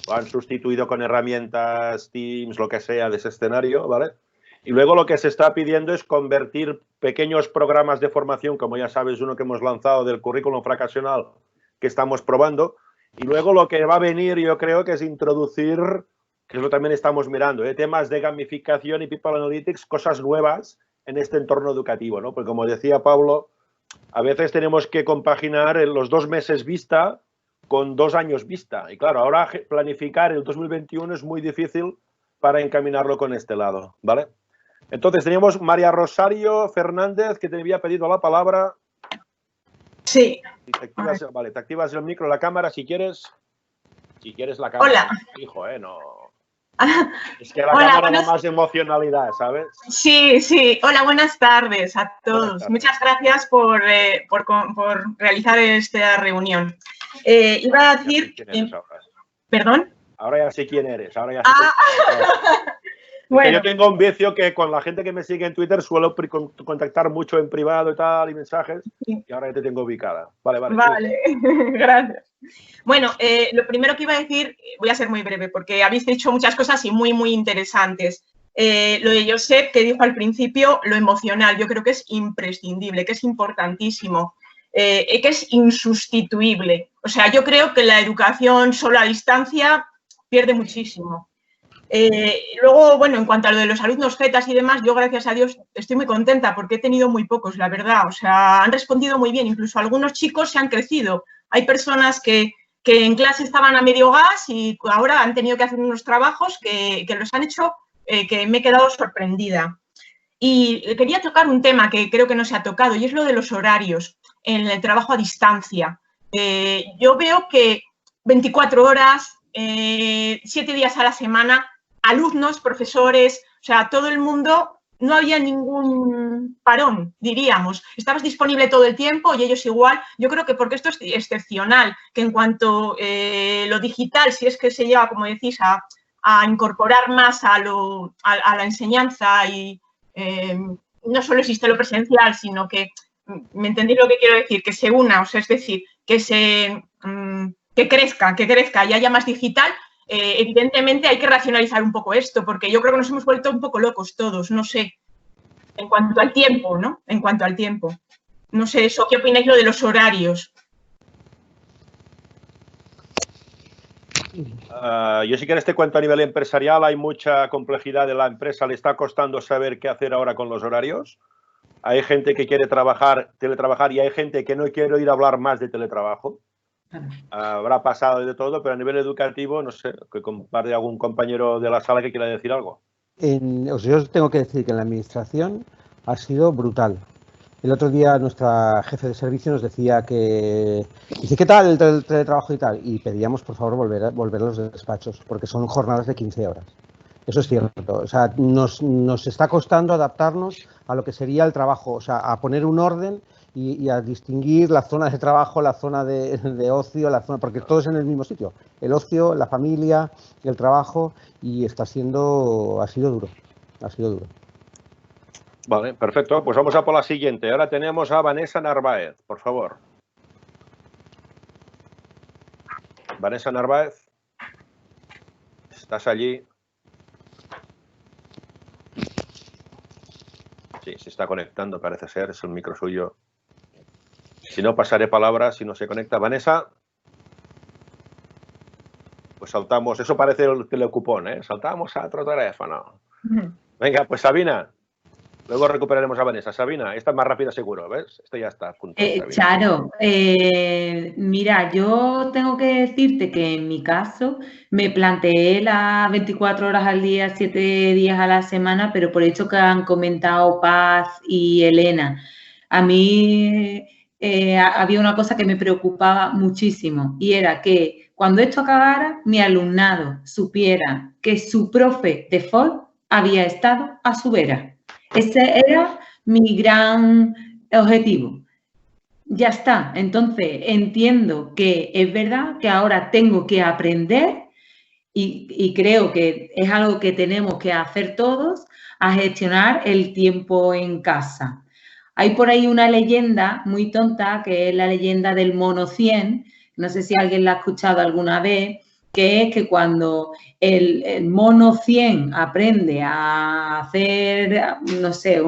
Lo han sustituido con herramientas, Teams, lo que sea de ese escenario, ¿vale? Y luego lo que se está pidiendo es convertir pequeños programas de formación, como ya sabes, uno que hemos lanzado del currículum fracasional que estamos probando. Y luego lo que va a venir, yo creo que es introducir, que es lo que también estamos mirando, temas de gamificación y people analytics, cosas nuevas en este entorno educativo, ¿no? Porque como decía Pablo, a veces tenemos que compaginar los 2 meses vista con 2 años vista. Y claro, ahora planificar el 2021 es muy difícil para encaminarlo con este lado, ¿vale? Entonces teníamos María Rosario Fernández, que te había pedido la palabra. Sí. Vale, te activas el micro, la cámara, si quieres la cámara. Hola. Hijo, no. Es que la cámara da más emocionalidad, ¿sabes? Sí, sí. Hola, buenas tardes a todos. Muchas gracias por realizar esta reunión. Iba a decir... ¿Perdón? Ahora ya sé quién eres. Ahora ya sé quién eres. Bueno. Yo tengo un vicio que con la gente que me sigue en Twitter suelo contactar mucho en privado y tal, y mensajes, y ahora ya te tengo ubicada. Vale. Vale, gracias. Bueno, lo primero que iba a decir, voy a ser muy breve, porque habéis dicho muchas cosas y muy, muy interesantes. Lo de Josep, que dijo al principio, lo emocional, yo creo que es imprescindible, que es importantísimo, que es insustituible. O sea, yo creo que la educación solo a distancia pierde muchísimo. Luego, bueno, en cuanto a lo de los alumnos jetas y demás, yo, gracias a Dios, estoy muy contenta porque he tenido muy pocos, la verdad. O sea, han respondido muy bien. Incluso algunos chicos se han crecido. Hay personas que en clase estaban a medio gas y ahora han tenido que hacer unos trabajos que los han hecho, que me he quedado sorprendida. Y quería tocar un tema que creo que no se ha tocado, y es lo de los horarios en el trabajo a distancia. Yo veo que 24 horas, 7 días a la semana, alumnos, profesores, o sea, todo el mundo, no había ningún parón, diríamos. Estabas disponible todo el tiempo y ellos igual. Yo creo que porque esto es excepcional, que en cuanto lo digital, si es que se lleva, como decís, a incorporar más a la enseñanza y no solo existe lo presencial, sino que, ¿me entendéis lo que quiero decir? Que se una, o sea, es decir, que crezca y haya más digital. Evidentemente hay que racionalizar un poco esto, porque yo creo que nos hemos vuelto un poco locos todos, no sé, en cuanto al tiempo, ¿no? En cuanto al tiempo. No sé, eso, ¿qué opináis lo de los horarios? Yo si quieres te cuento a nivel empresarial, hay mucha complejidad de la empresa, le está costando saber qué hacer ahora con los horarios. Hay gente que quiere teletrabajar y hay gente que no quiere ir a hablar más de teletrabajo. Habrá pasado de todo, pero a nivel educativo, no sé, que comparte algún compañero de la sala que quiera decir algo. Yo tengo que decir que en la administración ha sido brutal. El otro día nuestra jefe de servicio nos decía que... Dice, ¿qué tal el teletrabajo y tal? Y pedíamos, por favor, volver a los despachos, porque son jornadas de 15 horas. Eso es cierto. O sea, nos está costando adaptarnos a lo que sería el trabajo, o sea, a poner un orden y a distinguir la zona de trabajo, la zona de ocio, porque todo es en el mismo sitio. El ocio, la familia, el trabajo, y ha sido duro. Vale, perfecto. Pues vamos a por la siguiente. Ahora tenemos a Vanessa Narváez, por favor. Vanessa Narváez, ¿estás allí? Sí, se está conectando, parece ser, es el micro suyo. Si no, pasaré palabras si no se conecta. Vanessa, pues saltamos, eso parece el telecupón, ¿eh? Saltamos a otro teléfono. Venga, pues Sabina. Luego recuperaremos a Vanessa. Sabina, esta es más rápida seguro, ¿ves? Esta ya está a punto. Charo, mira, yo tengo que decirte que en mi caso me planteé las 24 horas al día, 7 días a la semana, pero por hecho que han comentado Paz y Elena, a mí había una cosa que me preocupaba muchísimo y era que cuando esto acabara, mi alumnado supiera que su profe default había estado a su vera. Ese era mi gran objetivo. Ya está. Entonces, entiendo que es verdad que ahora tengo que aprender y creo que es algo que tenemos que hacer todos, a gestionar el tiempo en casa. Hay por ahí una leyenda muy tonta, que es la leyenda del mono 100. No sé si alguien la ha escuchado alguna vez, que es que cuando el mono 100 aprende a hacer, no sé,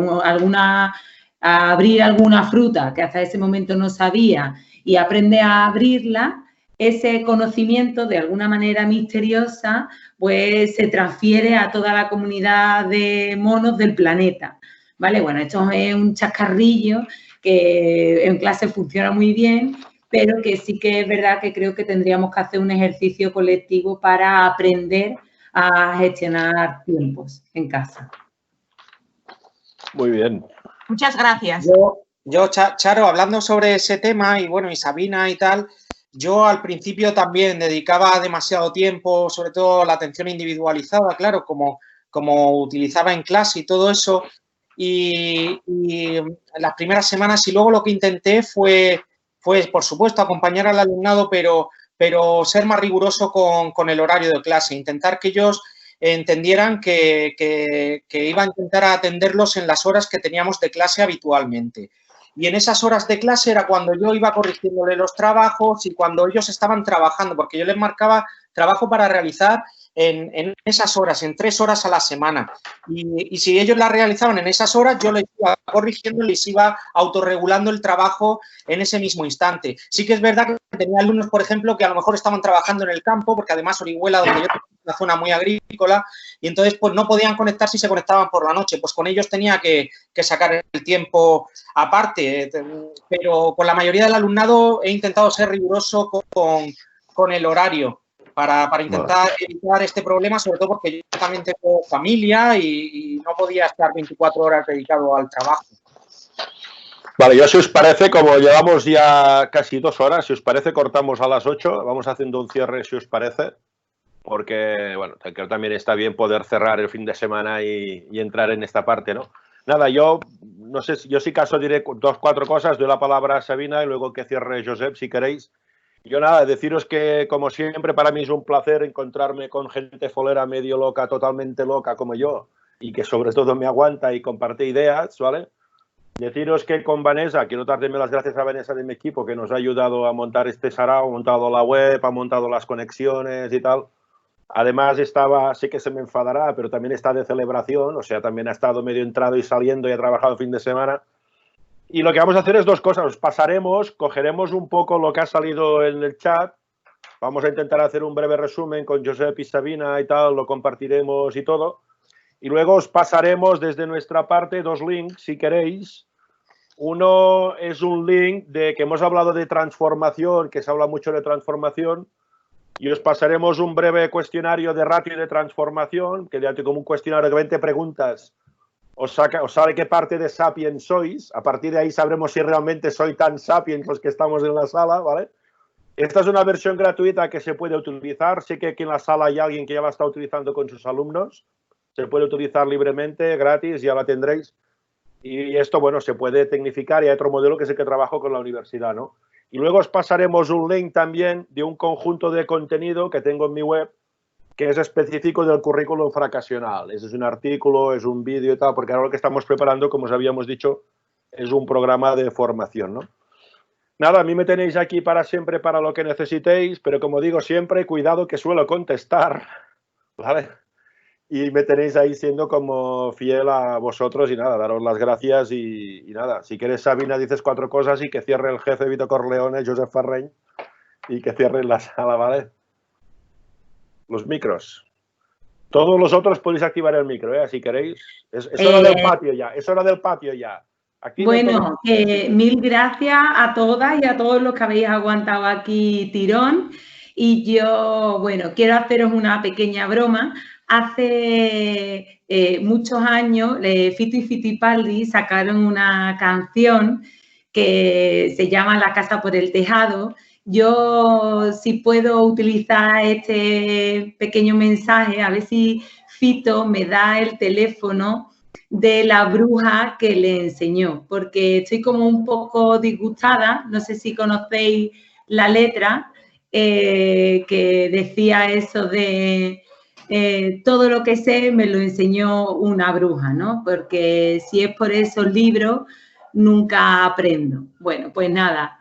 a abrir alguna fruta que hasta ese momento no sabía y aprende a abrirla, ese conocimiento de alguna manera misteriosa pues se transfiere a toda la comunidad de monos del planeta, ¿vale? Bueno, esto es un chascarrillo que en clase funciona muy bien, pero que sí que es verdad que creo que tendríamos que hacer un ejercicio colectivo para aprender a gestionar tiempos en casa. Muy bien. Muchas gracias. Yo, Charo, hablando sobre ese tema, y bueno, y Sabina y tal, yo al principio también dedicaba demasiado tiempo, sobre todo la atención individualizada, claro, como utilizaba en clase y todo eso, y las primeras semanas, y luego lo que intenté fue por supuesto, acompañar al alumnado, pero ser más riguroso con el horario de clase, intentar que ellos entendieran que iba a intentar atenderlos en las horas que teníamos de clase habitualmente. Y en esas horas de clase era cuando yo iba corrigiéndole los trabajos y cuando ellos estaban trabajando, porque yo les marcaba trabajo para realizar en esas horas, en 3 horas a la semana. Y si ellos la realizaban en esas horas, yo les iba corrigiendo y les iba autorregulando el trabajo en ese mismo instante. Sí que es verdad que tenía alumnos, por ejemplo, que a lo mejor estaban trabajando en el campo, porque además Orihuela, donde yo tengo una zona muy agrícola, y entonces pues no podían conectar si se conectaban por la noche. Pues con ellos tenía que sacar el tiempo aparte. Pero con la mayoría del alumnado he intentado ser riguroso con el horario, para intentar evitar este problema, sobre todo porque yo también tengo familia y no podía estar 24 horas dedicado al trabajo. Vale, yo si os parece, como llevamos ya casi 2 horas, si os parece cortamos a las 8, vamos haciendo un cierre si os parece, porque, bueno, creo que también está bien poder cerrar el fin de semana y entrar en esta parte, ¿no? Nada, yo no sé, yo si caso diré 2 o 4 cosas, doy la palabra a Sabina y luego que cierre Josep, si queréis. Yo nada, deciros que como siempre para mí es un placer encontrarme con gente folera medio loca, totalmente loca como yo y que sobre todo me aguanta y comparte ideas, ¿vale? Deciros que con Vanessa, quiero darle las gracias a Vanessa de mi equipo que nos ha ayudado a montar este sarao, ha montado la web, ha montado las conexiones y tal. Además sé que se me enfadará, pero también está de celebración, o sea, también ha estado medio entrado y saliendo y ha trabajado el fin de semana. Y lo que vamos a hacer es 2 cosas. Os pasaremos, cogeremos un poco lo que ha salido en el chat. Vamos a intentar hacer un breve resumen con Josep y Sabina y tal, lo compartiremos y todo. Y luego os pasaremos desde nuestra parte 2 links, si queréis. Uno es un link de que hemos hablado de transformación, que se habla mucho de transformación. Y os pasaremos un breve cuestionario de ratio y de transformación, que ya tengo como un cuestionario de 20 preguntas. Os sale qué parte de Sapiens sois. A partir de ahí sabremos si realmente soy tan Sapiens los que estamos en la sala, ¿vale? Esta es una versión gratuita que se puede utilizar. Sé que aquí en la sala hay alguien que ya la está utilizando con sus alumnos. Se puede utilizar libremente, gratis, ya la tendréis. Y esto, bueno, se puede tecnificar y hay otro modelo que es el que trabajo con la universidad, ¿no? Y luego os pasaremos un link también de un conjunto de contenido que tengo en mi web, que es específico del currículum fracasional. Ese es un artículo, es un vídeo y tal, porque ahora lo que estamos preparando, como os habíamos dicho, es un programa de formación, ¿no? Nada, a mí me tenéis aquí para siempre para lo que necesitéis, pero como digo siempre, cuidado que suelo contestar, ¿vale? Y me tenéis ahí siendo como fiel a vosotros y nada, daros las gracias y nada. Si quieres, Sabina, dices 4 cosas y que cierre el jefe Vito Corleone, Josep Ferreñ, y que cierre la sala, ¿vale? Los micros. Todos los otros podéis activar el micro, si queréis. Es hora del patio ya, es hora del patio ya. Aquí bueno, mil gracias a todas y a todos los que habéis aguantado aquí tirón. Y yo, bueno, quiero haceros una pequeña broma. Hace muchos años, Fito y Fitipaldi sacaron una canción que se llama La casa por el tejado. Yo, si puedo utilizar este pequeño mensaje, a ver si Fito me da el teléfono de la bruja que le enseñó, porque estoy como un poco disgustada, no sé si conocéis la letra, que decía eso de todo lo que sé me lo enseñó una bruja, ¿no? Porque si es por esos libros, nunca aprendo. Bueno, pues nada,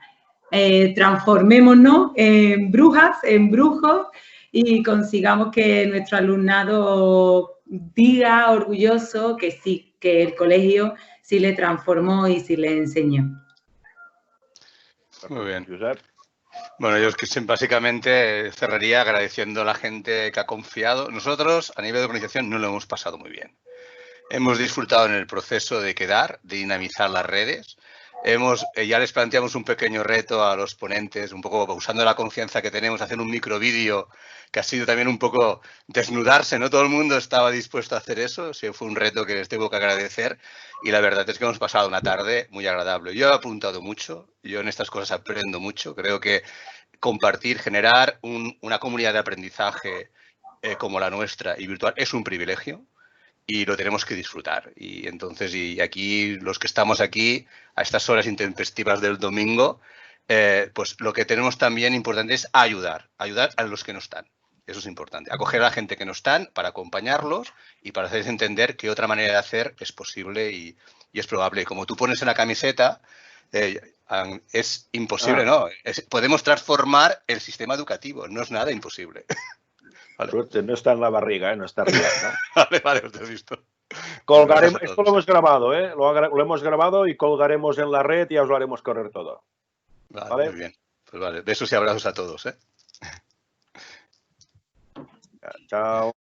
transformémonos en brujas, en brujos, y consigamos que nuestro alumnado diga orgulloso que sí, que el colegio sí le transformó y sí le enseñó. Muy bien. Bueno, yo es que básicamente cerraría agradeciendo a la gente que ha confiado. Nosotros, a nivel de organización, no lo hemos pasado muy bien. Hemos disfrutado en el proceso de quedar, de dinamizar las redes. Ya les planteamos un pequeño reto a los ponentes, un poco usando la confianza que tenemos, hacer un microvídeo que ha sido también un poco desnudarse, no todo el mundo estaba dispuesto a hacer eso, sí, fue un reto que les tengo que agradecer y la verdad es que hemos pasado una tarde muy agradable. Yo he apuntado mucho, yo en estas cosas aprendo mucho, creo que compartir, generar una comunidad de aprendizaje como la nuestra y virtual es un privilegio. Y lo tenemos que disfrutar. Y entonces, y aquí, los que estamos aquí, a estas horas intempestivas del domingo, pues lo que tenemos también importante es ayudar a los que no están. Eso es importante. Acoger a la gente que no están para acompañarlos y para hacerles entender que otra manera de hacer es posible y es probable. Como tú pones en la camiseta, es imposible, ¿no? Podemos transformar el sistema educativo, no es nada imposible. Vale. No está en la barriga, no está arriba, ¿no? Vale, te has visto. Colgaremos, esto lo hemos grabado, lo hemos grabado y colgaremos en la red y os lo haremos correr todo. Vale. Muy bien. Pues vale, besos y abrazos a todos, Chao.